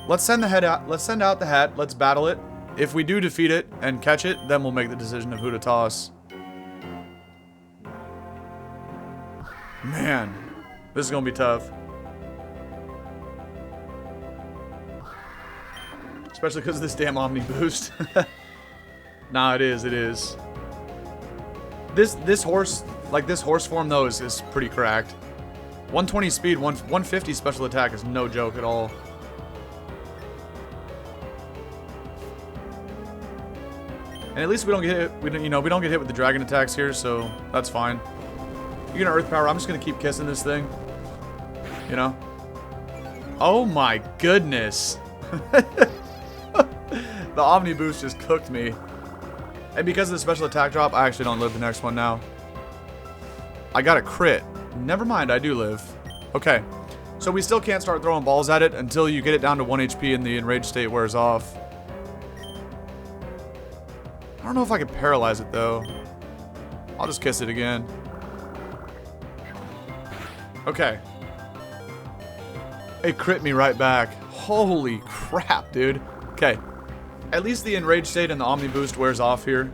Let's send the head out. Let's send out the hat. Let's battle it. If we do defeat it and catch it, then we'll make the decision of who to toss. Man, this is gonna be tough. Especially because of this damn Omni boost. Nah, it is. It is. This horse, like this horse form though, is pretty cracked. 120 speed, 150 special attack is no joke at all. And at least we don't get hit. We don't get hit with the dragon attacks here, so that's fine. You're gonna Earth Power. I'm just gonna keep kissing this thing. You know. Oh my goodness. The Omni boost just cooked me. And because of the special attack drop, I actually don't live the next one now. I got a crit. Never mind, I do live. Okay. So we still can't start throwing balls at it until you get it down to 1 HP and the enraged state wears off. I don't know if I can paralyze it, though. I'll just kiss it again. Okay. It crit me right back. Holy crap, dude. Okay. At least the enraged state and the Omni Boost wears off here.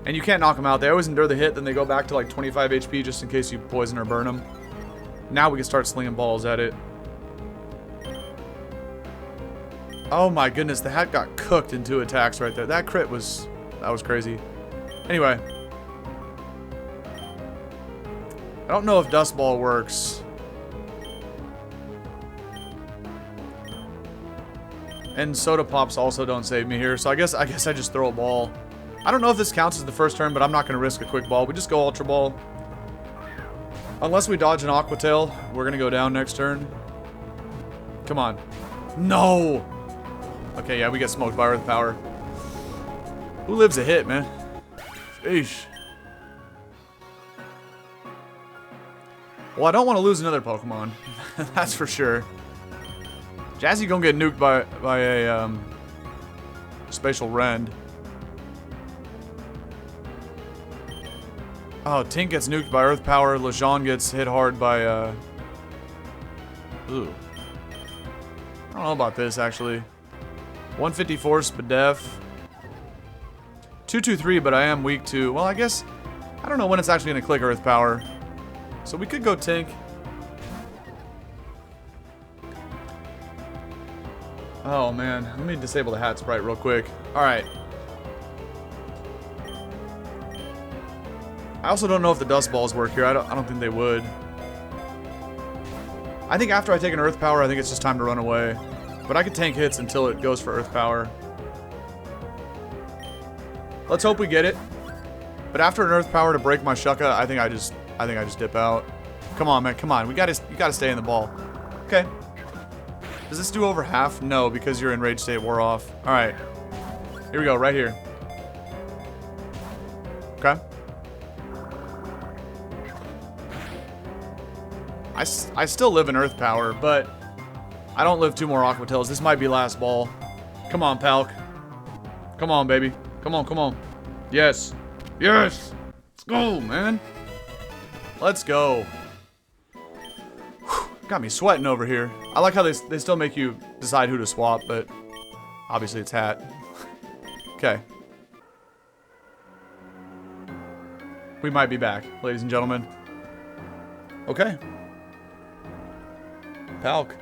And you can't knock them out. They always endure the hit, then they go back to like 25 HP just in case you poison or burn them. Now we can start slinging balls at it. Oh my goodness, the hat got cooked in 2 attacks right there. That crit was... that was crazy. Anyway. I don't know if Dust Ball works. And Soda Pops also don't save me here, so I guess I just throw a ball. I don't know if this counts as the first turn, but I'm not going to risk a quick ball. We just go Ultra Ball. Unless we dodge an Aqua Tail, we're going to go down next turn. Come on. No! Okay, yeah, we get smoked by Earth Power. Who lives a hit, man? Sheesh. Well, I don't want to lose another Pokemon. That's for sure. Jazzy gonna get nuked by a Spatial Rend. Oh, Tink gets nuked by Earth Power. Lejeune gets hit hard by, ooh. I don't know about this, actually. 154 Spadef. 223, but I am weak to... well, I guess... I don't know when it's actually going to click Earth Power. So we could go Tink. Oh, man. Let me disable the hat sprite real quick. Alright. I also don't know if the Dust Balls work here. I don't think they would. I think after I take an Earth Power, I think it's just time to run away. But I could tank hits until it goes for Earth Power. Let's hope we get it. But after an Earth Power to break my Shucka, I think I just dip out. Come on, man. Come on. You gotta stay in the ball. Okay. Does this do over half? No, because your enraged state wore off. Alright. Here we go, right here. Okay. I still live in Earth Power, but I don't live 2 more Aqua Tails. This might be last ball. Come on, Palk. Come on, baby. Come on, come on. Yes. Yes! Let's go, man. Let's go. Whew, got me sweating over here. I like how they still make you decide who to swap, but obviously it's hat. Okay. We might be back, ladies and gentlemen. Okay. Palk.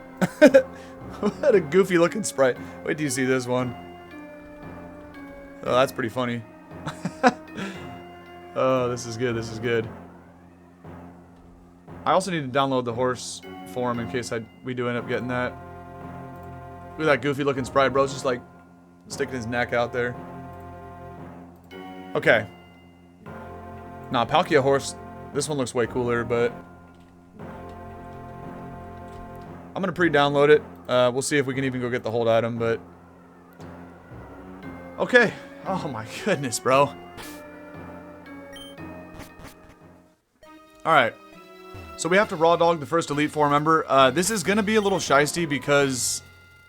What a goofy looking sprite. Wait till you see this one. Oh, that's pretty funny. Oh, this is good. This is good. I also need to download the horse form in case we do end up getting that. Look at that goofy looking sprite, bro's just like sticking his neck out there. Okay. Nah, Palkia horse. This one looks way cooler, but I'm gonna pre-download it. We'll see if we can even go get the hold item, but okay. Oh my goodness, bro. Alright. So we have to raw dog the first Elite Four member. This is gonna be a little shiesty because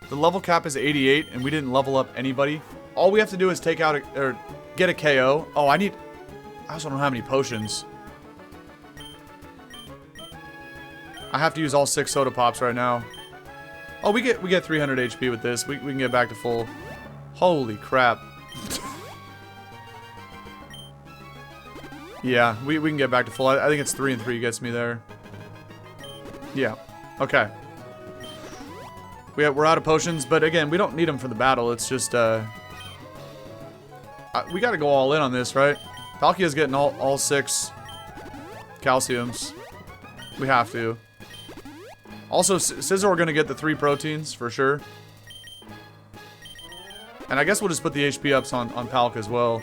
the level cap is 88 and we didn't level up anybody. All we have to do is take out or get a KO. Oh, I also don't have any potions. I have to use all 6 soda pops right now. Oh, we get 300 HP with this. We can get back to full. Holy crap. Yeah, we can get back to full. I think it's 3 and 3 gets me there. Yeah. Okay. We're out of potions, but again, we don't need them for the battle. It's just we got to go all in on this, right? Palkia's getting all 6 calciums. We have to. Also, Scizor, we're going to get the 3 proteins, for sure. And I guess we'll just put the HP ups on Palk as well.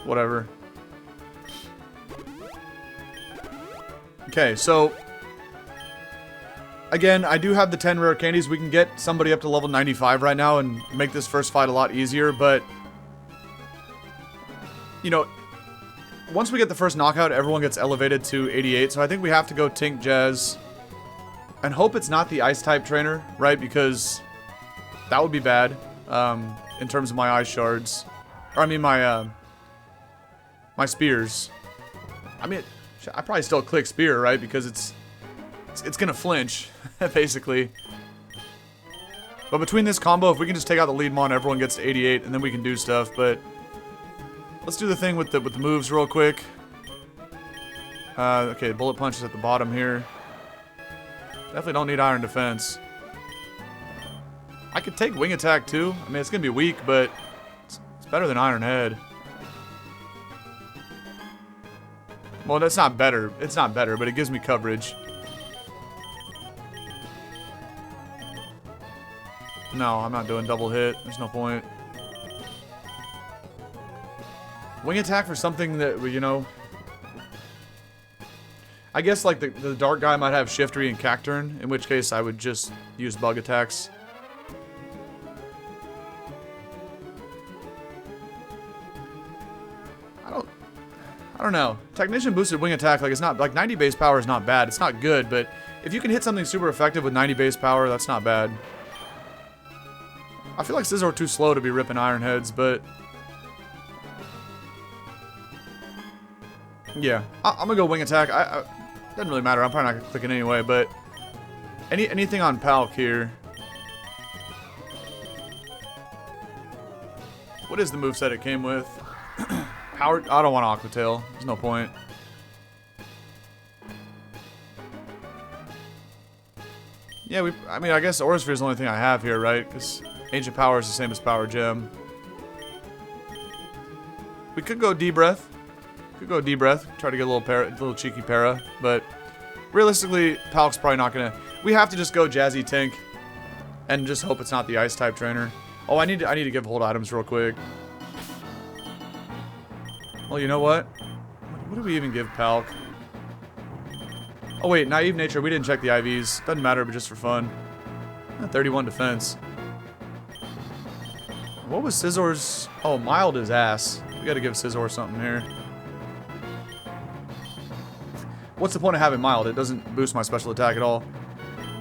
Whatever. Okay, so again, I do have the 10 rare candies. We can get somebody up to level 95 right now and make this first fight a lot easier, but you know, once we get the first knockout, everyone gets elevated to 88. So I think we have to go Tink, Jazz, and hope it's not the Ice-type trainer, right? Because that would be bad in terms of my Ice shards. Or I mean my my spears. I mean, I probably still click spear, right? Because it's gonna flinch, basically. But between this combo, if we can just take out the lead mon, everyone gets to 88, and then we can do stuff. But let's do the thing with the moves real quick. Okay, bullet punch is at the bottom here. Definitely don't need iron defense. I could take wing attack too. I mean, it's gonna be weak, but it's better than iron head. Well, that's not better. It's not better, but it gives me coverage. No, I'm not doing double hit. There's no point. Wing attack for something that, you know... I guess, like, the dark guy might have Shiftry and Cacturn, in which case I would just use bug attacks. I don't know. Technician boosted wing attack, like, it's not, like, 90 base power is not bad. It's not good, but if you can hit something super effective with 90 base power, that's not bad. I feel like Scizor too slow to be ripping iron heads, but... yeah, I'm gonna go wing attack. Doesn't really matter. I'm probably not clicking anyway, but... anything on Palk here. What is the moveset it came with? Power... I don't want Aqua Tail. There's no point. Yeah, I mean, I guess Aura Sphere is the only thing I have here, right? Because Ancient Power is the same as Power Gem. We could go D-Breath. Could go D-Breath. Try to get a little cheeky para. But realistically, Palk's probably not going to... we have to just go Jazzy Tink. And just hope it's not the Ice-type trainer. Oh, I need to give hold items real quick. Well, you know what? What do we even give Palk? Oh wait, Naive Nature. We didn't check the IVs. Doesn't matter, but just for fun. 31 defense. What was Scizor's... oh, mild as ass. We gotta give Scizor something here. What's the point of having mild? It doesn't boost my special attack at all.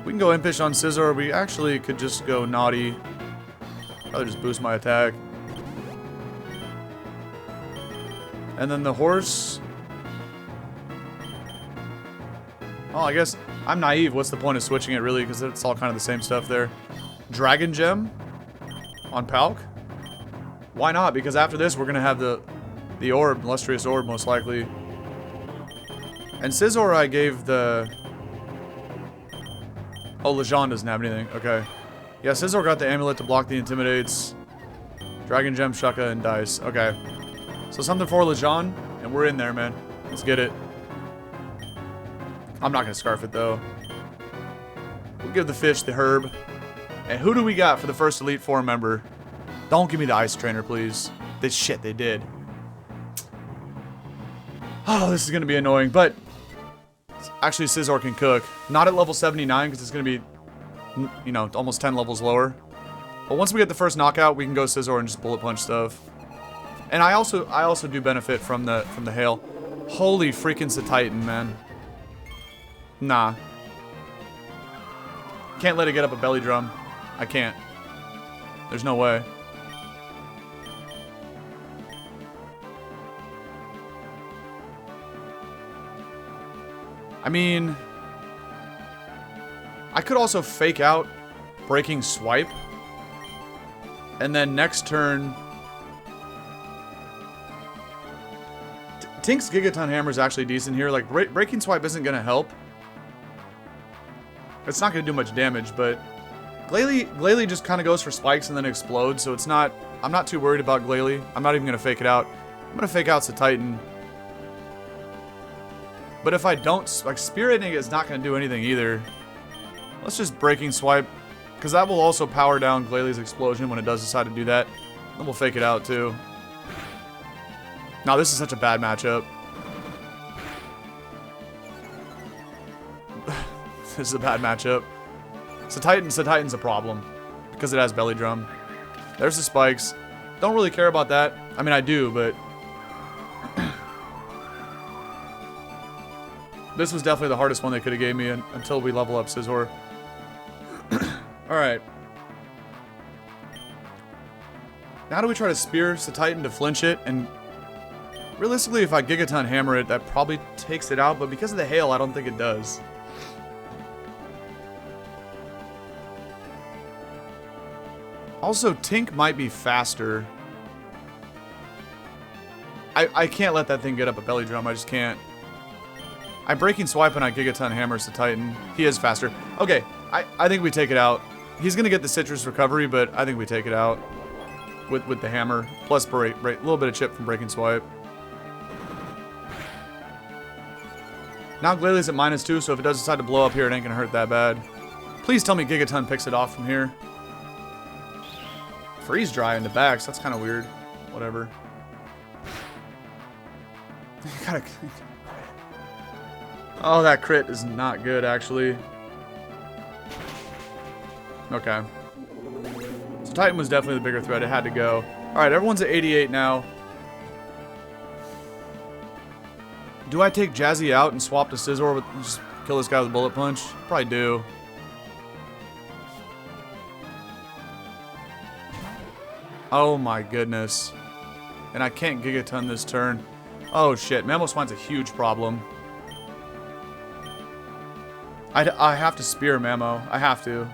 We can go Impish on Scizor. We actually could just go Naughty. Probably just boost my attack. And then the horse... oh, I guess I'm naive. What's the point of switching it, really? Because it's all kind of the same stuff there. Dragon Gem on Palk? Why not? Because after this, we're going to have the orb, Illustrious Orb, most likely. And Scizor, I gave the... oh, Lejean doesn't have anything. Okay. Yeah, Scizor got the amulet to block the Intimidates. Dragon Gem, Shucka, and Dice. Okay. So something for Lejean, and we're in there, man. Let's get it. I'm not going to Scarf it, though. We'll give the fish the herb. And who do we got for the first Elite Four member? Don't give me the Ice Trainer, please. This shit, they did. Oh, this is going to be annoying, but... actually, Scizor can cook. Not at level 79, because it's going to be, you know, almost 10 levels lower. But once we get the first knockout, we can go Scizor and just bullet punch stuff. And I also do benefit from the hail. Holy freaking Titan, man. Nah. Can't let it get up a belly drum. I can't. There's no way. I mean... I could also fake out Breaking Swipe. And then next turn... Tink's Gigaton Hammer is actually decent here. Like, Breaking Swipe isn't going to help. It's not going to do much damage, but... Glalie just kind of goes for spikes and then explodes, so it's not... I'm not too worried about Glalie. I'm not even going to fake it out. I'm going to fake out Titan. But if I don't... like, Spiriting is not going to do anything either. Let's just Breaking Swipe, because that will also power down Glalie's explosion when it does decide to do that. Then we'll fake it out, too. Now, this is such a bad matchup. This is a bad matchup. Titan's a problem. Because it has Belly Drum. There's the spikes. Don't really care about that. I mean, I do, but... This was definitely the hardest one they could have gave me until we level up Scizor. Alright. Now do we try to Spear Titan to flinch it? And realistically, if I Gigaton Hammer it, that probably takes it out. But because of the hail, I don't think it does. Also, Tink might be faster. I can't let that thing get up a belly drum. I just can't. I Breaking Swipe and I Gigaton Hammers the Titan. He is faster. Okay, I think we take it out. He's going to get the Citrus Recovery, but I think we take it out with the Hammer. Plus a little bit of chip from Breaking Swipe. Now Glalie at -2, so if it does decide to blow up here, it ain't going to hurt that bad. Please tell me Gigaton picks it off from here. Freeze Dry in the backs. That's kind of weird. Whatever. Gotta... Oh, that crit is not good, actually. Okay. So Titan was definitely the bigger threat. It had to go. Alright, everyone's at 88 now. Do I take Jazzy out and swap to Scizor with just kill this guy with a Bullet Punch? Probably do. Oh my goodness. And I can't Gigaton this turn. Oh shit, Mamoswine's a huge problem. I have to Spear Mamo. I have to.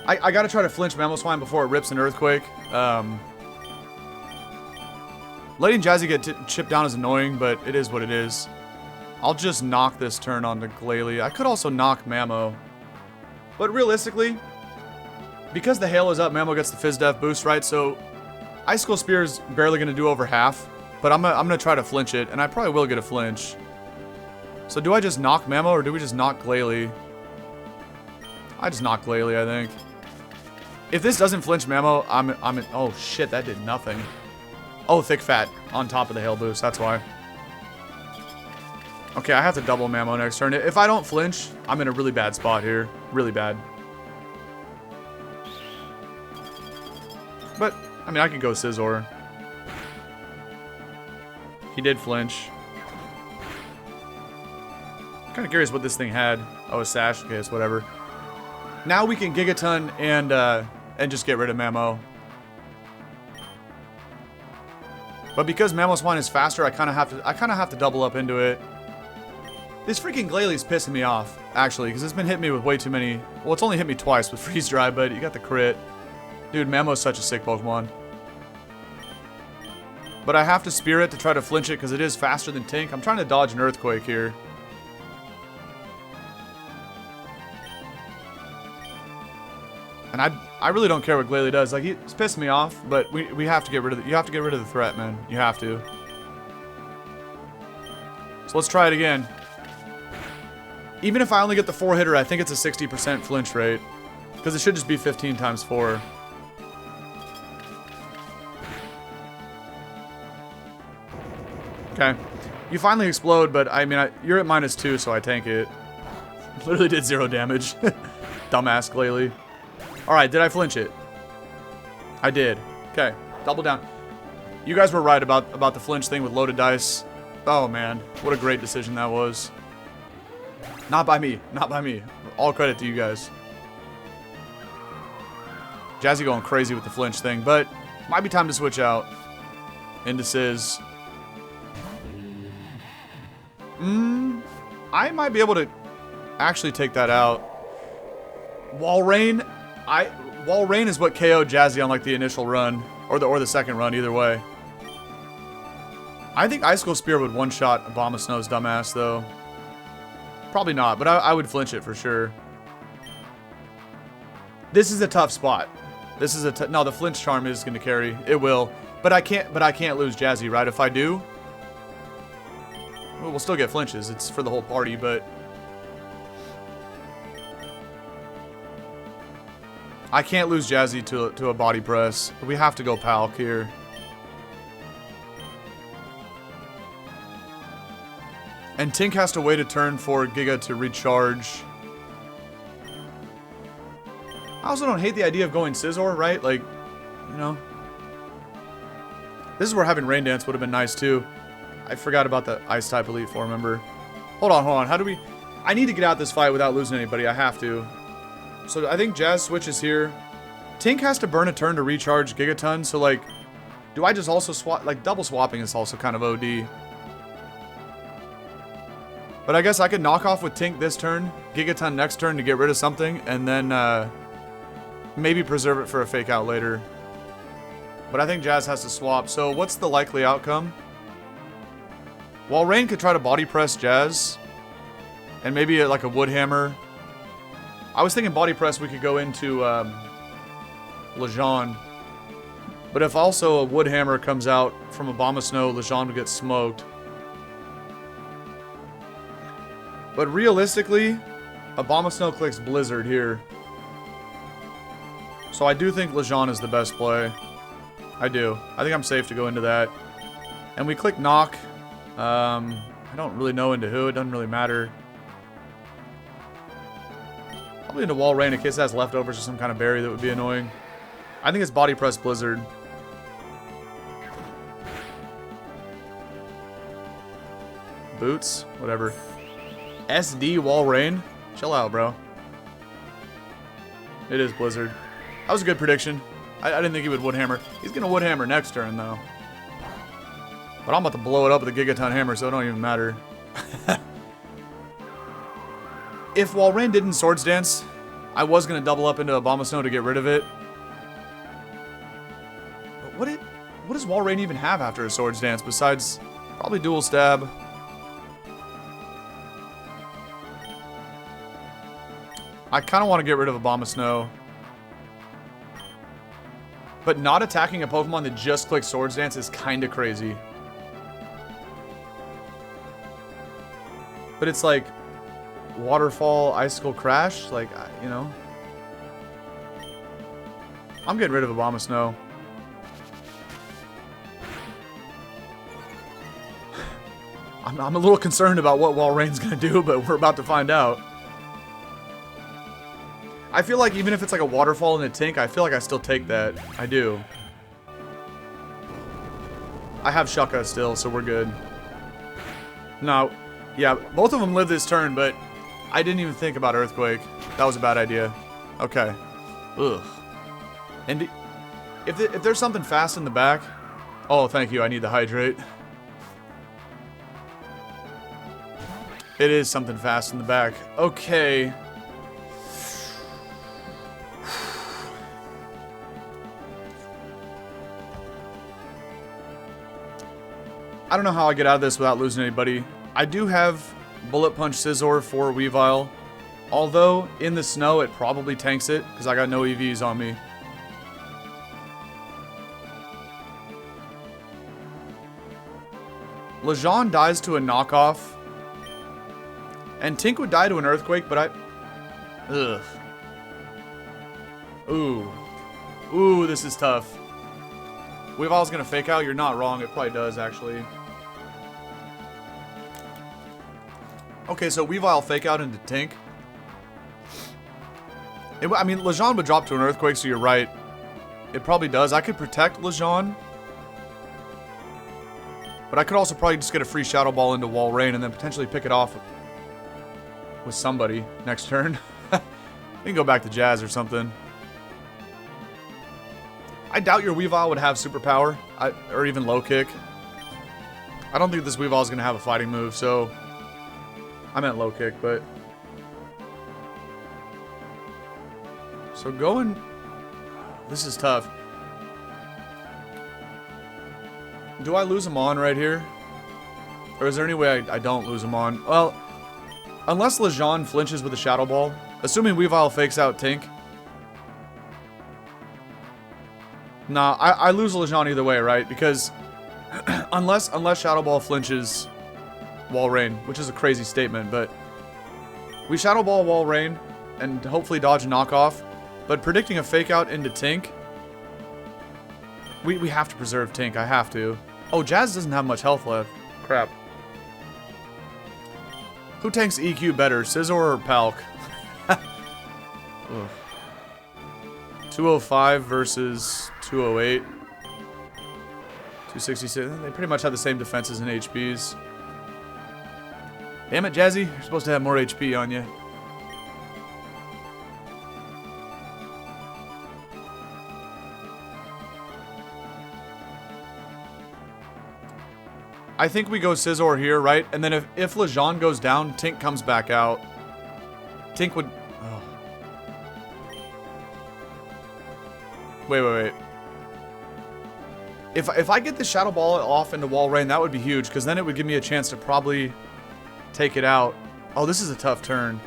I gotta try to flinch Mamoswine before it rips an Earthquake. Letting Jazzy get chipped down is annoying, but it is what it is. I'll just knock this turn onto Glalie. I could also knock Mamo. But realistically, because the hail is up, Mamo gets the Fizz Def boost, right? So Icicle Spear is barely going to do over half. But I'm gonna try to flinch it, and I probably will get a flinch. So do I just knock Mamo, or do we just knock Glalie? I just knock Glalie, I think. If this doesn't flinch Mamo, I'm in... Oh, shit, that did nothing. Oh, Thick Fat on top of the hail boost, that's why. Okay, I have to double Mamo next turn. If I don't flinch, I'm in a really bad spot here. Really bad. But, I mean, I could go Scizor. He did flinch. Kind of curious what this thing had. Oh, a Sash. Okay, it's whatever. Now we can Gigaton and just get rid of Mamo. But because Mamoswine is faster, I kind of have to double up into it. This freaking Glalie's pissing me off, actually, because it's been hitting me with way too many. Well, it's only hit me twice with Freeze Dry, but you got the crit. Dude, Mamo's such a sick Pokemon. But I have to Spear it to try to flinch it because it is faster than Tink. I'm trying to dodge an Earthquake here. And I really don't care what Glalie does. Like, he's pissing me off, but we have to get rid of you have to get rid of the threat, man. You have to. So let's try it again. Even if I only get the 4-hitter, I think it's a 60% flinch rate. Because it should just be 15 times 4. Okay. You finally explode, but I mean, you're at -2, so I tank it. Literally did 0 damage. Dumbass Glalie. Alright, did I flinch it? I did. Okay, double down. You guys were right about the flinch thing with loaded dice. Oh man, what a great decision that was. Not by me, not by me. All credit to you guys. Jazzy going crazy with the flinch thing, but might be time to switch out into Sizz. I might be able to actually take that out. Wall Rain? Wall Rain is what KO'd Jazzy on like the initial run, or the second run, either way. I think Icicle Spear would one-shot Abomasnow's dumbass, though. Probably not, but I would flinch it for sure. This is a tough spot. This is no, the Flinch Charm is going to carry. It will, but I can't lose Jazzy, right? If I do, well, we'll still get flinches. It's for the whole party, but I can't lose Jazzy to a body press. We have to go Palk here. And Tink has to wait a turn for Giga to recharge. I also don't hate the idea of going Scizor, right? Like, you know. This is where having Rain Dance would have been nice, too. I forgot about the Ice-type Elite Four member. Hold on. How do we... I need to get out this fight without losing anybody. I have to. So I think Jazz switches here. Tink has to burn a turn to recharge Gigaton. So, like, do I just also swap... Like, double swapping is also kind of OD. But I guess I could knock off with Tink this turn, Gigaton next turn to get rid of something, and then maybe preserve it for a fake out later. But I think Jazz has to swap. So what's the likely outcome? While Rain could try to body press Jazz, and maybe like a Wood Hammer. I was thinking body press we could go into Lejeune. But if also a Wood Hammer comes out from Abomasnow, Lejeune would get smoked. But realistically, Abomasnow clicks Blizzard here. So I do think Lejeune is the best play. I do. I think I'm safe to go into that. And we click Knock. I don't really know into who. It doesn't really matter. Probably into Wall Rain in case it has leftovers or some kind of berry that would be annoying. I think it's Body Press Blizzard. Boots? Whatever. SD Wall Rain? Chill out, bro. It is Blizzard. That was a good prediction. I didn't think he would Wood Hammer. He's going to Wood Hammer next turn, though. But I'm about to blow it up with a Gigaton Hammer, so it don't even matter. If Walrein didn't Swords Dance, I was going to double up into Abomasnow to get rid of it. But what does Walrein even have after a Swords Dance besides probably Dual Stab? I kind of want to get rid of Abomasnow. But not attacking a Pokemon that just clicks Swords Dance is kind of crazy. But it's like Waterfall, Icicle Crash, like, you know. I'm getting rid of Abomasnow. I'm a little concerned about what Walrein's going to do, but we're about to find out. I feel like even if it's like a Waterfall and a Tink, I feel like I still take that. I do. I have Shucka still, so we're good. No. Yeah, both of them live this turn, but I didn't even think about Earthquake. That was a bad idea. Okay. Ugh. And if there's something fast in the back... Oh, thank you. I need the Hydrate. It is something fast in the back. Okay. I don't know how I get out of this without losing anybody. I do have Bullet Punch Scizor for Weavile. Although, in the snow, it probably tanks it, because I got no EVs on me. Lejeune dies to a knockoff. And Tink would die to an Earthquake, but I... Ugh. Ooh. Ooh, this is tough. Weavile's gonna fake out? You're not wrong. It probably does, actually. Okay, so Weavile fake out into Tink. I mean, Lejeune would drop to an Earthquake, so you're right. It probably does. I could protect Lejeune. But I could also probably just get a free Shadow Ball into Walrein and then potentially pick it off with somebody next turn. We can go back to Jazz or something. I doubt your Weavile would have Superpower, or even Low Kick. I don't think this Weavile is going to have a fighting move, so... I meant Low Kick, but... So going... This is tough. Do I lose him on right here? Or is there any way I don't lose him on? Well, unless Lejeune flinches with a Shadow Ball, assuming Weavile fakes out Tink. Nah, I lose Lejeune either way, right? Because unless Shadow Ball flinches Walrein, which is a crazy statement, but we Shadow Ball Walrein and hopefully dodge a knockoff. But predicting a fake out into Tink, we have to preserve Tink. I have to. Oh, Jazz doesn't have much health left. Crap. Who tanks EQ better, Scizor or Palk? 205 versus 208. 266. They pretty much have the same defenses and HPs. Damn it, Jazzy. You're supposed to have more HP on you. I think we go Scizor here, right? And then if Lejeune goes down, Tink comes back out. Tink would... Oh. Wait. If I get the Shadow Ball off into Walrein, that would be huge, because then it would give me a chance to probably take it out. Oh, this is a tough turn.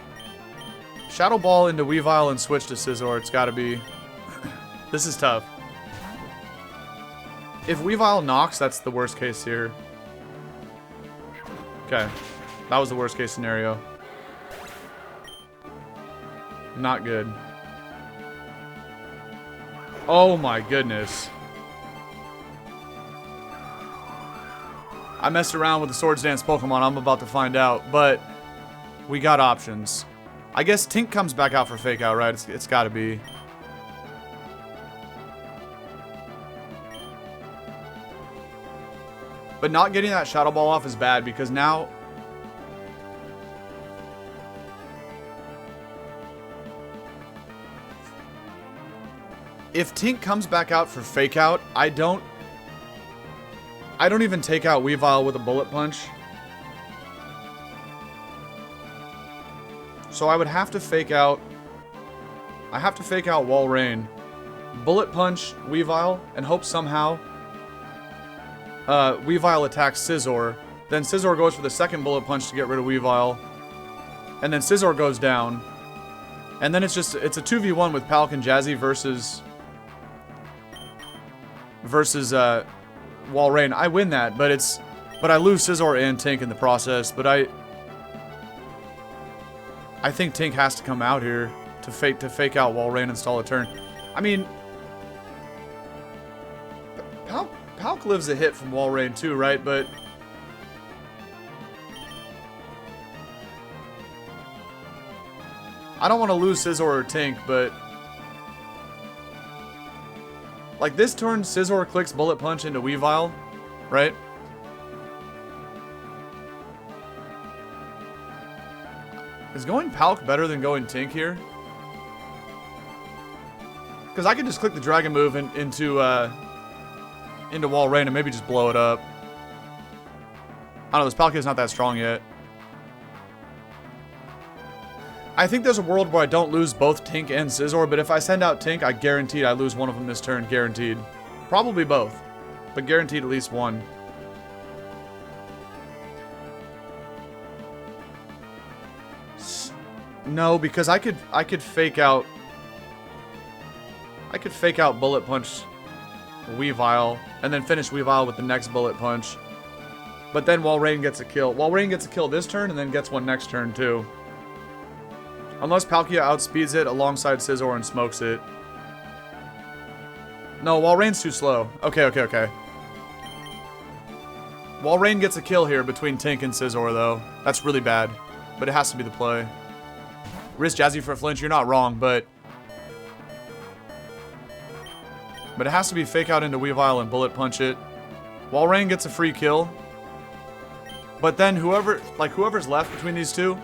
Shadow Ball into Weavile and switch to Scizor. It's got to be... This is tough. If Weavile knocks, that's the worst case here. Okay, that was the worst case scenario. Not good. Oh my goodness. I messed around with the Swords Dance Pokemon, I'm about to find out, but we got options. I guess Tink comes back out for Fake Out, right? It's gotta be. But not getting that Shadow Ball off is bad because now... If Tink comes back out for Fake Out, I don't even take out Weavile with a Bullet Punch. So I would have to Fake Out... I have to Fake Out Walrein, Bullet Punch Weavile, and hope somehow... Weavile attacks Scizor. Then Scizor goes for the second Bullet Punch to get rid of Weavile. And then Scizor goes down. And then it's a 2v1 with Palk and Jazzy versus Walrein. I win that, but I lose Scizor and Tink in the process. But I think Tink has to come out here to fake out Walrein and stall a turn. I mean, Palk lives a hit from Walrein too, right? But I don't want to lose Scizor or Tink, but like this turn, Scizor clicks Bullet Punch into Weavile, right? Is going Palk better than going Tink here? Because I could just click the Dragon move into Walrein and maybe just blow it up. I don't know, this Palkia is not that strong yet. I think there's a world where I don't lose both Tink and Scizor, but if I send out Tink, I guaranteed I lose one of them this turn, guaranteed. Probably both, but guaranteed at least one. No, because I could fake out... I could fake out Bullet Punch Weavile, and then finish Weavile with the next Bullet Punch. But then Walrein gets a kill. Walrein gets a kill this turn, and then gets one next turn, too. Unless Palkia outspeeds it alongside Scizor and smokes it. No, Walrein's too slow. Okay. Walrein gets a kill here between Tink and Scizor, though. That's really bad, but it has to be the play. Risk Jazzy for a flinch, you're not wrong, but it has to be Fake Out into Weavile and Bullet Punch it. Walrein gets a free kill. But then whoever's left between these two,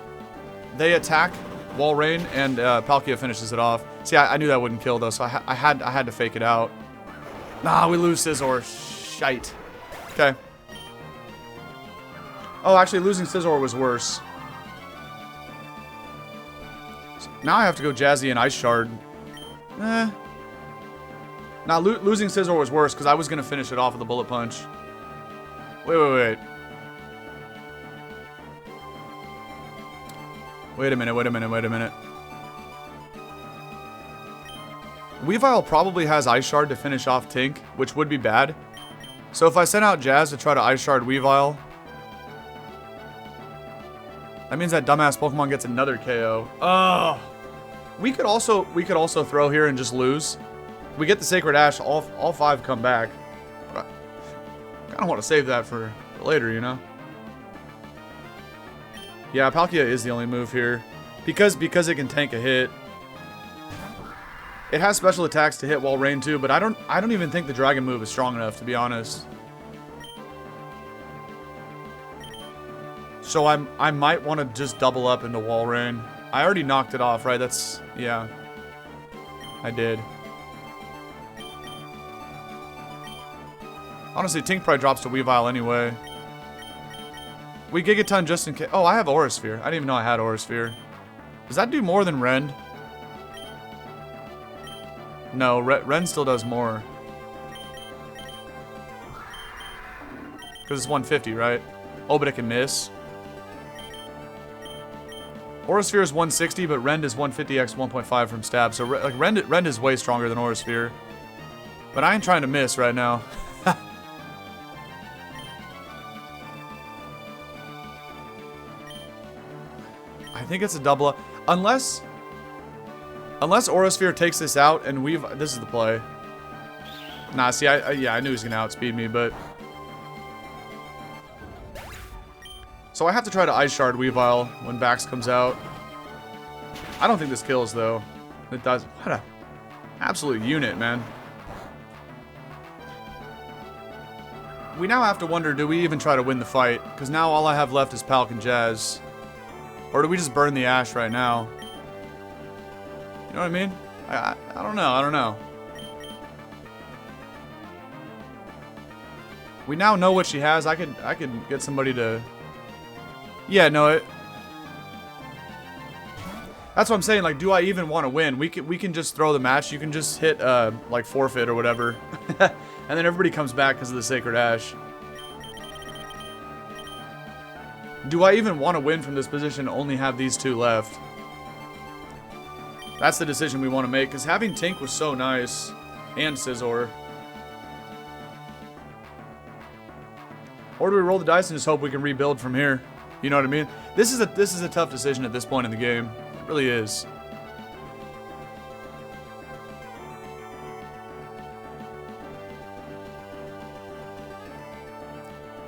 they attack Walrein and Palkia finishes it off. See, I knew that wouldn't kill though, so I had to fake it out. Nah, we lose Scizor. Shite. Okay. Oh, actually losing Scizor was worse. So now I have to go Jazzy and Ice Shard. Now, losing Scizor was worse, because I was going to finish it off with a Bullet Punch. Wait. Wait a minute. Weavile probably has Ice Shard to finish off Tink, which would be bad. So if I send out Jazz to try to Ice Shard Weavile, that means that dumbass Pokemon gets another KO. Ugh. We could also throw here and just lose. We get the Sacred Ash, all five come back. But I kind of want to save that for later, you know? Yeah, Palkia is the only move here. Because it can tank a hit. It has special attacks to hit Walrein too, but I don't even think the Dragon move is strong enough, to be honest. So I might want to just double up into Wall Rain. I already knocked it off, right? That's, yeah. I did. Honestly, Tink probably drops to Weavile anyway. We Gigaton just in case. Oh, I have Aura Sphere. I didn't even know I had Aura Sphere. Does that do more than Rend? No, Rend still does more. Because it's 150, right? Oh, but it can miss. Aura Sphere is 160, but Rend is 150x 1.5 from stab. So like Rend is way stronger than Aura Sphere. But I ain't trying to miss right now. I think it's a double up. Unless Aura Sphere takes this out and this is the play. Nah, see, yeah, I knew he was gonna outspeed me, but. So I have to try to Ice Shard Weavile when Bax comes out. I don't think this kills, though. It does. What a absolute unit, man. We now have to wonder, do we even try to win the fight? Because now all I have left is Palk and Jazz. Or do we just burn the Ash right now? You know what I mean? I don't know. I don't know. We now know what she has. I could get somebody to... Yeah, no, that's what I'm saying. Like, do I even want to win? We can just throw the match. You can just hit like forfeit or whatever, and then everybody comes back because of the Sacred Ash. Do I even want to win from this position? Only have these two left. That's the decision we want to make. Because having Tink was so nice, and Scizor. Or do we roll the dice and just hope we can rebuild from here? You know what I mean? This is a tough decision at this point in the game. It really is.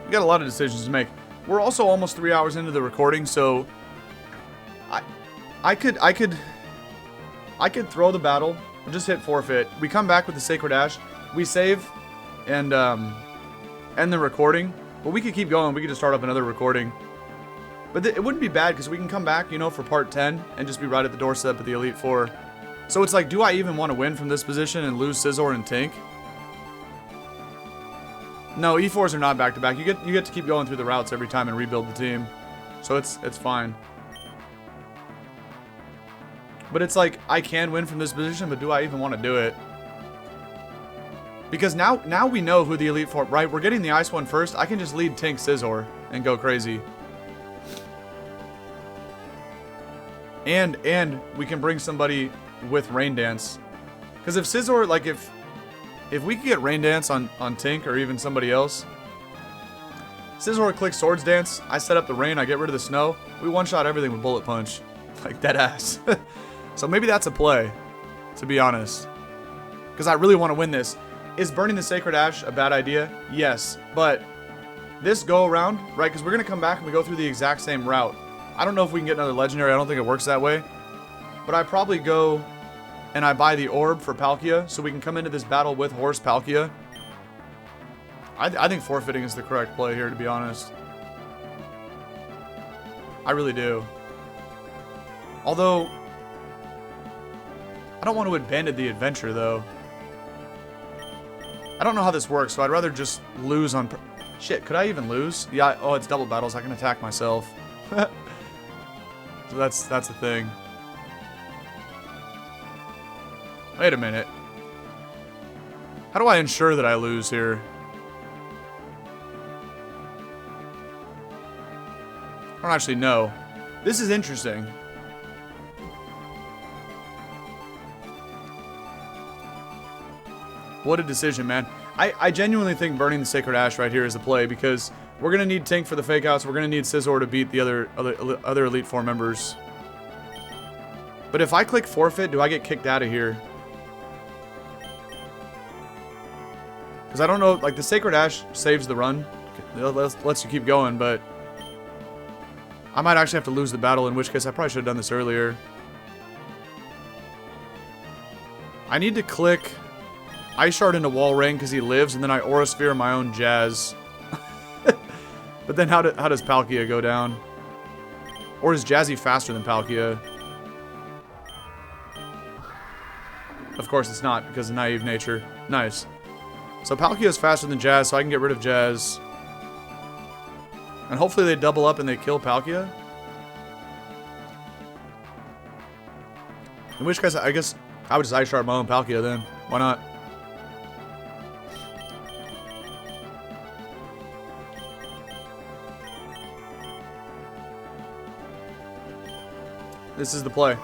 We got a lot of decisions to make. We're also almost 3 hours into the recording, so I could throw the battle, or just hit forfeit. We come back with the Sacred Ash, we save, and end the recording. But we could keep going. We could just start up another recording. But it wouldn't be bad, because we can come back, you know, for part 10 and just be right at the doorstep of the Elite Four. So it's like, do I even want to win from this position and lose Scizor and Tink? No, E4s are not back-to-back. You get to keep going through the routes every time and rebuild the team. So it's fine. But it's like, I can win from this position, but do I even want to do it? Because now we know who the Elite Four, right? We're getting the Ice one first. I can just lead Tink Scizor and go crazy. And we can bring somebody with Rain Dance. Because if Scizor, like if we could get Rain Dance on Tink or even somebody else. Scizor clicks Swords Dance, I set up the rain, I get rid of the snow. We one-shot everything with Bullet Punch. Like, dead ass. So maybe that's a play, to be honest. Because I really want to win this. Is burning the Sacred Ash a bad idea? Yes. But this go-around, right, because we're going to come back and we go through the exact same route. I don't know if we can get another Legendary. I don't think it works that way. But I probably go and I buy the Orb for Palkia so we can come into this battle with Horse Palkia. I think forfeiting is the correct play here, to be honest. I really do. Although, I don't want to abandon the adventure, though. I don't know how this works, so I'd rather just lose on... Shit, could I even lose? Yeah, oh, it's double battles. I can attack myself. So that's the thing. Wait a minute. How do I ensure that I lose here? I don't actually know. This is interesting. What a decision, man. I genuinely think burning the Sacred Ash right here is the play, because we're going to need Tink for the fake outs. We're going to need Scizor to beat the other Elite Four members. But if I click forfeit, do I get kicked out of here? Because I don't know, like, the Sacred Ash saves the run. It lets you keep going, but I might actually have to lose the battle, in which case I probably should have done this earlier. I need to click Ice Shard into Wall Rain because he lives, and then I Aura Sphere my own Jazz. But then how does Palkia go down? Or is Jazzy faster than Palkia? Of course it's not, because of naive nature. Nice. So Palkia is faster than Jazz, so I can get rid of Jazz. And hopefully they double up and they kill Palkia. In which case, I guess I would just Ice Shard my own Palkia then. Why not? This is the play.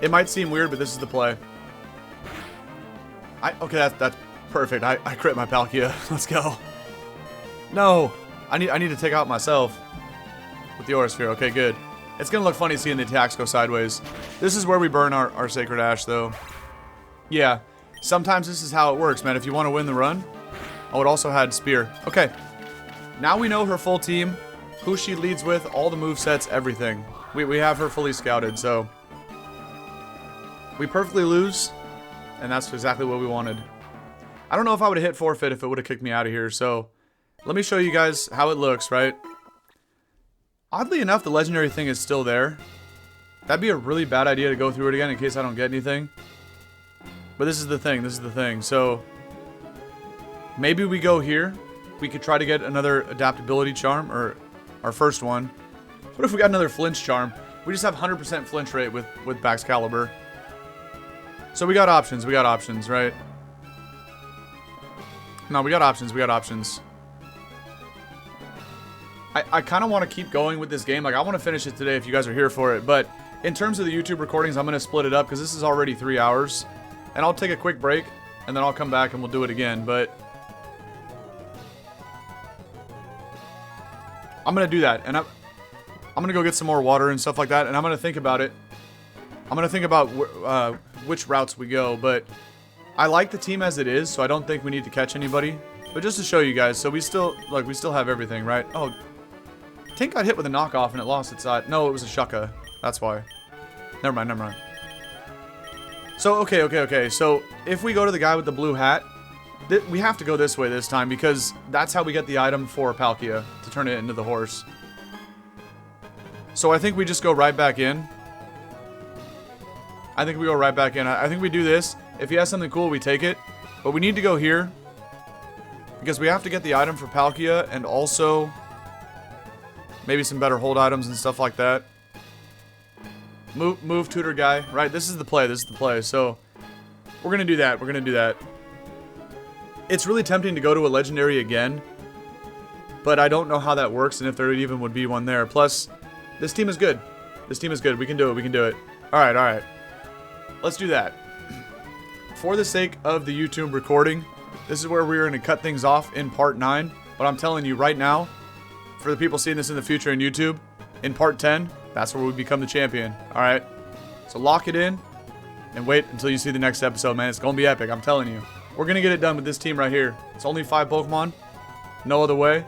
It might seem weird, but this is the play. Okay, that's perfect. I crit my Palkia. Let's go. No, I need to take out myself with the Aura Sphere. Okay, good. It's gonna look funny seeing the attacks go sideways. This is where we burn our Sacred Ash, though. Yeah, sometimes this is how it works, man. If you want to win the run. Oh, it also had Spear. Okay, now we know her full team, who she leads with, all the movesets, everything. We have her fully scouted, so we perfectly lose, and that's exactly what we wanted. I don't know if I would have hit forfeit if it would have kicked me out of here, so let me show you guys how it looks, right? Oddly enough, the legendary thing is still there. That'd be a really bad idea to go through it again in case I don't get anything. But this is the thing, so maybe we go here. We could try to get another adaptability charm, or our first one. What if we got another Flinch Charm? We just have 100% flinch rate with Baxcalibur. So we got options, right? No, we got options. I kind of want to keep going with this game. Like, I want to finish it today if you guys are here for it. But in terms of the YouTube recordings, I'm going to split it up because this is already 3 hours. And I'll take a quick break, and then I'll come back and we'll do it again. But I'm going to do that. And I'm going to go get some more water and stuff like that. And I'm going to think about it. I'm going to think about which routes we go. But I like the team as it is, so I don't think we need to catch anybody. But just to show you guys, so we still have everything, right? Oh, Tink got hit with a knockoff and it lost its side. No, it was a Shucka. That's why. Never mind. So, okay. So, if we go to the guy with the blue hat, we have to go this way this time because that's how we get the item for Palkia to turn it into the horse. So, I think we just go right back in. I think we do this. If he has something cool, we take it. But we need to go here because we have to get the item for Palkia and also maybe some better hold items and stuff like that. Move tutor guy, right? This is the play. So we're gonna do that. It's really tempting to go to a legendary again, but I don't know how that works and if there even would be one there. Plus, this team is good. We can do it. All right. Let's do that. For the sake of the YouTube recording, this is where we're going to cut things off in part 9. But I'm telling you right now, for the people seeing this in the future in YouTube, in part 10, that's where we become the champion. Alright? So lock it in and wait until you see the next episode, man. It's going to be epic, I'm telling you. We're going to get it done with this team right here. It's only 5 Pokemon. No other way.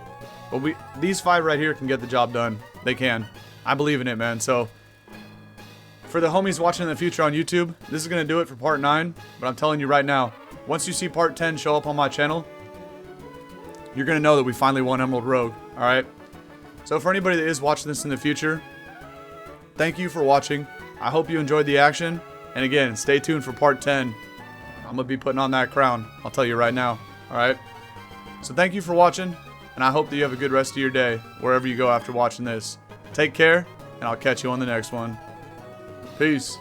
But these 5 right here can get the job done. They can. I believe in it, man. So for the homies watching in the future on YouTube, this is going to do it for part 9. But I'm telling you right now, once you see part 10 show up on my channel, you're going to know that we finally won Emerald Rogue. Alright? So for anybody that is watching this in the future, thank you for watching. I hope you enjoyed the action. And again, stay tuned for part 10. I'm going to be putting on that crown. I'll tell you right now. Alright? So thank you for watching. And I hope that you have a good rest of your day, wherever you go after watching this. Take care, and I'll catch you on the next one. Peace.